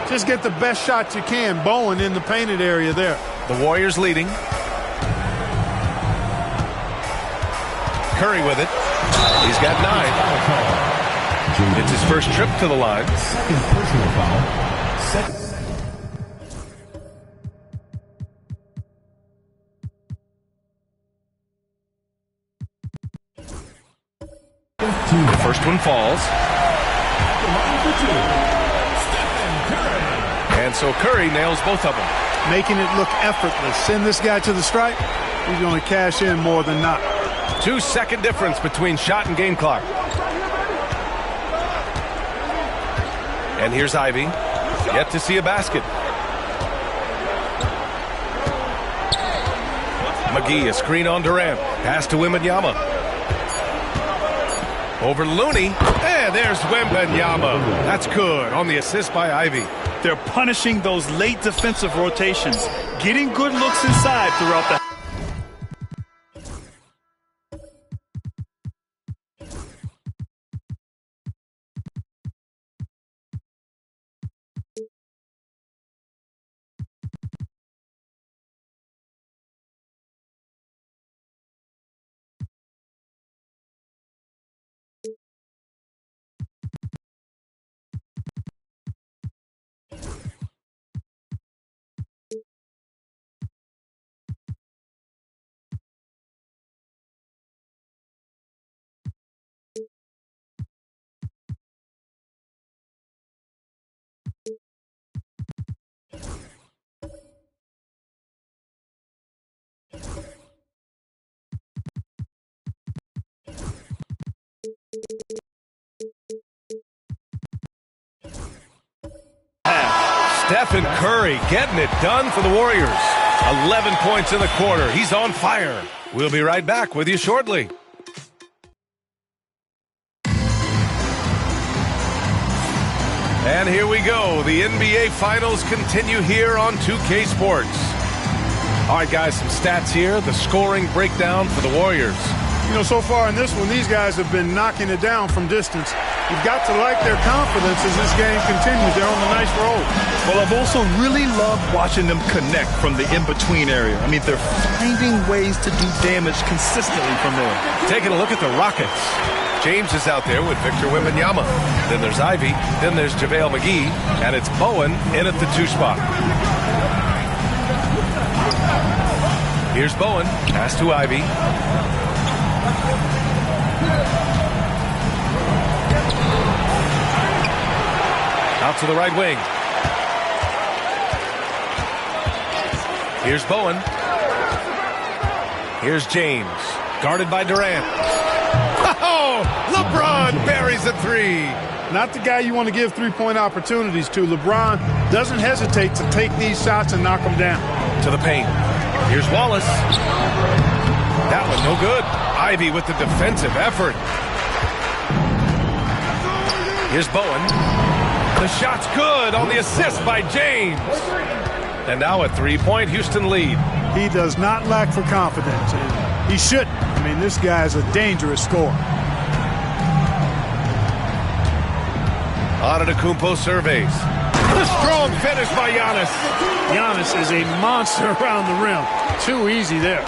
Just get the best shot you can. Bowen in the painted area there. The Warriors leading. Curry with it. He's got 9. It's his first trip to the line. Second personal foul. Second. The first one falls. And so Curry nails both of them. Making it look effortless. Send this guy to the stripe. He's going to cash in more than not. 2-second difference between shot and game clock. And here's Ivy. Yet to see a basket. McGee, a screen on Durant. Pass to Wembanyama. Over to Looney. And there's Wembanyama. That's good on the assist by Ivy. They're punishing those late defensive rotations, getting good looks inside throughout the Stephen Curry getting it done for the Warriors. 11 points in the quarter. He's on fire. We'll be right back with you shortly. And here we go. The NBA Finals continue here on 2K Sports. All right, guys, some stats here. The scoring breakdown for the Warriors. You know, so far in this one, these guys have been knocking it down from distance. You've got to like their confidence as this game continues. They're on a nice roll. Well, I've also really loved watching them connect from the in-between area. I mean, they're finding ways to do damage consistently from there. Taking a look at the Rockets. James is out there with Victor Wembanyama. Then there's Ivy. Then there's JaVale McGee. And it's Bowen in at the 2 spot. Here's Bowen. Pass to Ivy. Out to the right wing. Here's Bowen. Here's James. Guarded by Durant. Oh, LeBron buries a 3. Not the guy you want to give three-point opportunities to. LeBron doesn't hesitate to take these shots and knock them down. To the paint. Here's Wallace. That one no good. Ivy with the defensive effort. Here's Bowen. The shot's good on the assist by James. And now a 3-point Houston lead. He does not lack for confidence. He shouldn't. I mean, this guy's a dangerous scorer. Antetokounmpo surveys. The strong finish by Giannis. Giannis is a monster around the rim. Too easy there.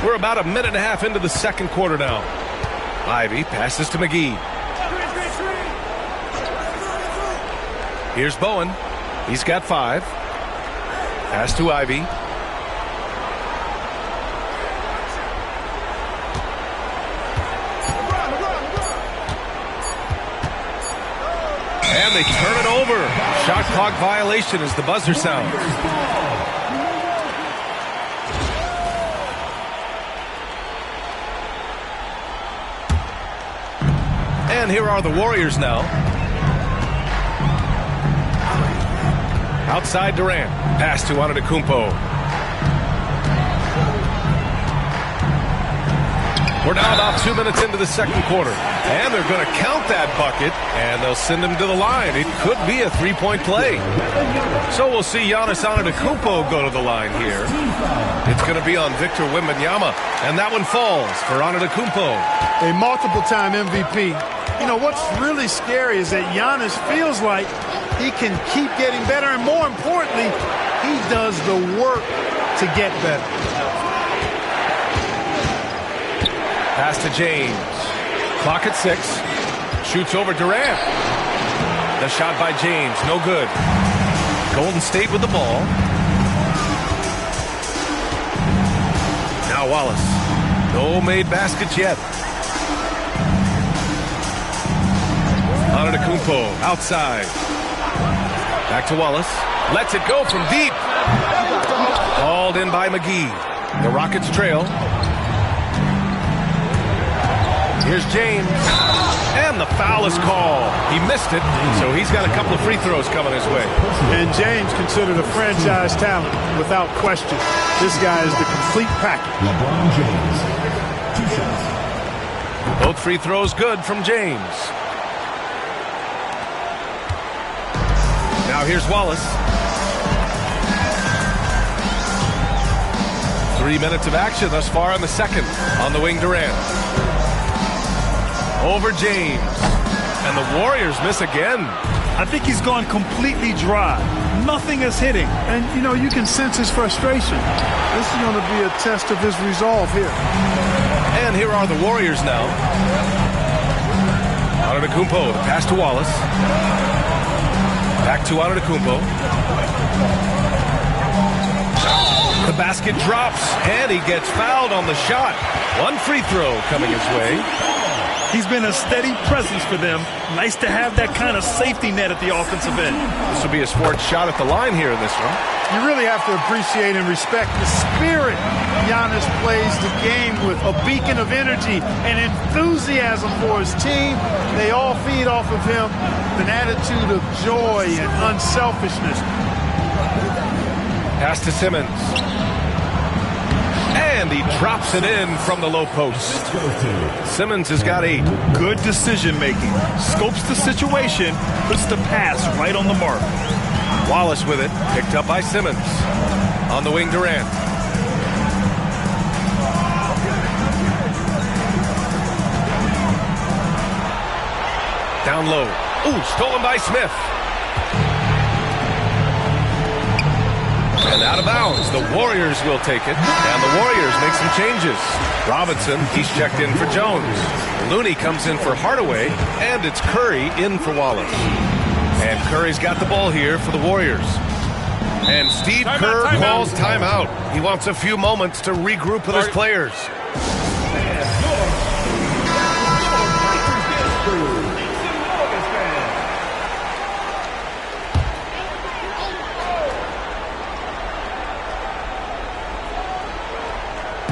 We're about a minute and a half into the second quarter now. Ivy passes to McGee. Here's Bowen. He's got 5. Pass to Ivy. And they turn it over. Shot clock violation as the buzzer sounds. And here are the Warriors now. Outside Durant. Pass to Antetokounmpo. We're now about 2 minutes into the second quarter. And they're going to count that bucket, and they'll send him to the line. It could be a 3-point play. So we'll see Giannis Antetokounmpo go to the line here. It's going to be on Victor Wembanyama, and that one falls for Antetokounmpo. A multiple-time MVP. You know, what's really scary is that Giannis feels like he can keep getting better, and more importantly, he does the work to get better. Pass to James. Clock at 6. Shoots over Durant. The shot by James, no good. Golden State with the ball. Now Wallace. No made baskets yet. Antetokounmpo outside. Back to Wallace. Lets it go from deep. Called in by McGee. The Rockets trail. Here's James. And the foul is called. He missed it, so he's got a couple of free throws coming his way. And James considered a franchise talent, without question. This guy is the complete package. LeBron James. 2 shots. Both free throws good from James. Now here's Wallace. 3 minutes of action thus far in the second. On the wing, Durant. Over James. And the Warriors miss again. I think he's gone completely dry. Nothing is hitting. And, you know, you can sense his frustration. This is going to be a test of his resolve here. And here are the Warriors now. Antetokounmpo, the pass to Wallace. Back to Antetokounmpo. The basket drops, and he gets fouled on the shot. One free throw coming his way. He's been a steady presence for them. Nice to have that kind of safety net at the offensive end. This will be a sports shot at the line here in this one. You really have to appreciate and respect the spirit Giannis plays the game with. A beacon of energy and enthusiasm for his team. They all feed off of him. An attitude of joy and unselfishness. Pass to Simmons. And he drops it in from the low post. Simmons has got 8. Good decision making. Scopes the situation, puts the pass right on the mark. Wallace with it, picked up by Simmons. On the wing, Durant. Down low. Ooh, stolen by Smith. And out of bounds. The Warriors will take it. And the Warriors make some changes. Robinson, he's checked in for Jones. Looney comes in for Hardaway. And it's Curry in for Wallace. And Curry's got the ball here for the Warriors. And Steve Kerr calls timeout. He wants a few moments to regroup with his players.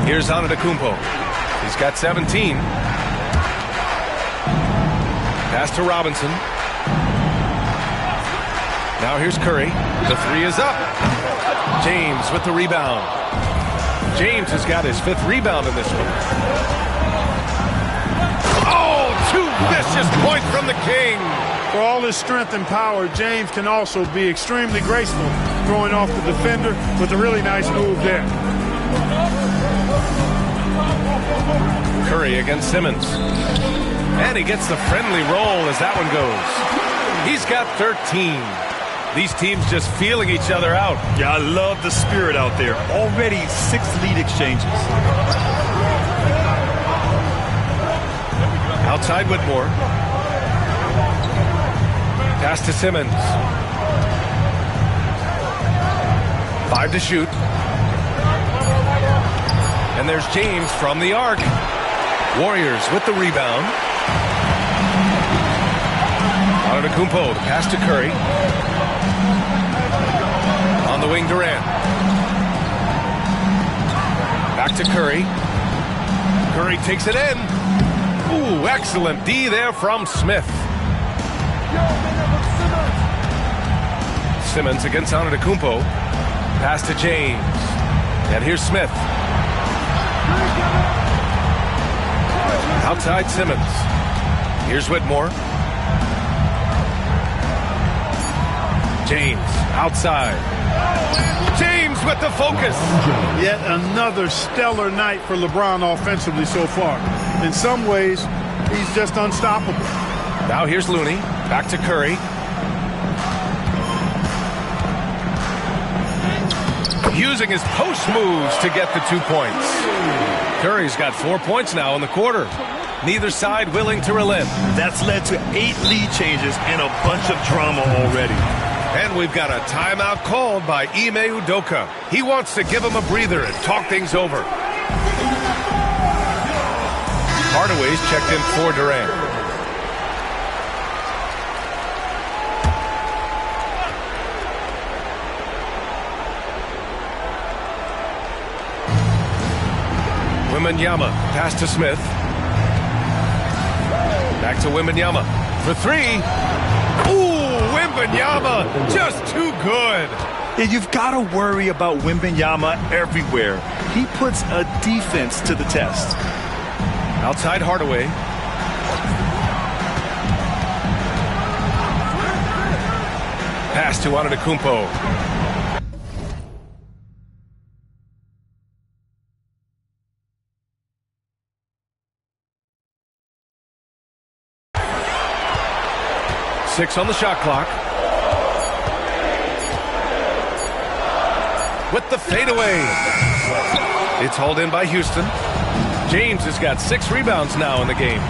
Here's Antetokounmpo. He's got 17. Pass to Robinson. Now here's Curry. The 3 is up. James with the rebound. James has got his 5th rebound in this one. Oh, 2 vicious points from the King. For all his strength and power, James can also be extremely graceful, throwing off the defender with a really nice move there. Curry against Simmons. And he gets the friendly roll as that one goes. He's got 13. These teams just feeling each other out. Yeah, I love the spirit out there. Already 6 lead exchanges. Outside Whitmore. Pass to Simmons. 5 to shoot. And there's James from the arc. Warriors with the rebound. Antetokounmpo, the pass to Curry. On the wing, Durant. Back to Curry. Curry takes it in. Ooh, excellent D there from Smith. Simmons against Antetokounmpo. Pass to James. And here's Smith. Outside Simmons. Here's Whitmore. James outside. James with the focus. Yet another stellar night for LeBron offensively so far. In some ways, he's just unstoppable. Now here's Looney. Back to Curry. Using his post moves to get the 2 points. Curry's got 4 points now in the quarter. Neither side willing to relent. That's led to 8 lead changes and a bunch of drama already. And we've got a timeout called by Ime Udoka. He wants to give him a breather and talk things over. Hardaway's checked in for Durant. Wembanyama, pass to Smith. Back to Wembanyama for 3. Ooh, Wembanyama, just too good. Yeah, you've got to worry about Wembanyama everywhere. He puts a defense to the test. Outside Hardaway. Pass to Antetokounmpo. Six on the shot clock. With the fadeaway. It's hauled in by Houston. James has got 6 rebounds now in the game.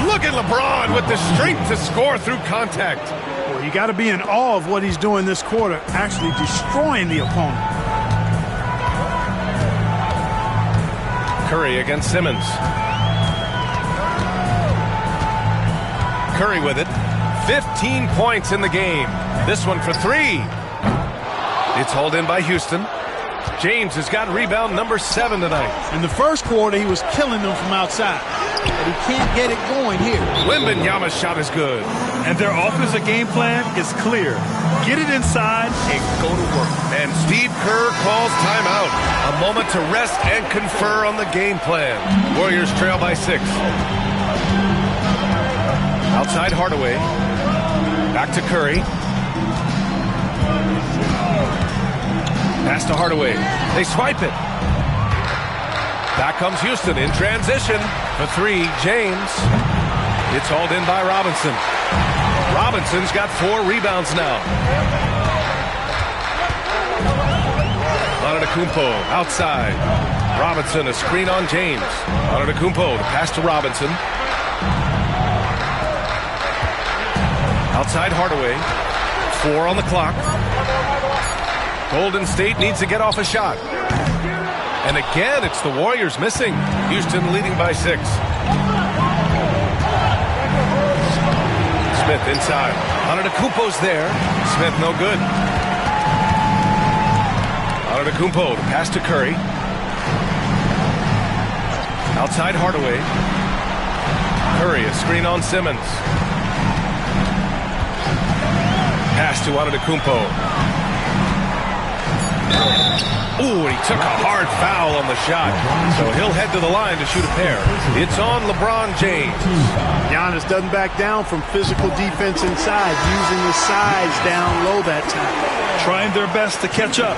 Look at LeBron with the strength to score through contact. Well, you got to be in awe of what he's doing this quarter, actually destroying the opponent. Curry against Simmons. Curry with it. 15 points in the game. This one for three. It's hauled in by Houston. James has got rebound number 7 tonight. In the first quarter, he was killing them from outside. But he can't get it going here. Wembanyama's shot is good. And their offensive game plan is clear. Get it inside and go to work. And Steve Kerr calls timeout. A moment to rest and confer on the game plan. Warriors trail by 6. Outside Hardaway. Back to Curry. Pass to Hardaway. They swipe it. Back comes Houston in transition. For 3, James. It's hauled in by Robinson. Robinson's got 4 rebounds now. Antetokounmpo outside. Robinson, a screen on James. Antetokounmpo, the pass to Robinson. Outside Hardaway. 4 on the clock. Golden State needs to get off a shot. And again, it's the Warriors missing. Houston leading by 6. Smith inside. Antetokounmpo's there. Smith no good. Antetokounmpo to pass to Curry. Outside Hardaway. Curry, a screen on Simmons. Pass to Antetokounmpo. Ooh, he took a hard foul on the shot. So he'll head to the line to shoot a pair. It's on LeBron James. Giannis doesn't back down from physical defense inside, using his size down low that time. Trying their best to catch up.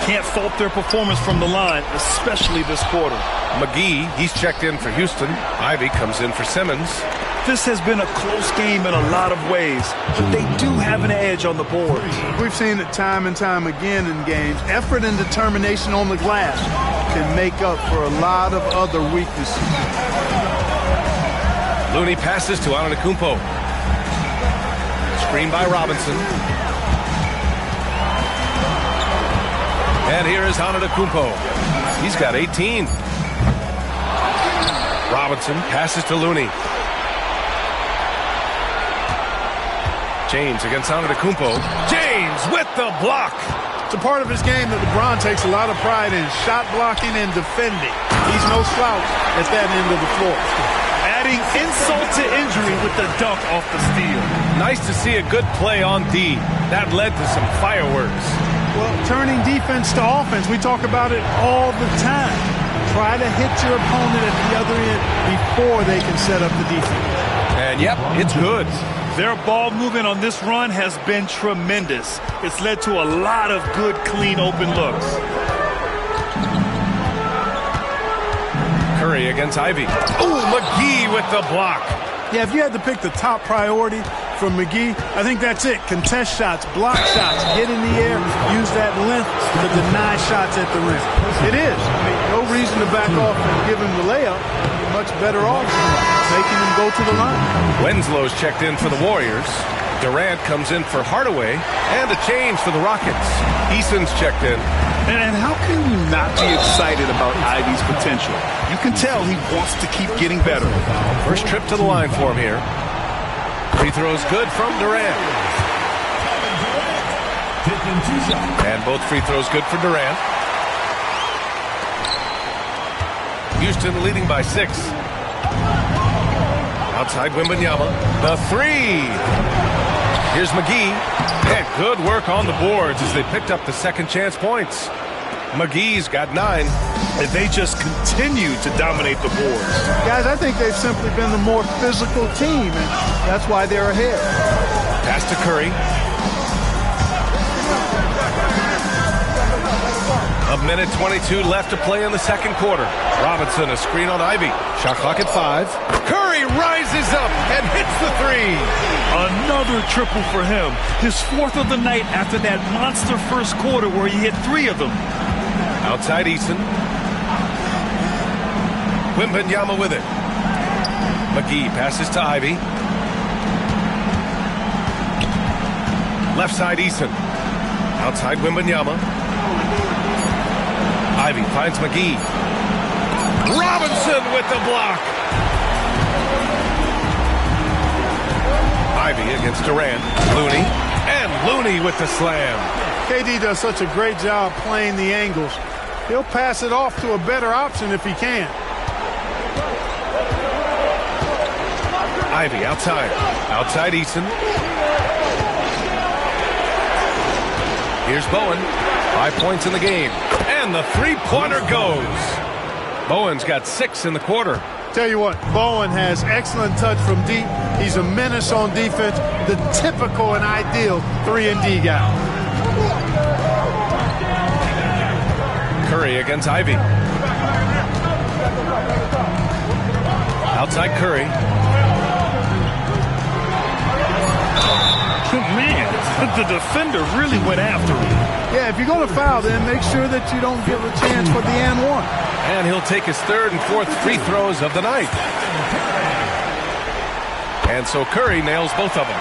Can't fault their performance from the line, especially this quarter. McGee, he's checked in for Houston. Ivy comes in for Simmons. This has been a close game in a lot of ways, but they do have an edge on the board. We've seen it time and time again in games. Effort and determination on the glass can make up for a lot of other weaknesses. Looney passes to Antetokounmpo. Screen by Robinson. And here is Antetokounmpo. He's got 18. Robinson passes to Looney. James against Antetokounmpo. James with the block. It's a part of his game that LeBron takes a lot of pride in, shot blocking and defending. He's no slouch at that end of the floor. Adding insult to injury with the dunk off the steal. Nice to see a good play on D. That led to some fireworks. Well, turning defense to offense, we talk about it all the time. Try to hit your opponent at the other end before they can set up the defense. And yep, it's good. Their ball movement on this run has been tremendous. It's led to a lot of good, clean, open looks. Curry against Ivy. Ooh, McGee with the block. Yeah, if you had to pick the top priority from McGee, I think that's it. Contest shots, block shots, get in the air, use that length to deny shots at the rim. It is. I mean, no reason to back off and give him the layup. You're much better off making him go to the line. Winslow's checked in for the Warriors. Durant comes in for Hardaway. And a change for the Rockets. Eason's checked in. And how can you not be excited about Ivy's potential? You can tell he wants to keep getting better. First trip to the line for him here. Free throws good from Durant. And both free throws good for Durant. Houston leading by 6. Outside Wembanyama. The 3. Here's McGee. And good work on the boards as they picked up the second chance points. McGee's got 9. And they just continue to dominate the boards. Guys, I think they've simply been the more physical team, and that's why they're ahead. Pass to Curry. A minute 22 left to play in the second quarter. Robinson, a screen on Ivy. Shot clock at 5. Curry rises up and hits the 3. Another triple for him. His 4th of the night after that monster first quarter where he hit 3 of them. Outside Eason. Wembanyama with it. McGee passes to Ivy. Left side Eason. Outside Wembanyama. Ivy finds McGee. Robinson with the block. Ivy against Durant. Looney. And Looney with the slam. KD does such a great job playing the angles. He'll pass it off to a better option if he can. Ivy outside. Outside Eason. Here's Bowen. 5 points in the game. And the three-pointer goes. Bowen's got 6 in the quarter. Tell you what, Bowen has excellent touch from deep. He's a menace on defense. The typical and ideal 3-and-D guy. Curry against Ivy. Outside Curry. Man, the defender really went after him. Yeah, if you're going to foul, then make sure that you don't give a chance for the and one. And he'll take his 3rd and 4th free throws of the night. And so Curry nails both of them.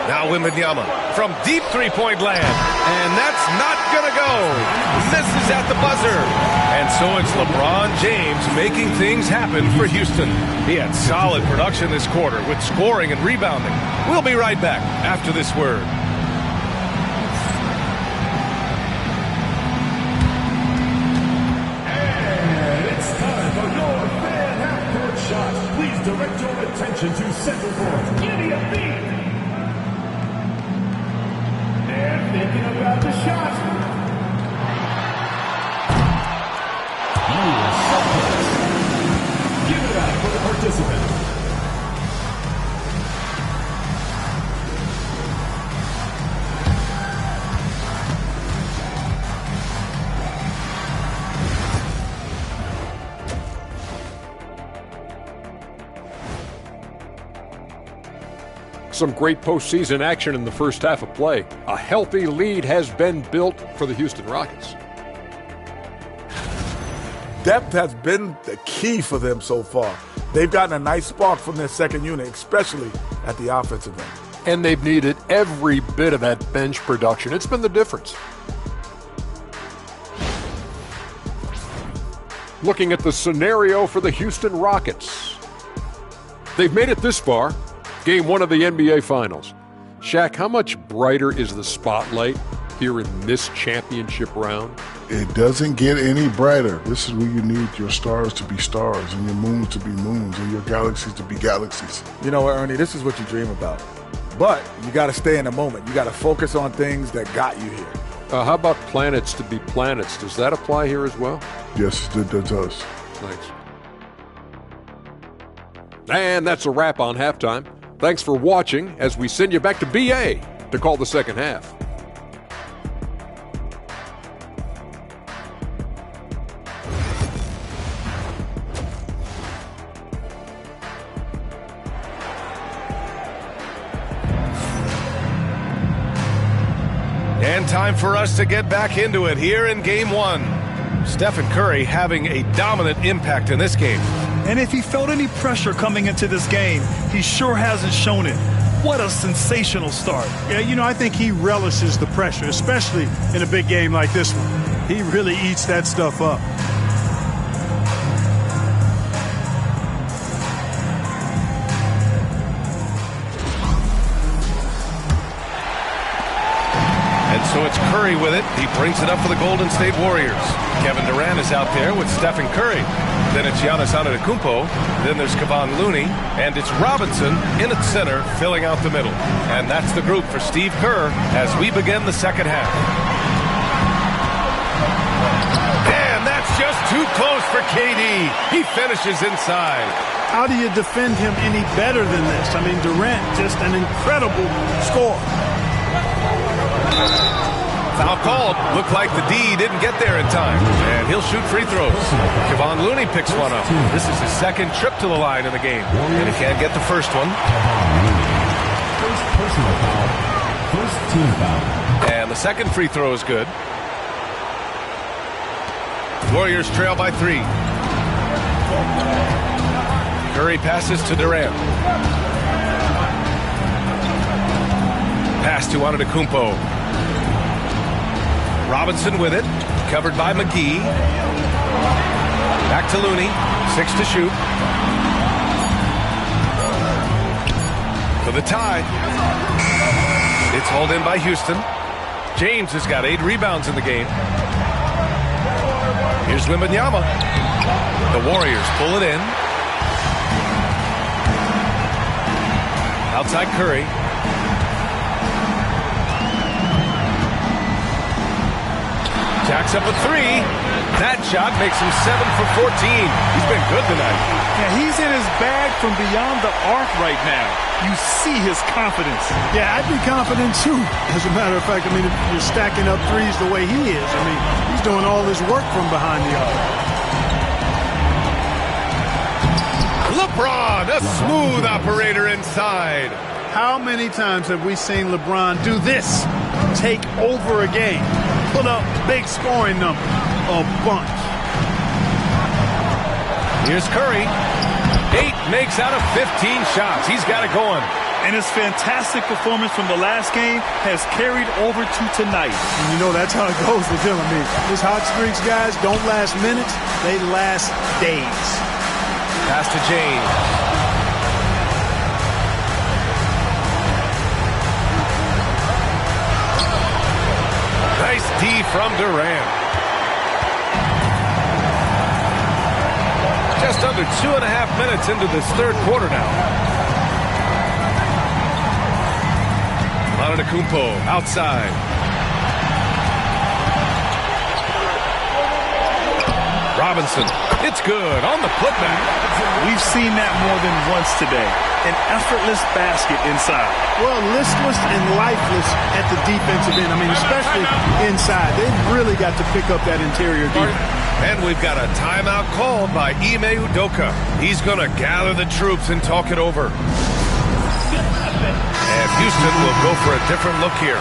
Now Wembanyama from deep three-point land. And that's not going to go. Misses at the buzzer. And so it's LeBron James making things happen for Houston. He had solid production this quarter with scoring and rebounding. We'll be right back after this word. And it's time for your fan half-court shot. Please direct your attention to center court. Give me a beat. They're thinking about the shot. Give it up for the participants. Some great postseason action in the first half of play. A healthy lead has been built for the Houston Rockets. Depth has been the key for them so far. They've gotten a nice spark from their second unit, especially at the offensive end. And they've needed every bit of that bench production. It's been the difference. Looking at the scenario for the Houston Rockets. They've made it this far. Game 1 of the NBA Finals. Shaq, how much brighter is the spotlight here in this championship round? It doesn't get any brighter. This is where you need your stars to be stars and your moons to be moons and your galaxies to be galaxies. You know what, Ernie, this is what you dream about. But you got to stay in the moment. You got to focus on things that got you here. How about planets to be planets? Does that apply here as well? Yes, it does. Thanks. And that's a wrap on halftime. Thanks for watching as we send you back to BA to call the second half. And time for us to get back into it here in Game 1. Stephen Curry having a dominant impact in this game. And if he felt any pressure coming into this game, he sure hasn't shown it. What a sensational start. Yeah, you know, I think he relishes the pressure, especially in a big game like this one. He really eats that stuff up. So it's Curry with it. He brings it up for the Golden State Warriors. Kevin Durant is out there with Stephen Curry. Then it's Giannis Antetokounmpo. Then there's Kevon Looney. And it's Robinson in at center, filling out the middle. And that's the group for Steve Kerr as we begin the second half. And that's just too close for KD. He finishes inside. How do you defend him any better than this? I mean, Durant, just an incredible score. Foul called. Looked like the D didn't get there in time. And he'll shoot free throws. Kevon Looney picks one up. This is his second trip to the line in the game. And he can't get the first one. First personal foul. First team foul. And the second free throw is good. Warriors trail by 3. Curry passes to Durant. Pass to Antetokounmpo. Robinson with it, covered by McGee. Back to Looney. 6 to shoot. For the tie. It's hauled in by Houston. James has got 8 rebounds in the game. Here's Wembanyama. The Warriors pull it in. Outside Curry. Jacks up a 3. That shot makes him 7 for 14. He's been good tonight. Yeah, he's in his bag from beyond the arc right now. You see his confidence. Yeah, I'd be confident too. As a matter of fact, I mean, if you're stacking up threes the way he is, I mean, he's doing all his work from behind the arc. LeBron, a smooth operator inside. How many times have we seen LeBron do this? Take over a game. Put up big scoring number. A bunch. Here's Curry. 8 makes out of 15 shots. He's got it going. And his fantastic performance from the last game has carried over to tonight. And you know, that's how it goes with him. I mean, his hot streaks, guys, don't last minutes. They last days. Pass to James. Nice D from Durant. Just under 2.5 minutes into this third quarter now. Antetokounmpo outside. Robinson, it's good on the putback. We've seen that more than once today. An effortless basket inside. Well, listless and lifeless at the defensive end. I mean, especially inside. They've really got to pick up that interior defense. And we've got a timeout called by Ime Udoka. He's going to gather the troops and talk it over. And Houston will go for a different look here.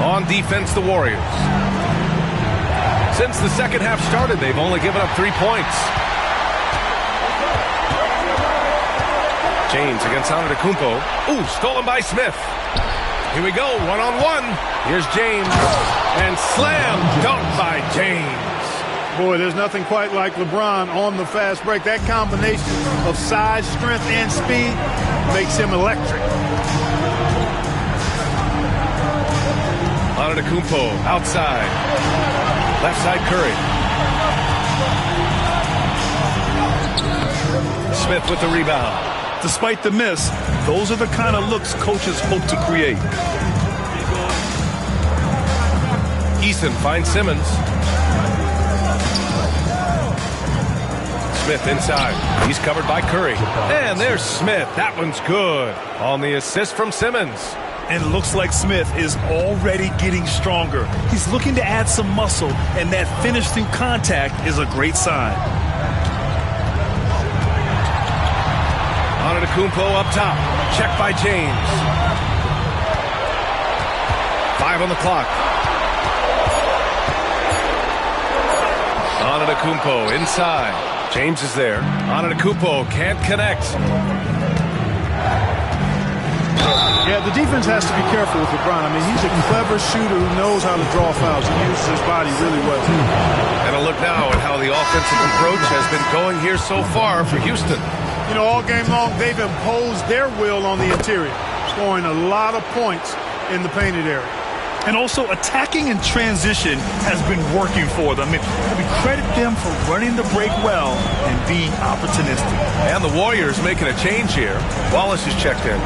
On defense, the Warriors. Since the second half started, they've only given up 3 points. James against Antetokounmpo. Ooh, stolen by Smith. Here we go, one-on-one. Here's James. And slam dunk by James. Boy, there's nothing quite like LeBron on the fast break. That combination of size, strength, and speed makes him electric. Antetokounmpo outside. Left side Curry. Smith with the rebound. Despite the miss, those are the kind of looks coaches hope to create. Eason finds Simmons. Smith inside. He's covered by Curry. And there's Smith. That one's good. On the assist from Simmons. And it looks like Smith is already getting stronger. He's looking to add some muscle, and that finish through contact is a great sign. Antetokounmpo up top. Check by James. 5 on the clock. Antetokounmpo inside. James is there. Antetokounmpo can't connect. Yeah, the defense has to be careful with LeBron. I mean, he's a clever shooter who knows how to draw fouls. He uses his body really well. And a look now at how the offensive approach has been going here so far for Houston. You know, all game long, they've imposed their will on the interior, scoring a lot of points in the painted area. And also attacking in transition has been working for them. I mean, we credit them for running the break well and being opportunistic. And the Warriors making a change here. Wallace is checked in.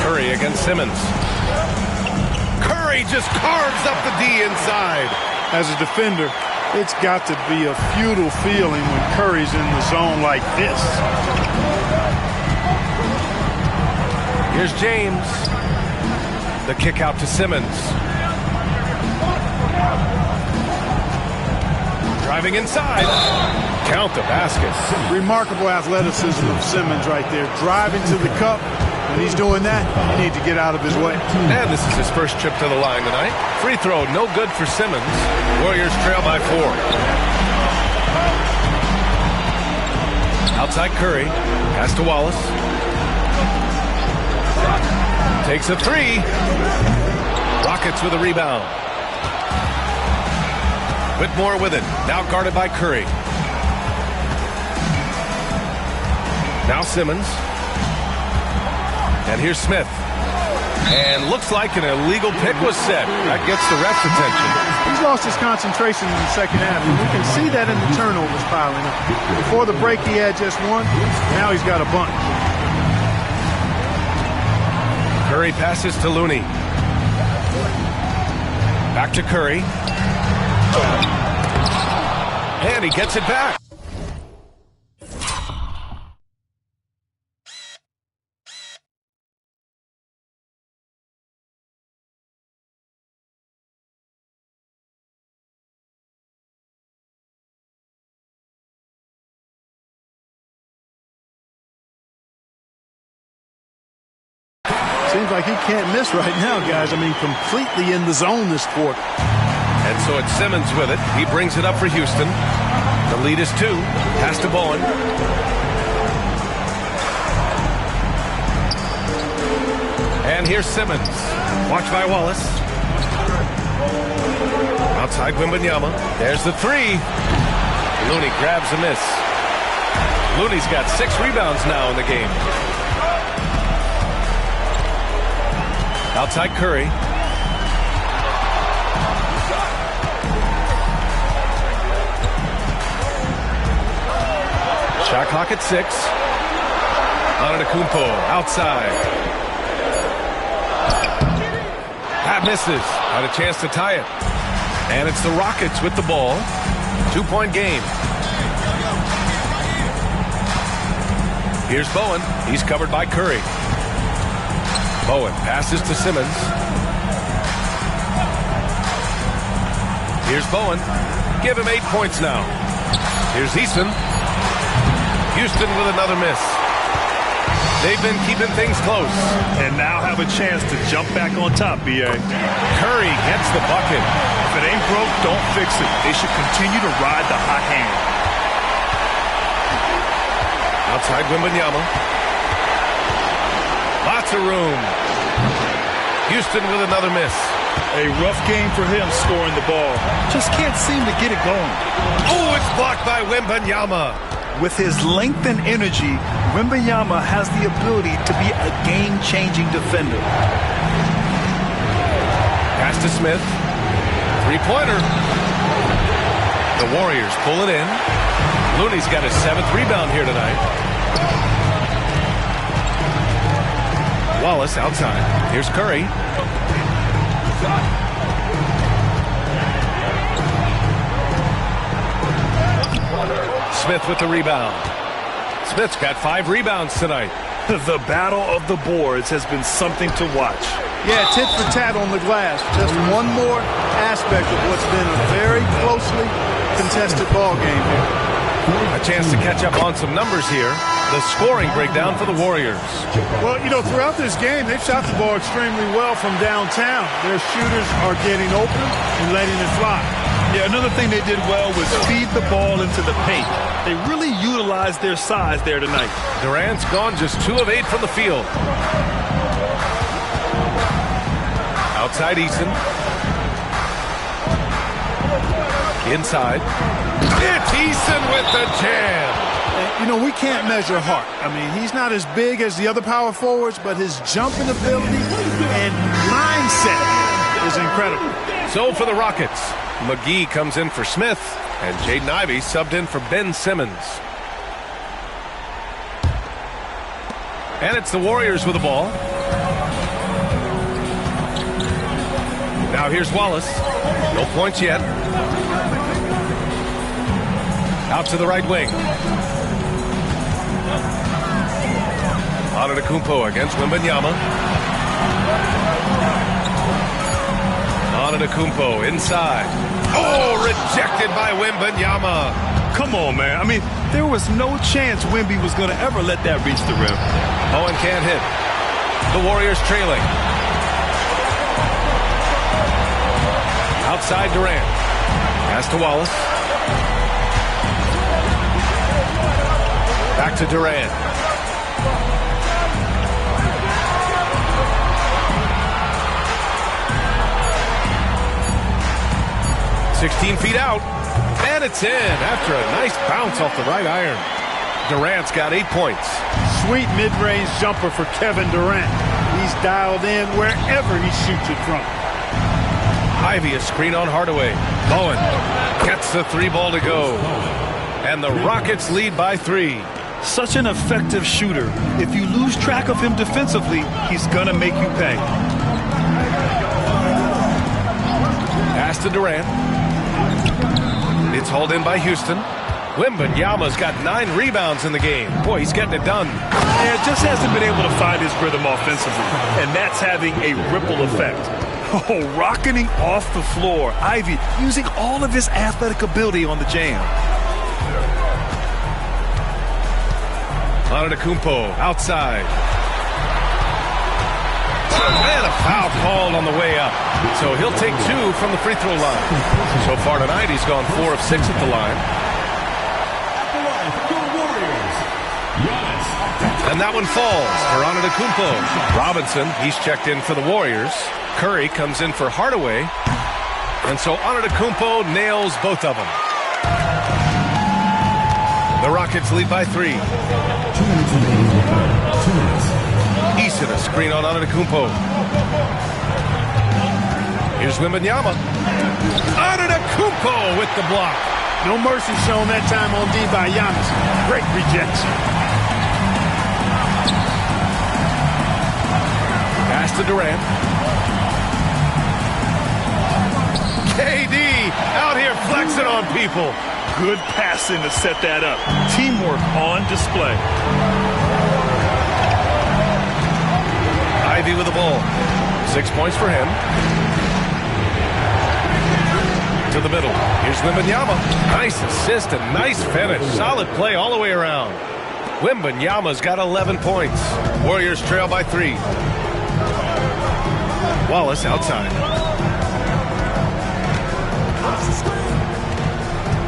Curry against Simmons. Curry just carves up the D inside. As a defender, it's got to be a futile feeling when Curry's in the zone like this. Here's James. The kick out to Simmons. Driving inside. Count the basket. Remarkable athleticism of Simmons right there. Driving to the cup. When he's doing that, you need to get out of his way. And this is his first trip to the line tonight. Free throw, no good for Simmons. Warriors trail by 4. Outside Curry. Pass to Wallace. Takes a three. Rockets with a rebound. Whitmore with it. Now guarded by Curry. Now Simmons. And here's Smith. And looks like an illegal pick was set. That gets the ref's attention. He's lost his concentration in the second half. And you can see that in the turnovers piling up. Before the break, he had just one. Now he's got a bunch. Curry passes to Looney. Back to Curry. And he gets it back. Seems like he can't miss right now, guys. I mean, completely in the zone this quarter. And so it's Simmons with it. He brings it up for Houston. The lead is 2. Pass to Bowen. And here's Simmons. Watched by Wallace. Outside Wembanyama. There's the three. Looney grabs a miss. Looney's got 6 rebounds now in the game. Outside Curry. Shot clock at 6. Antetokounmpo outside. That misses. Had a chance to tie it. And it's the Rockets with the ball. 2-point game. Here's Bowen. He's covered by Curry. Bowen passes to Simmons. Here's Bowen. Give him 8 points now. Here's Eason. Houston with another miss. They've been keeping things close. And now have a chance to jump back on top, B.A. Curry gets the bucket. If it ain't broke, don't fix it. They should continue to ride the hot hand. Outside Wembanyama. Lots of room. Houston with another miss. A rough game for him scoring the ball. Just can't seem to get it going. Oh, it's blocked by Wembanyama. With his length and energy, Wembanyama has the ability to be a game-changing defender. Pass to Smith. 3-pointer. The Warriors pull it in. Looney's got his 7th rebound here tonight. Wallace outside. Here's Curry. Smith with the rebound. Smith's got 5 rebounds tonight. The battle of the boards has been something to watch. Yeah, tit for tat on the glass. Just one more aspect of what's been a very closely contested ball game here. A chance to catch up on some numbers here. The scoring breakdown for the Warriors. Well, you know, throughout this game, they've shot the ball extremely well from downtown. Their shooters are getting open and letting it fly. Yeah, another thing they did well was feed the ball into the paint. They really utilized their size there tonight. Durant's gone just 2 of 8 from the field. Outside Eason. Inside. It's Eason with the jam. You know, we can't measure Hart. I mean, he's not as big as the other power forwards, but his jumping ability and mindset is incredible. So for the Rockets, McGee comes in for Smith, and Jaden Ivey subbed in for Ben Simmons. And it's the Warriors with the ball. Now here's Wallace. No points yet. Out to the right wing. Antetokounmpo against Wembanyama. Antetokounmpo inside. Oh, rejected by Wembanyama. Come on, man. I mean, there was no chance Wemby was going to ever let that reach the rim. Bowen can't hit. The Warriors trailing. Outside Durant. Pass to Wallace. Back to Durant. 16 feet out. And it's in after a nice bounce off the right iron. Durant's got 8 points. Sweet mid-range jumper for Kevin Durant. He's dialed in wherever he shoots it from. Ivy, a screen on Hardaway. Bowen gets the 3 ball to go. And the Rockets lead by 3. Such an effective shooter. If you lose track of him defensively, he's going to make you pay. Pass to Durant. It's hauled in by Houston. Wembanyama's got 9 rebounds in the game. Boy, he's getting it done. Yeah, just hasn't been able to find his rhythm offensively, and that's having a ripple effect. Oh, rocketing off the floor. Ivy using all of his athletic ability on the jam. Antetokounmpo outside. And a foul called on the way up. So he'll take 2 from the free throw line. So far tonight, he's gone 4 of 6 at the line. And that one falls for Antetokounmpo. Robinson, he's checked in for the Warriors. Curry comes in for Hardaway. And so Antetokounmpo nails both of them. The Rockets lead by 3. Eason, a screen on Antetokounmpo. Here's Wembanyama. Antetokounmpo with the block. No mercy shown that time on D by Giannis. Great rejection. Pass to Durant. KD out here flexing on people. Good passing to set that up. Teamwork on display. Ivy with the ball. 6 points for him. To the middle. Here's Wembanyama. Nice assist and nice finish. Solid play all the way around. Wembanyama's got 11 points. Warriors trail by 3. Wallace outside.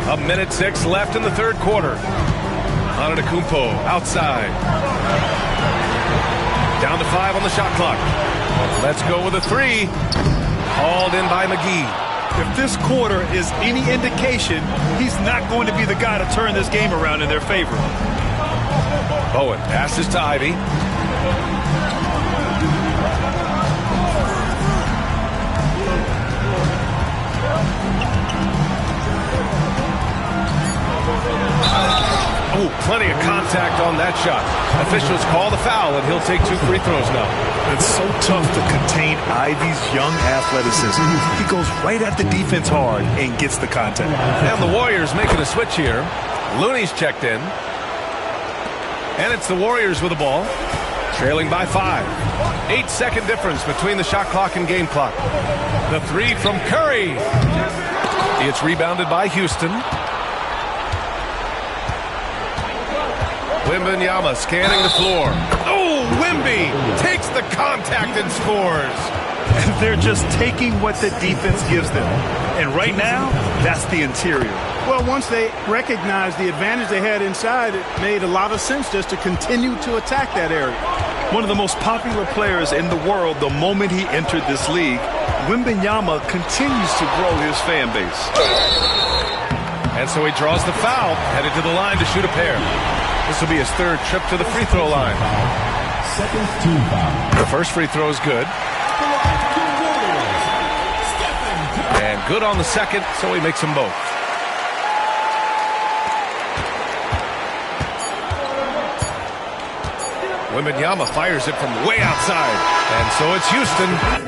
1:06 left in the third quarter. Antetokounmpo outside. Down to 5 on the shot clock. Let's go with a 3. Hauled in by McGee. If this quarter is any indication, he's not going to be the guy to turn this game around in their favor. Bowen passes to Ivy. Oh, plenty of contact on that shot. Officials call the foul, and he'll take 2 free throws now. It's so tough to contain Ivy's young athleticism. He goes right at the defense hard and gets the contact. And the Warriors making a switch here. Looney's checked in. And it's the Warriors with the ball, trailing by 5. 8-second difference between the shot clock and game clock. The 3 from Curry. It's rebounded by Houston. Wembanyama scanning the floor. Oh, Wemby takes the contact and scores. They're just taking what the defense gives them. And right now, that's the interior. Well, once they recognized the advantage they had inside, it made a lot of sense just to continue to attack that area. One of the most popular players in the world the moment he entered this league, Wembanyama continues to grow his fan base. And so he draws the foul, headed to the line to shoot a pair. This will be his 3rd trip to the free throw line. The first free throw is good. And good on the second, so he makes them both. Wembanyama fires it from way outside. And so it's Houston.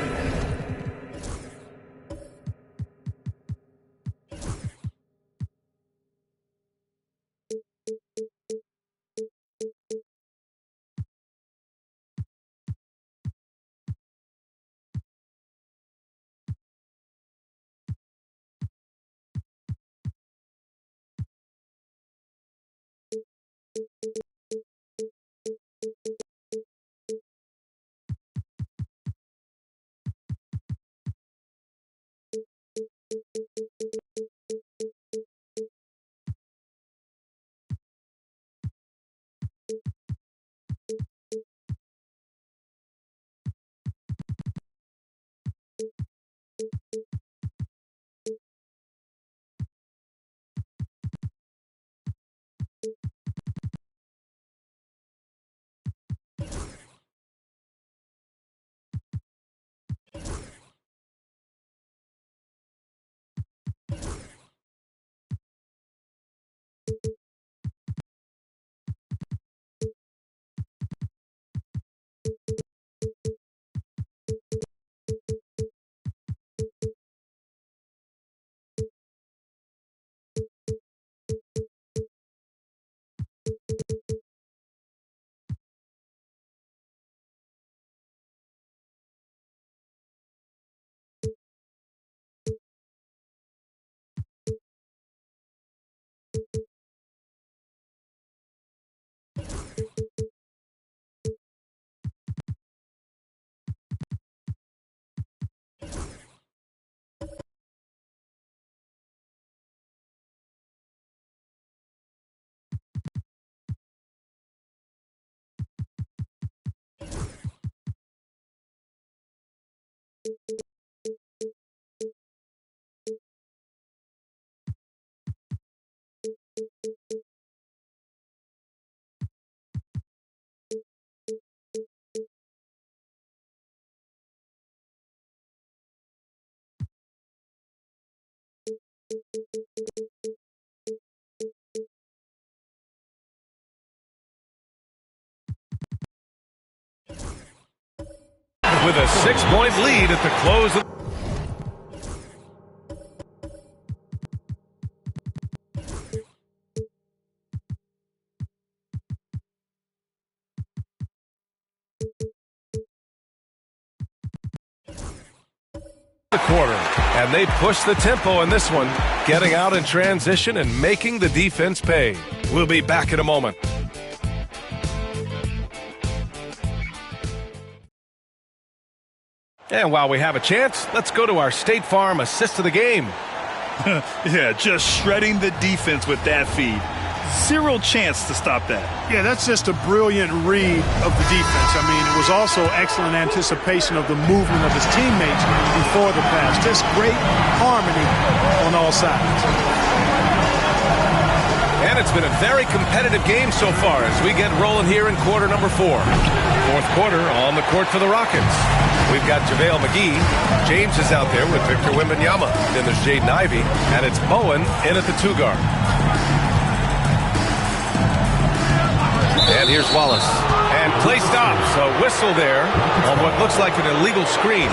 With a 6-point lead at the close of the quarter, and they push the tempo in this one, getting out in transition and making the defense pay. We'll be back in a moment. And while we have a chance, let's go to our State Farm assist of the game. Yeah, just shredding the defense with that feed. Zero chance to stop that. Yeah, that's just a brilliant read of the defense. I mean, it was also excellent anticipation of the movement of his teammates before the pass. Just great harmony on all sides. And it's been a very competitive game so far as we get rolling here in quarter number 4. Fourth quarter on the court for the Rockets. We've got JaVale McGee. James is out there with Victor Wembanyama. Then there's Jaden Ivey. And it's Bowen in at the 2 guard. And here's Wallace. And play stops. A whistle there on what looks like an illegal screen.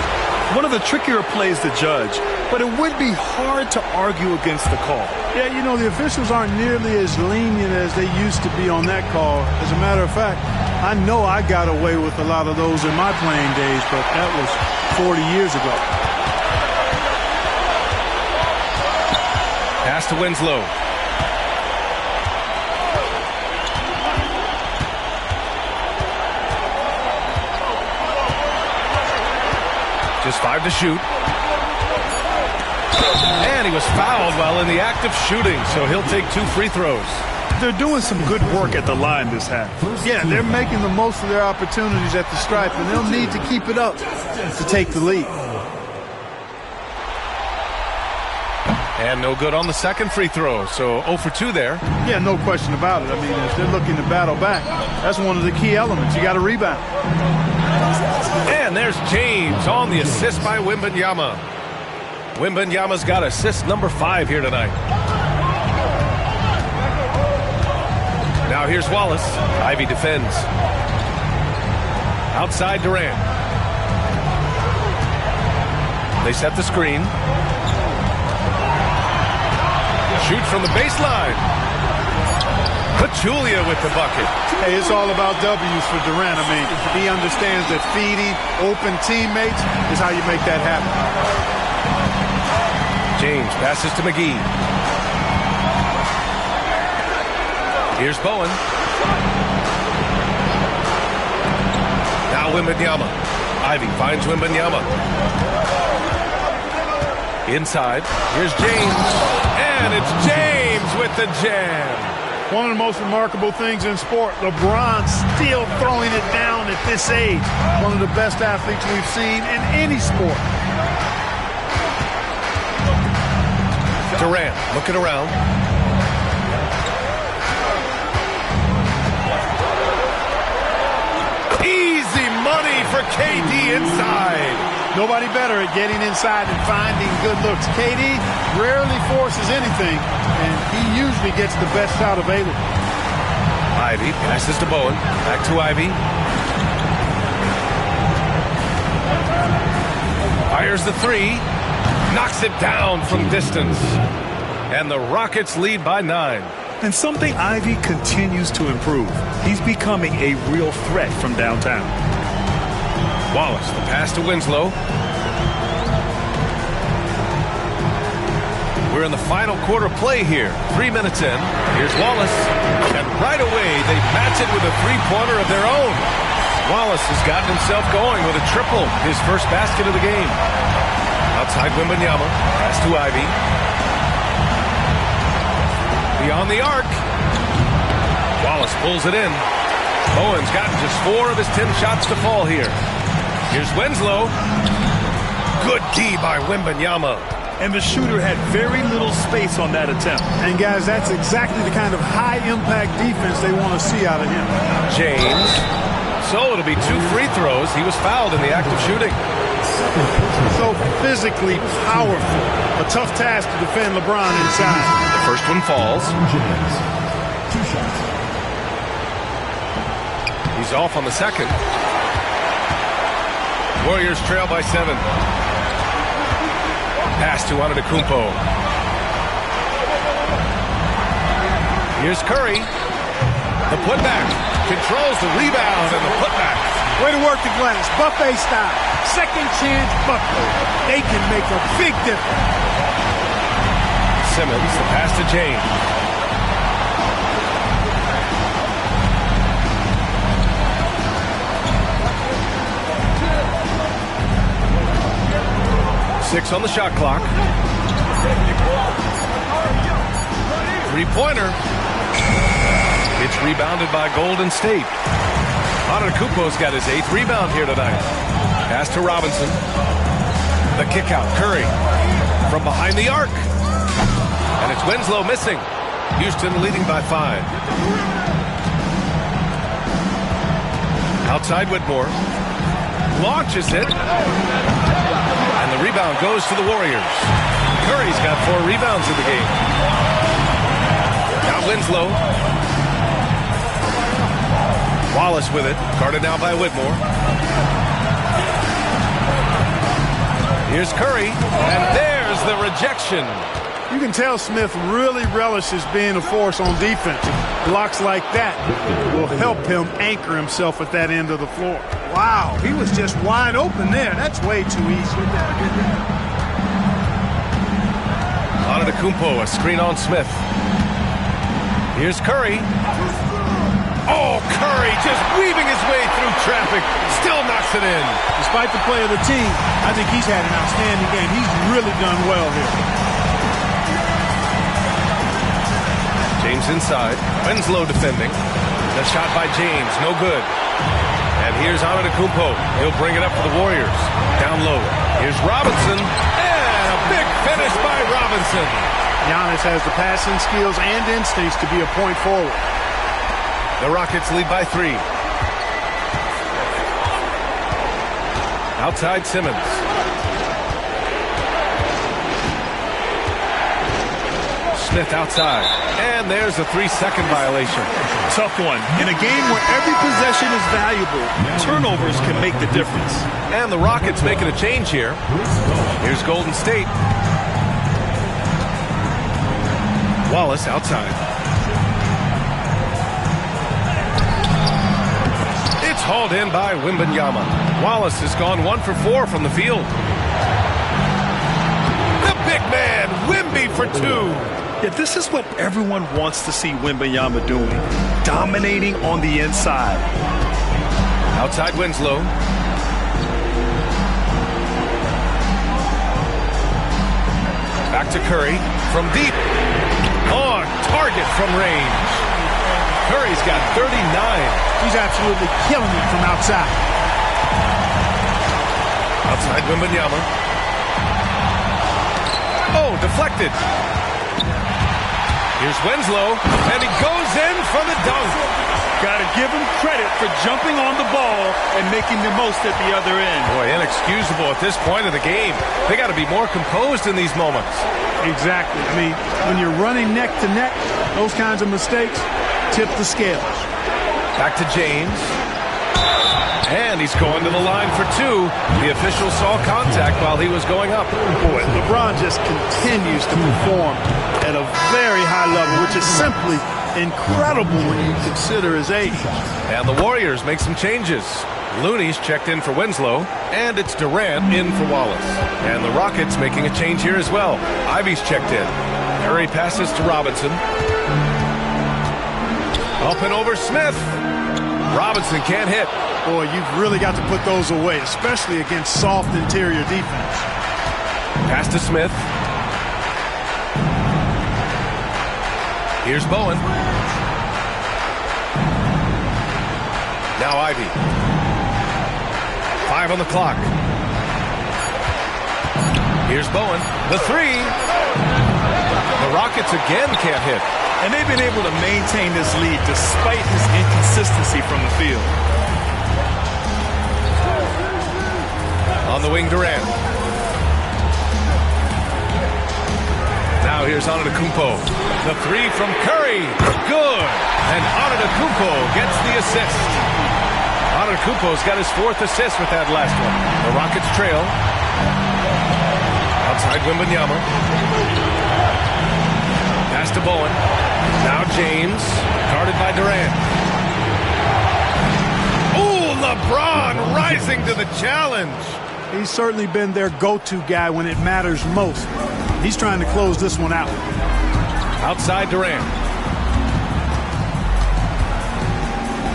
One of the trickier plays to judge, but it would be hard to argue against the call. Yeah, you know, the officials aren't nearly as lenient as they used to be on that call. As a matter of fact, I know I got away with a lot of those in my playing days, but that was 40 years ago. Pass to Winslow. Just 5 to shoot. And he was fouled while in the act of shooting, so he'll take 2 free throws. They're doing some good work at the line this half. Yeah, they're making the most of their opportunities at the stripe, and they'll need to keep it up to take the lead. And no good on the second free throw, so 0 for 2 there. Yeah, no question about it. I mean, if they're looking to battle back, that's one of the key elements. You got to rebound. And there's James on the assist by Wembanyama. Wembanyama's got assist number 5 here tonight. Now here's Wallace. Ivey defends. Outside Durant. They set the screen. Shoot from the baseline. Pachulia with the bucket. Hey, it's all about W's for Durant. I mean, he understands that feeding open teammates is how you make that happen. James passes to McGee. Here's Bowen. Now Wembanyama. Ivey finds Wembanyama. Inside. Here's James. And it's James with the jam. One of the most remarkable things in sport, LeBron still throwing it down at this age. One of the best athletes we've seen in any sport. Durant looking around. Easy money for KD inside. Nobody better at getting inside and finding good looks. KD rarely forces anything, and he usually gets the best shot available. Ivey passes to Bowen. Back to Ivey. Fires the 3. Knocks it down from distance. And the Rockets lead by 9. And something Ivey continues to improve. He's becoming a real threat from downtown. Wallace, the pass to Winslow. We're in the final quarter play here. 3 minutes in. Here's Wallace. And right away, they match it with a 3-pointer of their own. Wallace has gotten himself going with a triple, his first basket of the game. Outside Wembanyama. Pass to Ivey. Beyond the arc. Wallace pulls it in. Bowen's gotten just 4 of his 10 shots to fall here. Here's Winslow. Good D by Wembanyama. And the shooter had very little space on that attempt. And guys, that's exactly the kind of high-impact defense they want to see out of him. James so it'll be 2 free throws. He was fouled in the act of shooting. So physically powerful. A tough task to defend LeBron inside. The first one falls. He's off on the second. Warriors trail by 7. Pass to Antetokounmpo. Here's Curry. The putback. Controls the rebound and the putback. Way to work the glass. Buffet style. Second chance bucket. They can make a big difference. Simmons, the pass to James. Six on the shot clock. Three-pointer. It's rebounded by Golden State. Antetokounmpo's got his 8th rebound here tonight. Pass to Robinson. The kick out. Curry from behind the arc. And it's Winslow missing. Houston leading by 5. Outside Whitmore. Launches it. And the rebound goes to the Warriors. Curry's got 4 rebounds in the game. Now Winslow. Wallace with it. Guarded now by Whitmore. Here's Curry. And there's the rejection. You can tell Smith really relishes being a force on defense. Blocks like that will help him anchor himself at that end of the floor. Wow, he was just wide open there. That's way too easy. Antetokounmpo, a screen on Smith. Here's Curry. Oh, Curry just weaving his way through traffic. Still knocks it in. Despite the play of the team, I think he's had an outstanding game. He's really done well here. James inside. Winslow defending. The shot by James, no good. And here's Antetokounmpo. He'll bring it up for the Warriors. Down low. Here's Robinson. And a big finish by Robinson. Giannis has the passing skills and instincts to be a point forward. The Rockets lead by 3. Outside Simmons. Smith outside. And there's a 3-second violation. Tough one. In a game where every possession is valuable, turnovers can make the difference. And the Rockets making a change here. Here's Golden State. Wallace outside. It's hauled in by Wembanyama. Wallace has gone 1 for 4 from the field. The big man, Wemby for 2. Yeah, this is what everyone wants to see Wembanyama doing. Dominating on the inside. Outside Winslow. Back to Curry from deep. On target from range. Curry's got 39. He's absolutely killing it from outside. Outside Wembanyama. Oh, deflected. Here's Winslow, and he goes in for the dunk. Got to give him credit for jumping on the ball and making the most at the other end. Boy, inexcusable at this point of the game. They got to be more composed in these moments. Exactly. I mean, when you're running neck to neck, those kinds of mistakes tip the scales. Back to James. And he's going to the line for 2. The official saw contact while he was going up. Boy, LeBron just continues to perform at a very high level, which is simply incredible when you consider his age. And the Warriors make some changes. Looney's checked in for Winslow, and it's Durant in for Wallace. And the Rockets making a change here as well. Ivy's checked in. Curry passes to Robinson. Up and over Smith. Robinson can't hit. Boy, you've really got to put those away, especially against soft interior defense. Pass to Smith. Here's Bowen. Now Ivy. 5 on the clock. Here's Bowen. The 3. The Rockets again can't hit. And they've been able to maintain this lead despite his inconsistency from the field. On the wing, Durant. Now here's Antetokounmpo. The three from Curry. Good. And Antetokounmpo gets the assist. Antetokounmpo's got his 4th assist with that last one. The Rockets trail. Outside Wembanyama. Pass to Bowen. Now James. Guarded by Durant. Ooh, LeBron rising to the challenge. He's certainly been their go-to guy when it matters most. He's trying to close this one out. Outside Durant.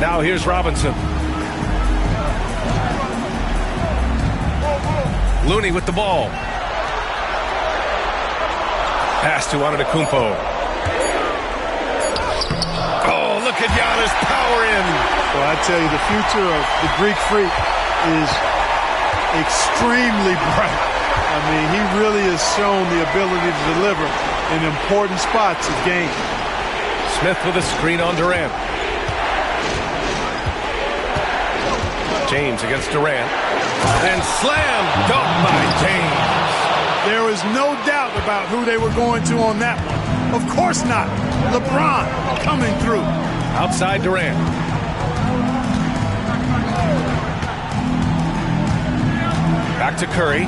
Now here's Robinson. Looney with the ball. Pass to Antetokounmpo. Oh, look at Giannis power in. Well, I tell you, the future of the Greek Freak is extremely bright. I mean, he really has shown the ability to deliver in important spots of game. Smith with a screen on Durant. James against Durant. And slam dunk by James. There is no doubt about who they were going to on that one. Of course not. LeBron coming through. Outside Durant. Back to Curry.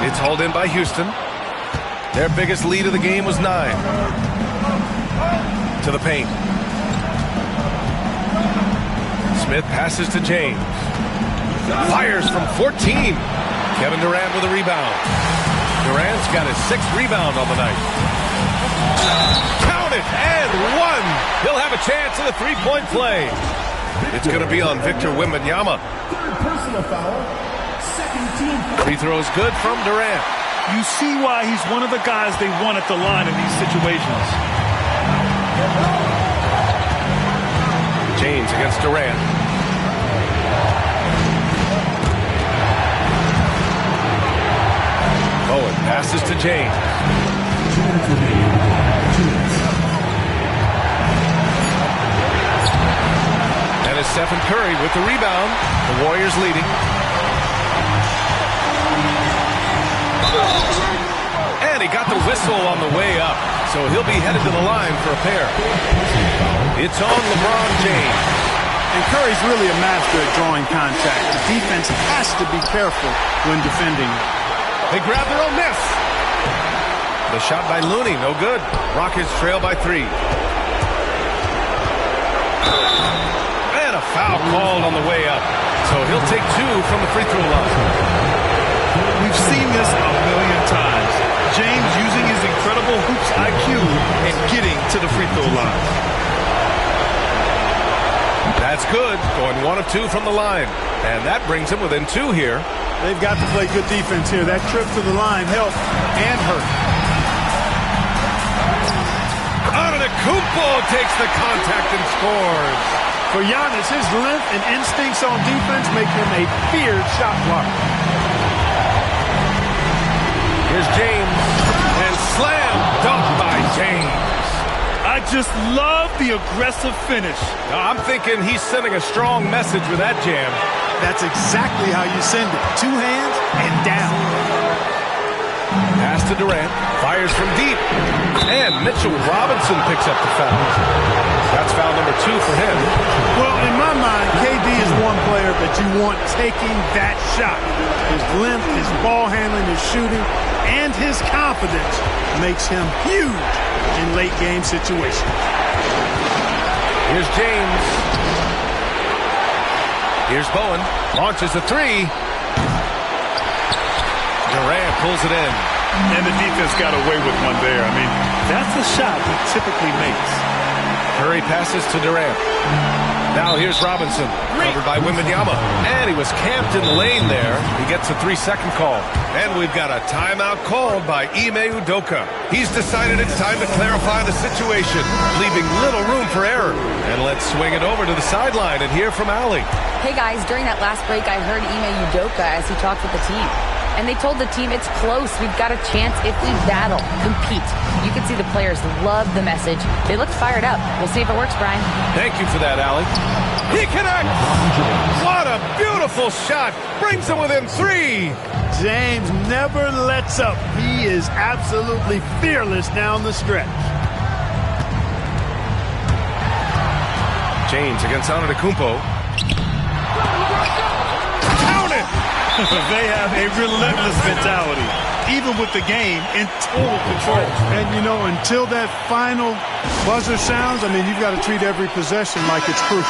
It's hauled in by Houston. Their biggest lead of the game was 9. To the paint. Smith passes to James. Fires from 14. Kevin Durant with a rebound. Durant's got his 6th rebound on the night. Count it, and 1. He'll have a chance in the three-point play. It's going to be on Victor Wembanyama. Third personal foul. Second team. Free throw is good from Durant. You see why he's one of the guys they want at the line in these situations. James against Durant. Bowen passes to James. And it's Stephen Curry with the rebound. The Warriors leading. And he got the whistle on the way up, so he'll be headed to the line for a pair. It's on LeBron James. And Curry's really a master at drawing contact. The defense has to be careful when defending. They grab their own miss. The shot by Looney, no good. Rockets trail by 3. And a foul called on the way up. So he'll take 2 from the free throw line. We've seen this a million times. James using his incredible hoops IQ and getting to the free throw line. That's good. Going 1 of 2 from the line. And that brings him within 2 here. They've got to play good defense here. That trip to the line helped and hurt. Antetokounmpo takes the contact and scores. For Giannis, his length and instincts on defense make him a feared shot blocker. Here's James. And slam dunk by James. I just love the aggressive finish. I'm thinking he's sending a strong message with that jam. That's exactly how you send it. 2 hands and down. Pass to Durant. Fires from deep. And Mitchell Robinson picks up the foul. That's foul number 2 for him. Well, in my mind, KD is one player that you want taking that shot. His length, his ball handling, his shooting, and his confidence makes him huge in late game situations. Here's James. Here's Bowen. Launches a 3. Durant pulls it in. And the defense got away with one there. I mean, that's the shot he typically makes. Curry passes to Durant. Now here's Robinson, covered by Wembanyama. And he was camped in the lane there. He gets a 3-second call. And we've got a timeout called by Ime Udoka. He's decided it's time to clarify the situation, leaving little room for error. And let's swing it over to the sideline and hear from Allie. Hey guys, during that last break, I heard Ime Udoka as he talked with the team. And they told the team it's close. We've got a chance if we battle, compete. You can see the players love the message. They looked fired up. We'll see if it works, Brian. Thank you for that, Allie. He connects. What a beautiful shot. Brings him within 3. James never lets up. He is absolutely fearless down the stretch. James against Antetokounmpo. Count it! They have a relentless mentality, even with the game in total control. And, you know, until that final buzzer sounds, I mean, you've got to treat every possession like it's crucial.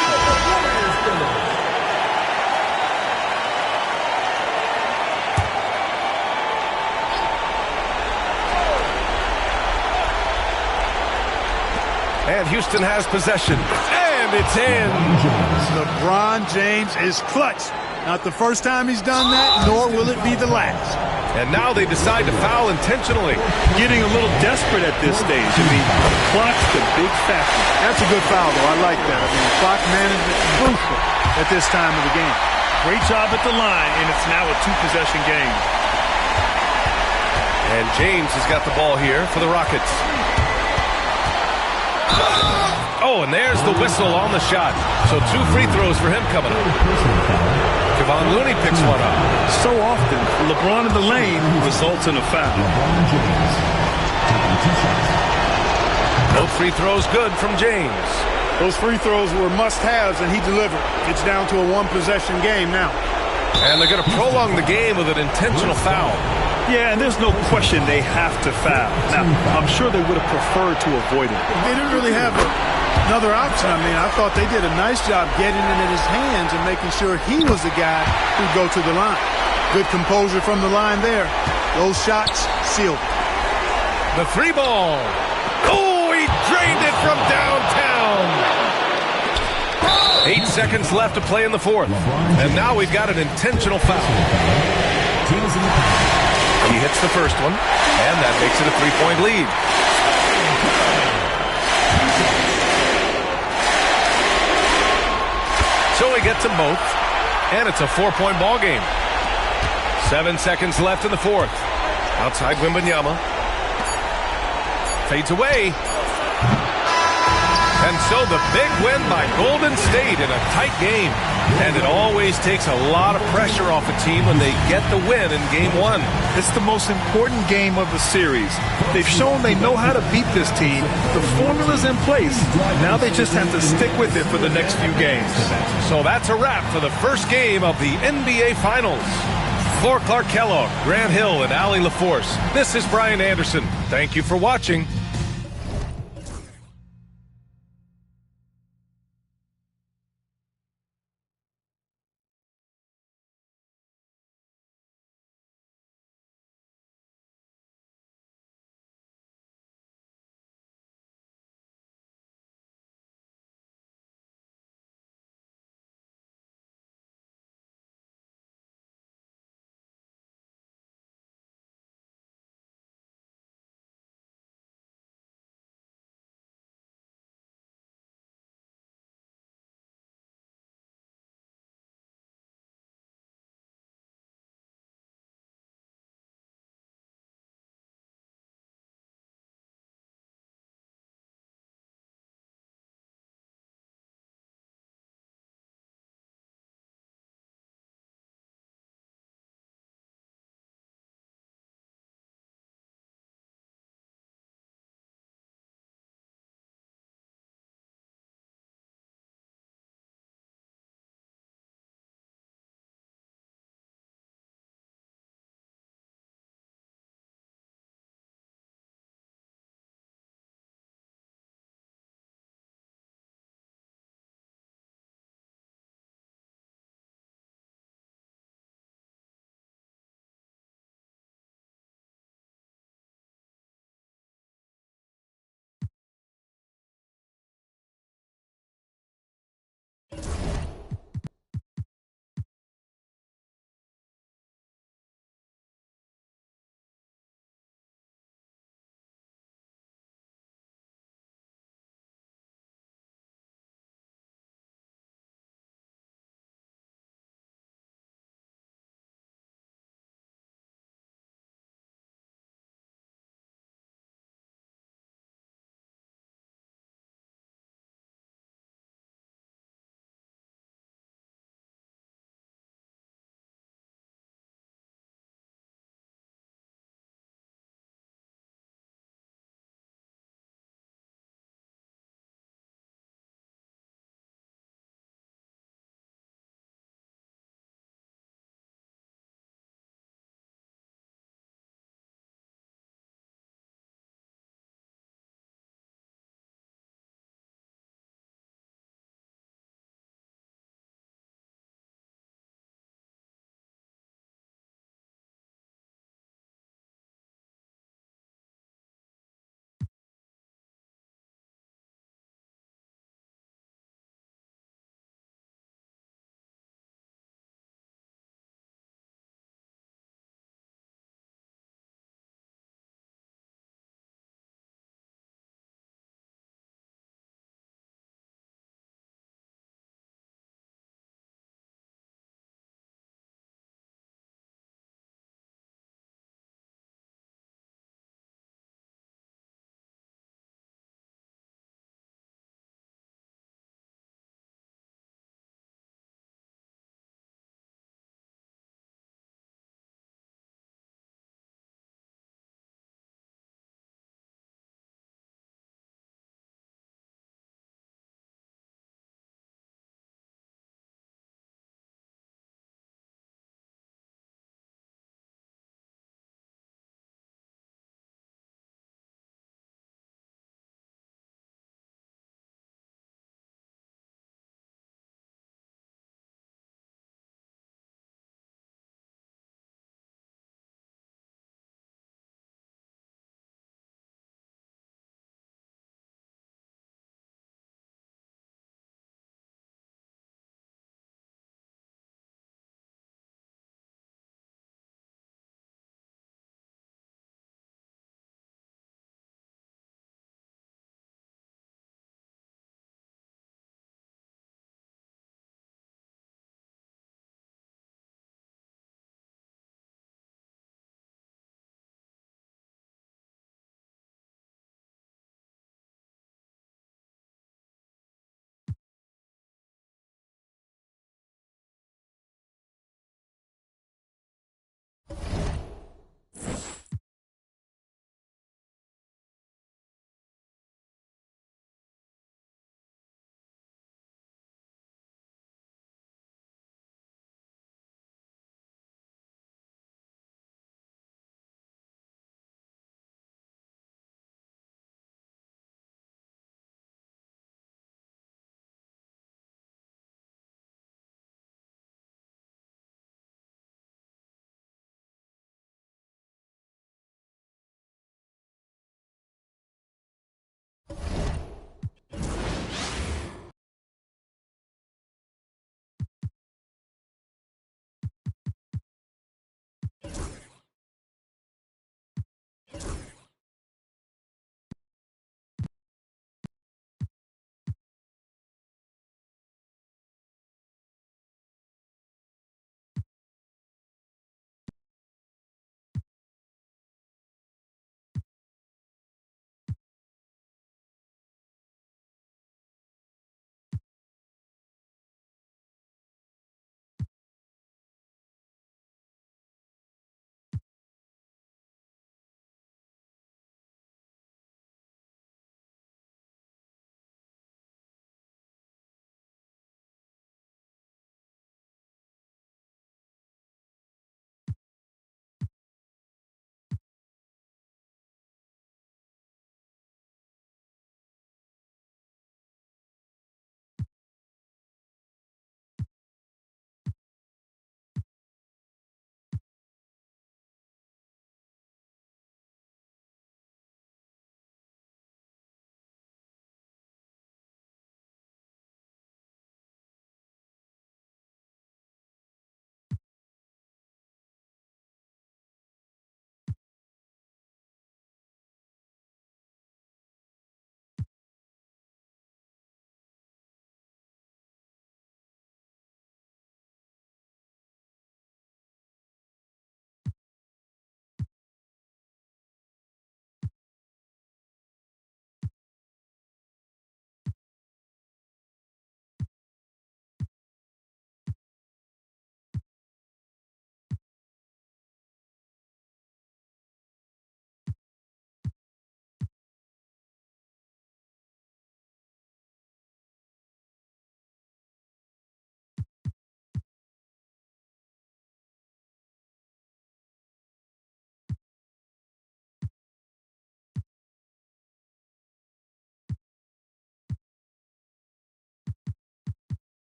And Houston has possession. And it's in. LeBron James is clutch. Not the first time he's done that, nor will it be the last. And now they decide to foul intentionally. Getting a little desperate at this stage. I mean, the clock's the big factor. That's a good foul, though. I like that. I mean, clock management crucial at this time of the game. Great job at the line, and it's now a 2-possession game. And James has got the ball here for the Rockets. Oh, and there's the whistle on the shot. So 2 free throws for him coming up. Kevon Looney picks one up. So often, LeBron in the lane results in a foul. Both free throws good from James. Those free throws were must-haves, and he delivered. It's down to a 1-possession game now. And they're going to prolong the game with an intentional foul. Yeah, and there's no question they have to foul. Now, I'm sure they would have preferred to avoid it. They didn't really have another option. I mean, I thought they did a nice job getting it in his hands and making sure he was the guy who'd go to the line. Good composure from the line there. Those shots sealed. The 3 ball. Oh, he drained it from downtown. 8 seconds left to play in the 4th. And now we've got an intentional foul. He hits the first one, and that makes it a 3-point lead. So he gets them both, and it's a 4-point ball game. 7 seconds left in the 4th. Outside Wembanyama. Fades away. And so the big win by Golden State in a tight game. And it always takes a lot of pressure off a team when they get the win in Game 1. It's the most important game of the series. They've shown they know how to beat this team. The formula's in place. Now they just have to stick with it for the next few games. So that's a wrap for the first game of the NBA Finals. For Clark Kellogg, Grant Hill, and Allie LaForce, this is Brian Anderson. Thank you for watching.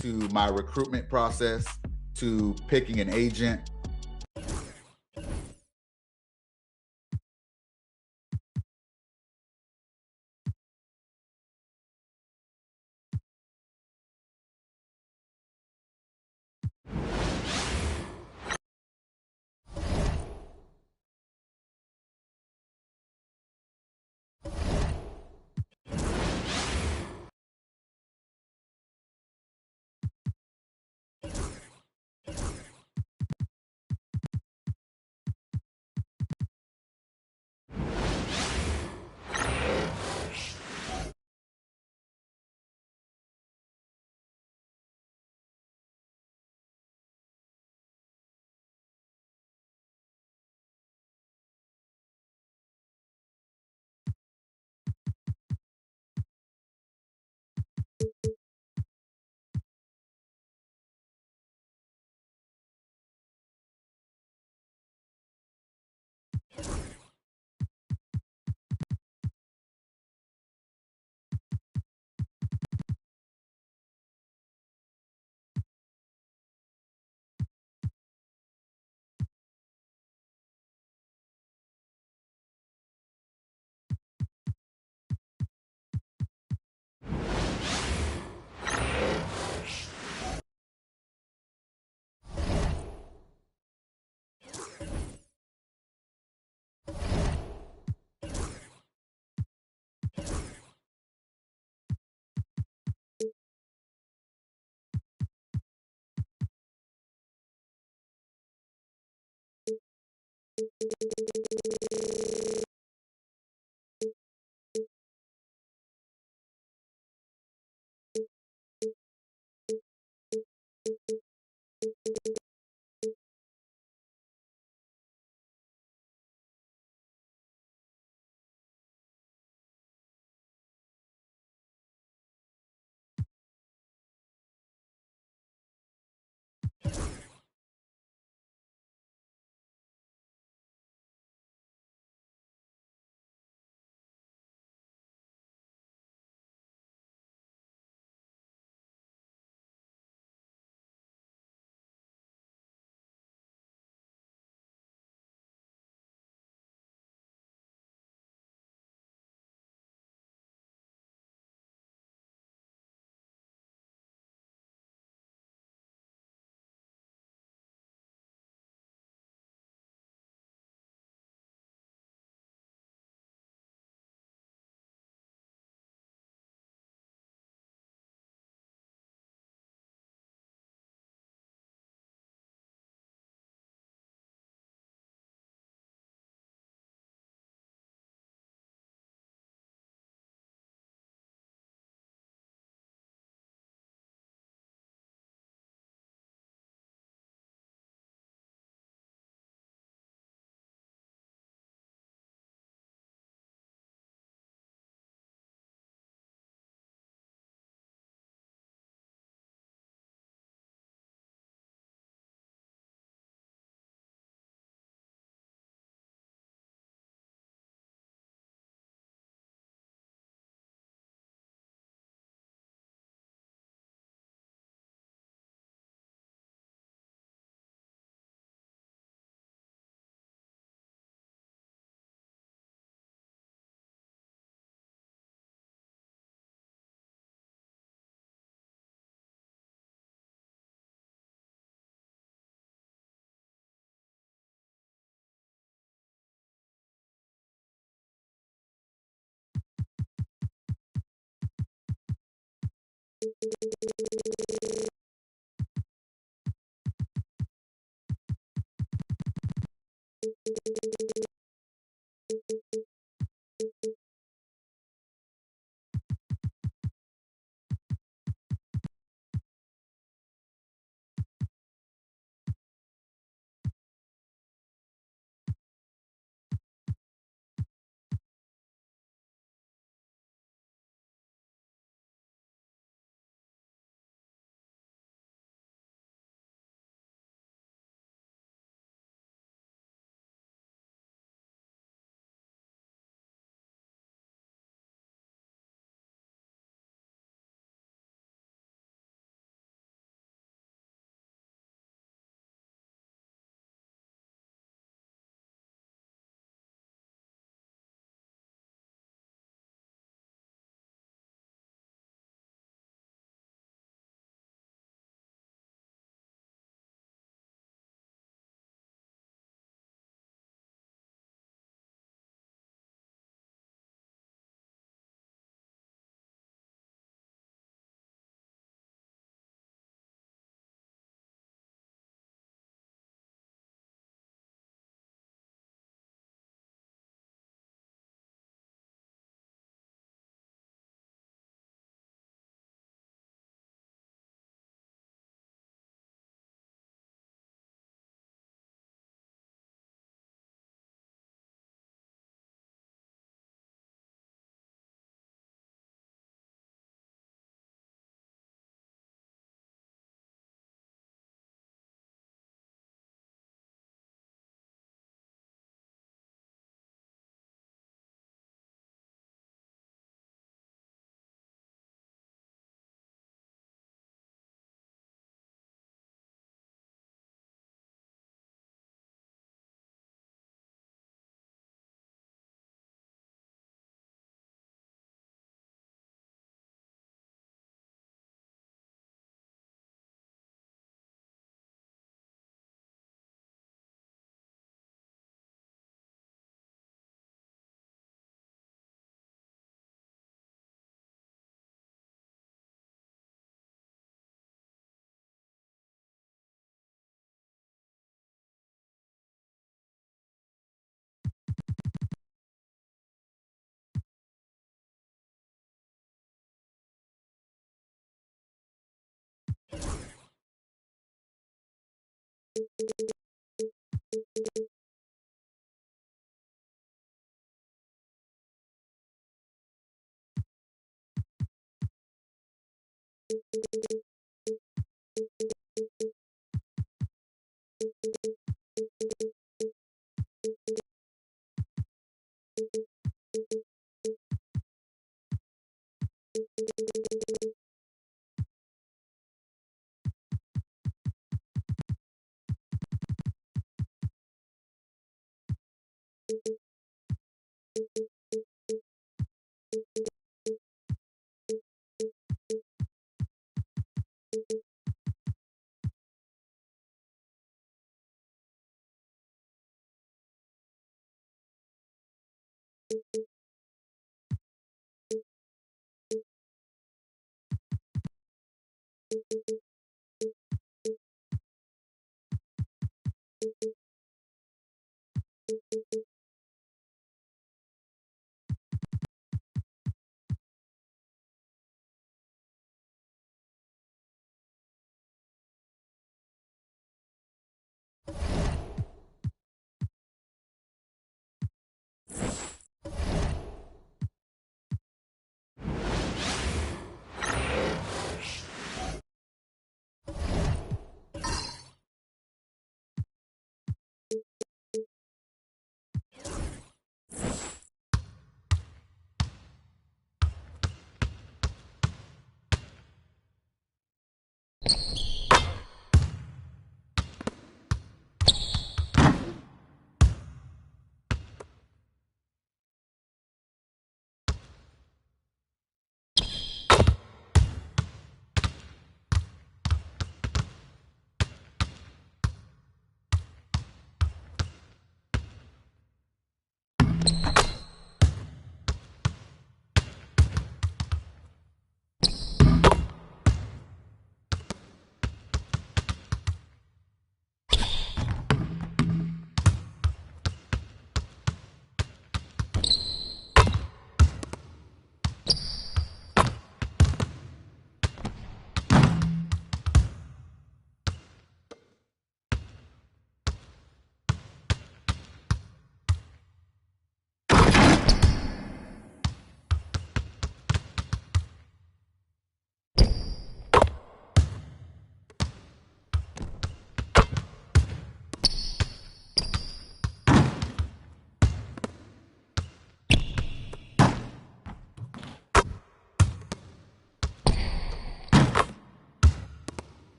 to my recruitment process, to picking an agent.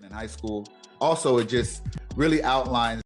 in high school. Also, it just really outlines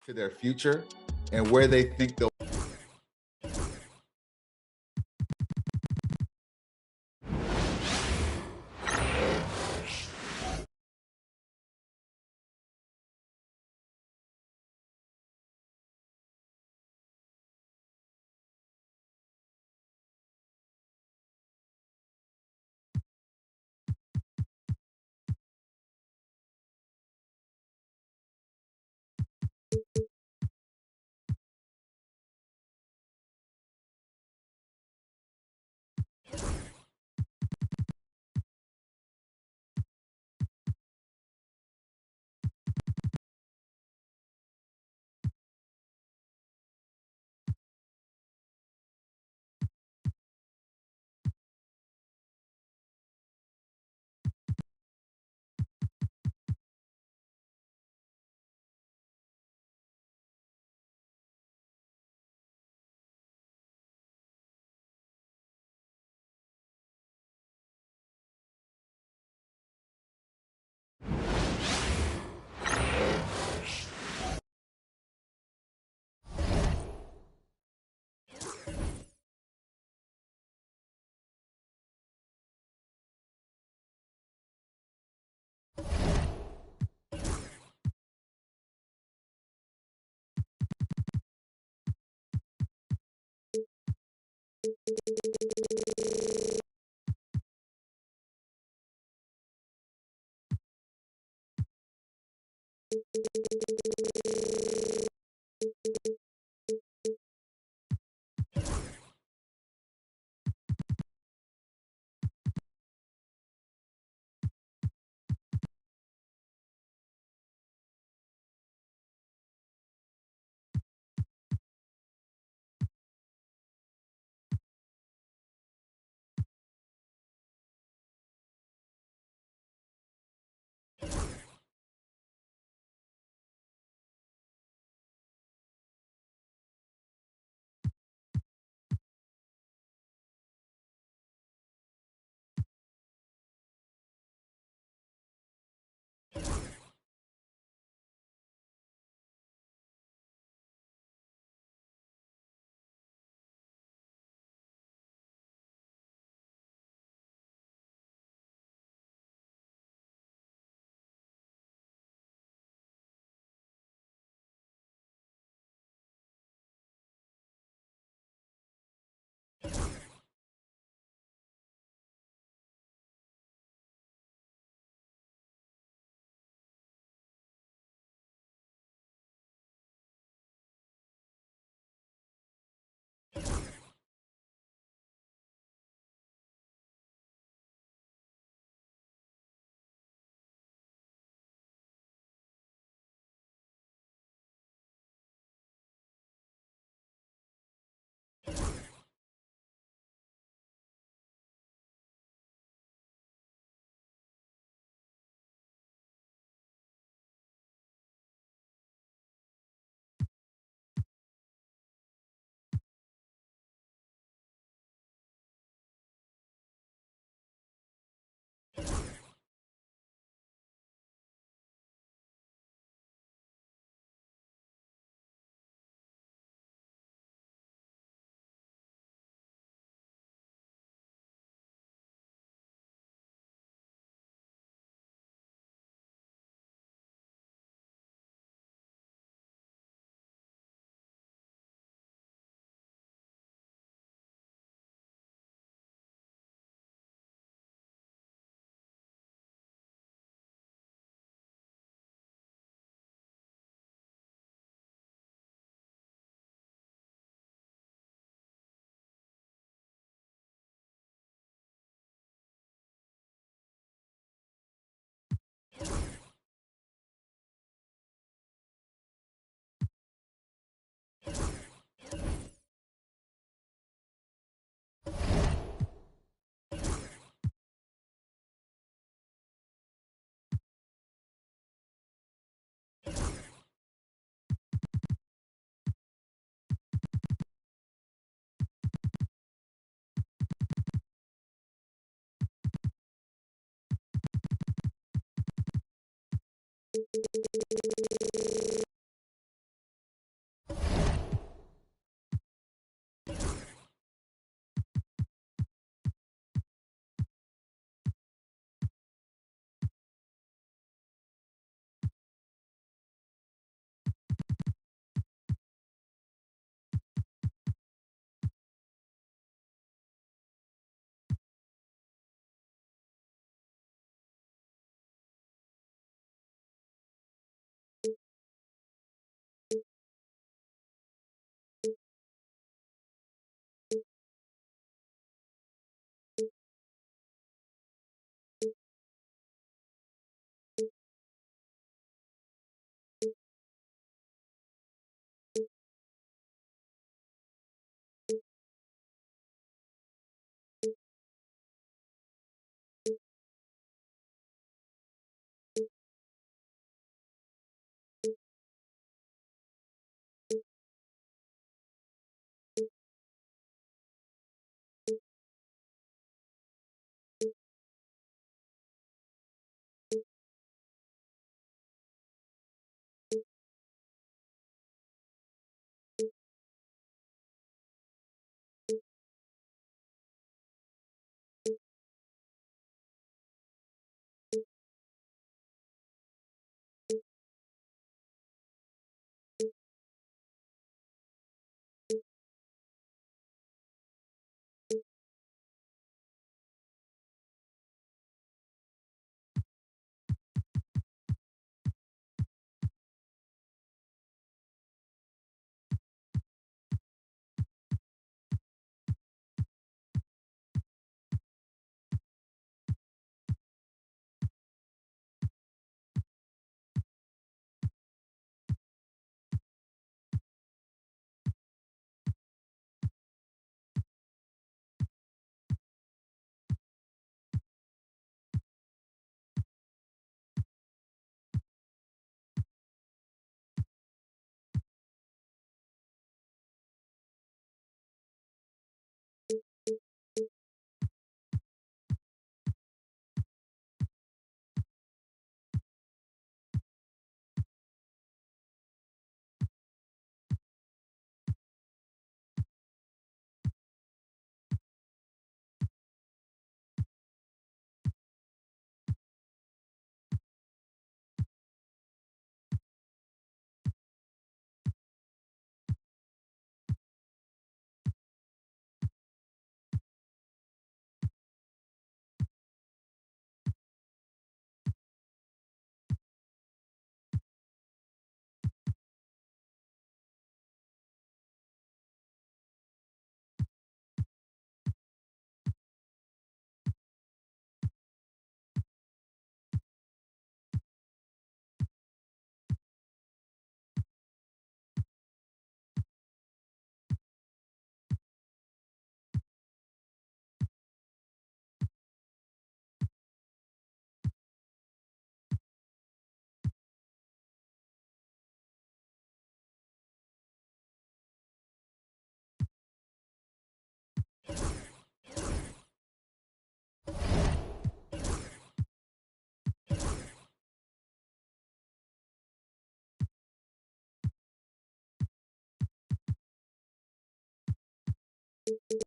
to their future and where they think they'll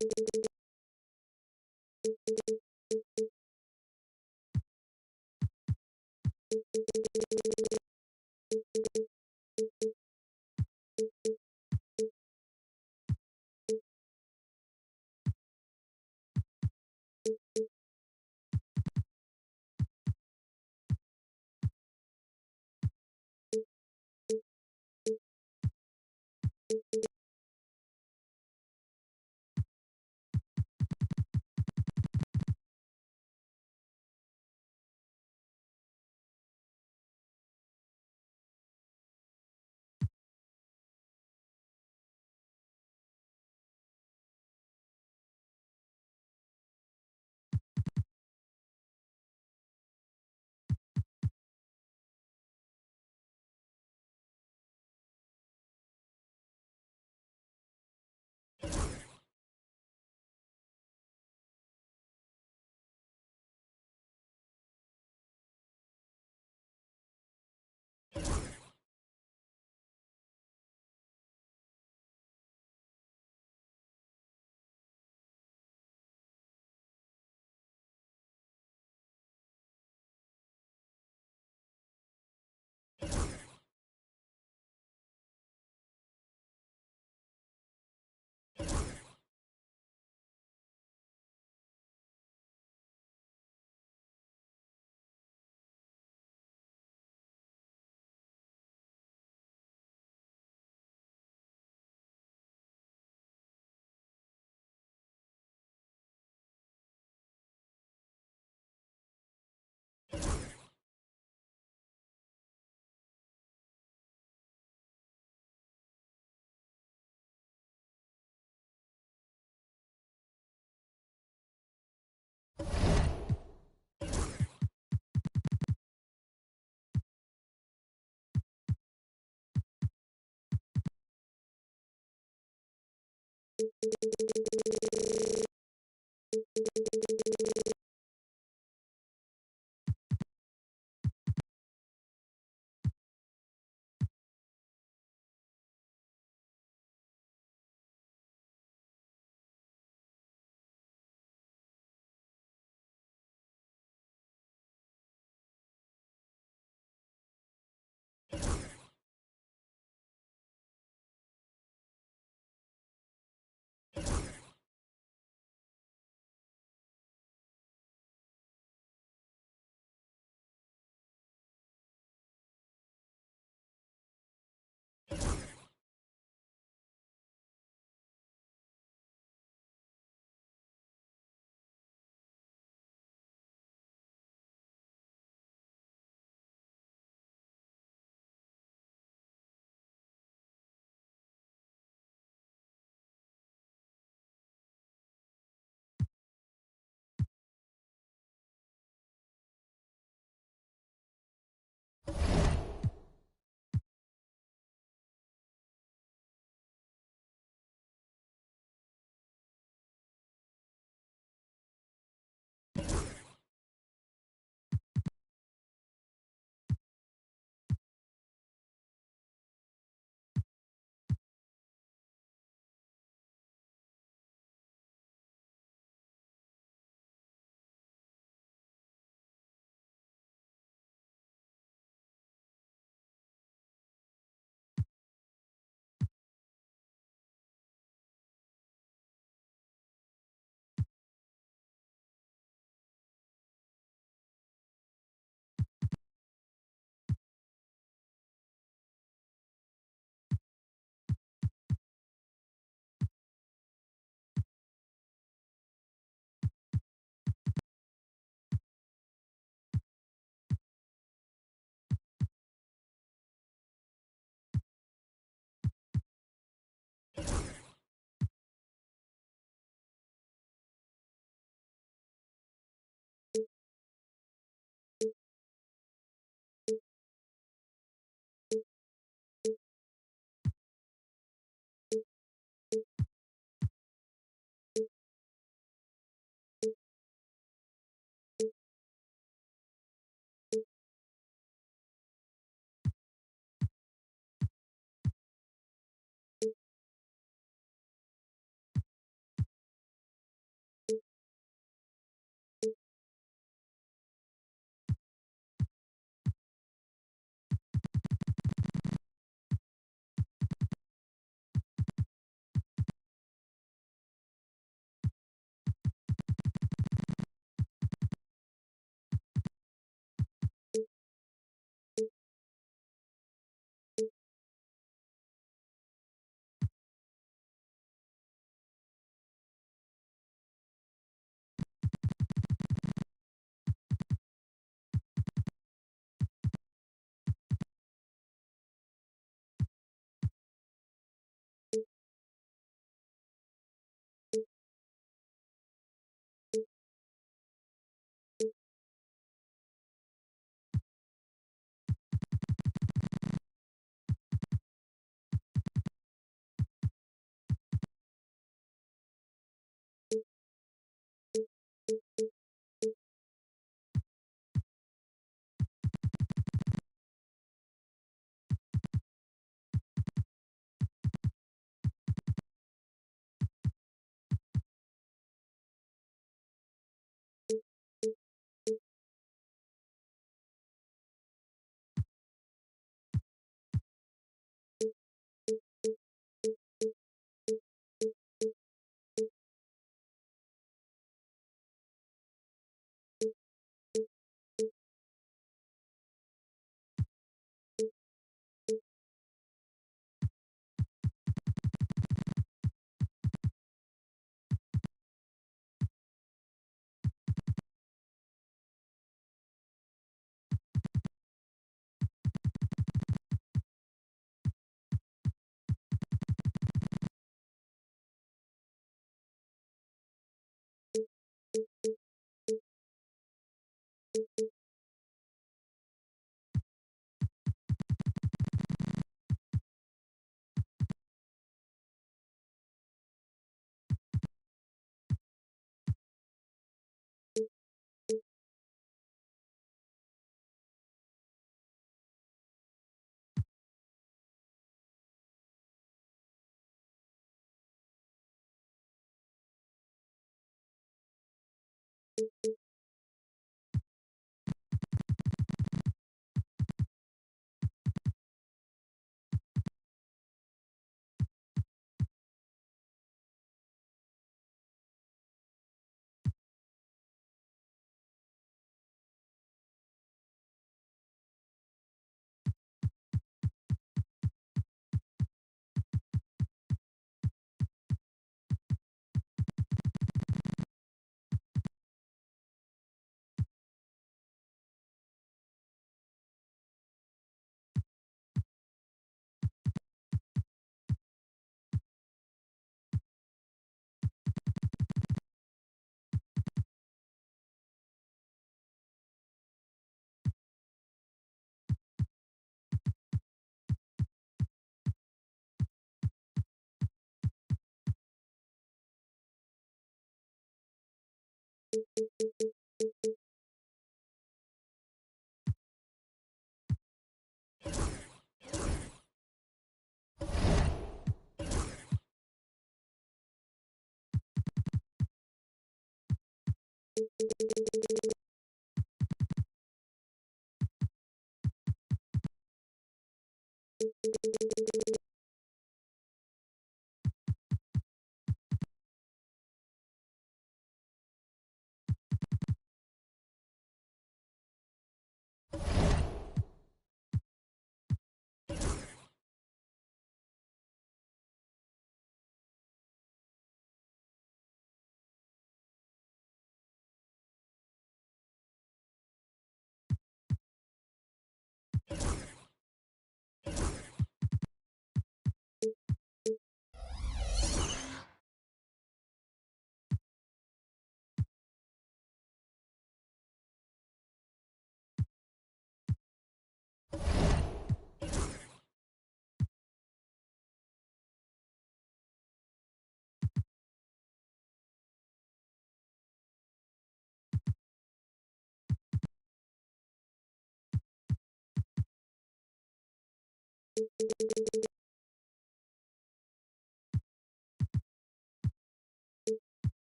You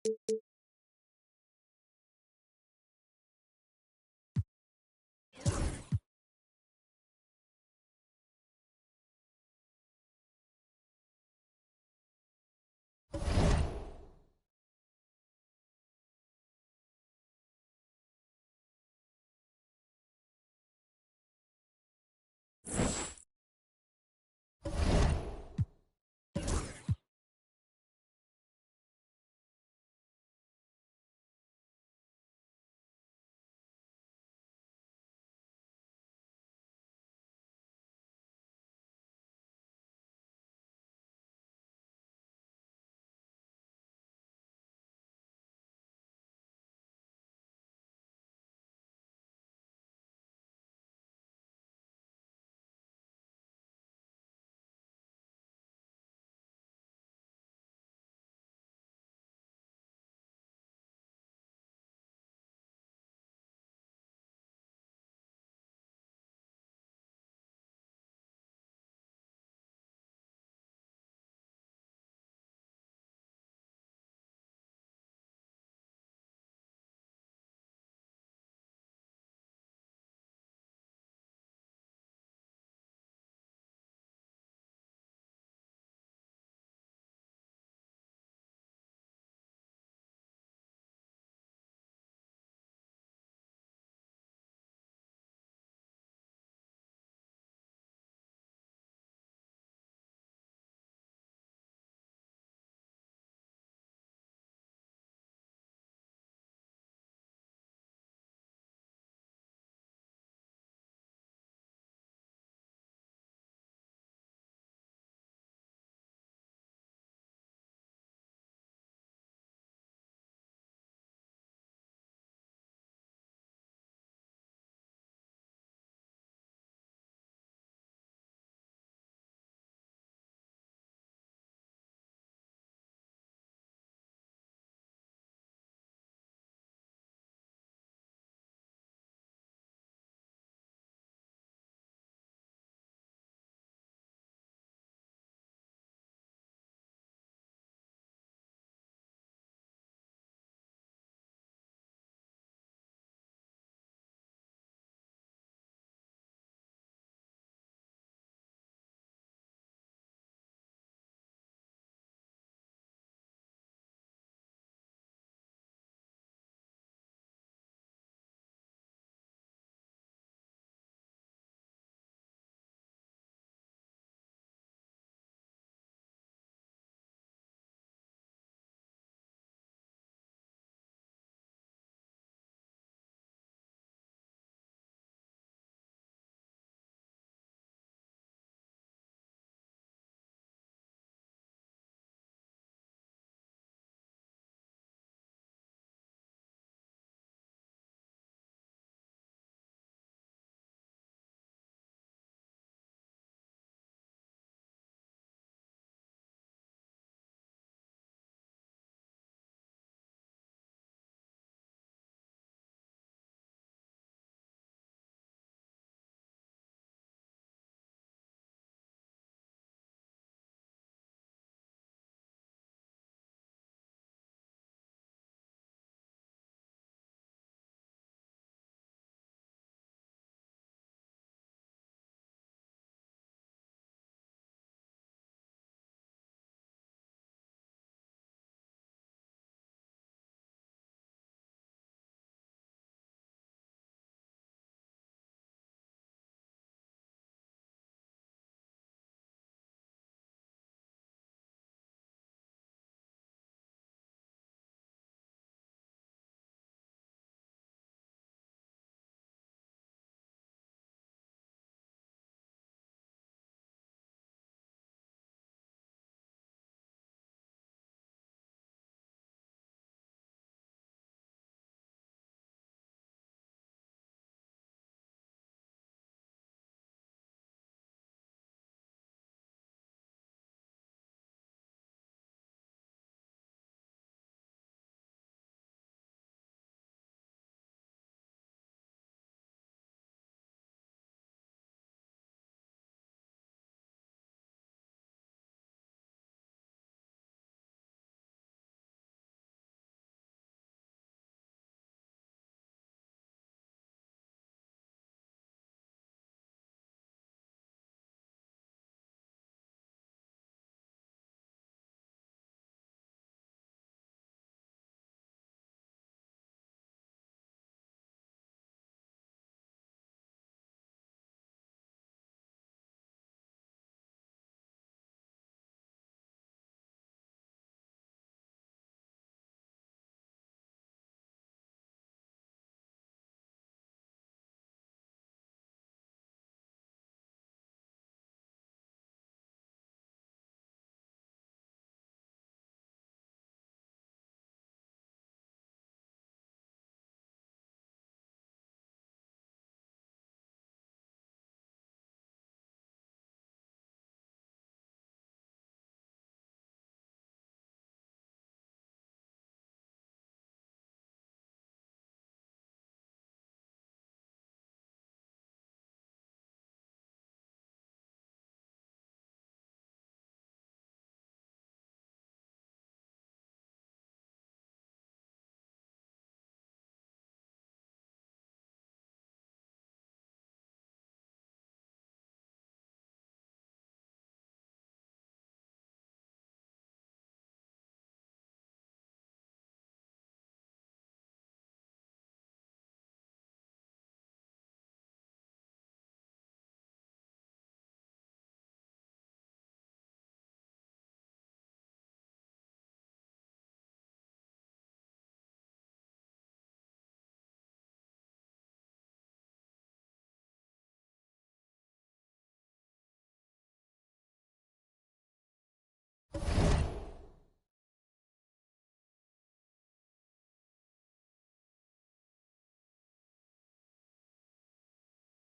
you.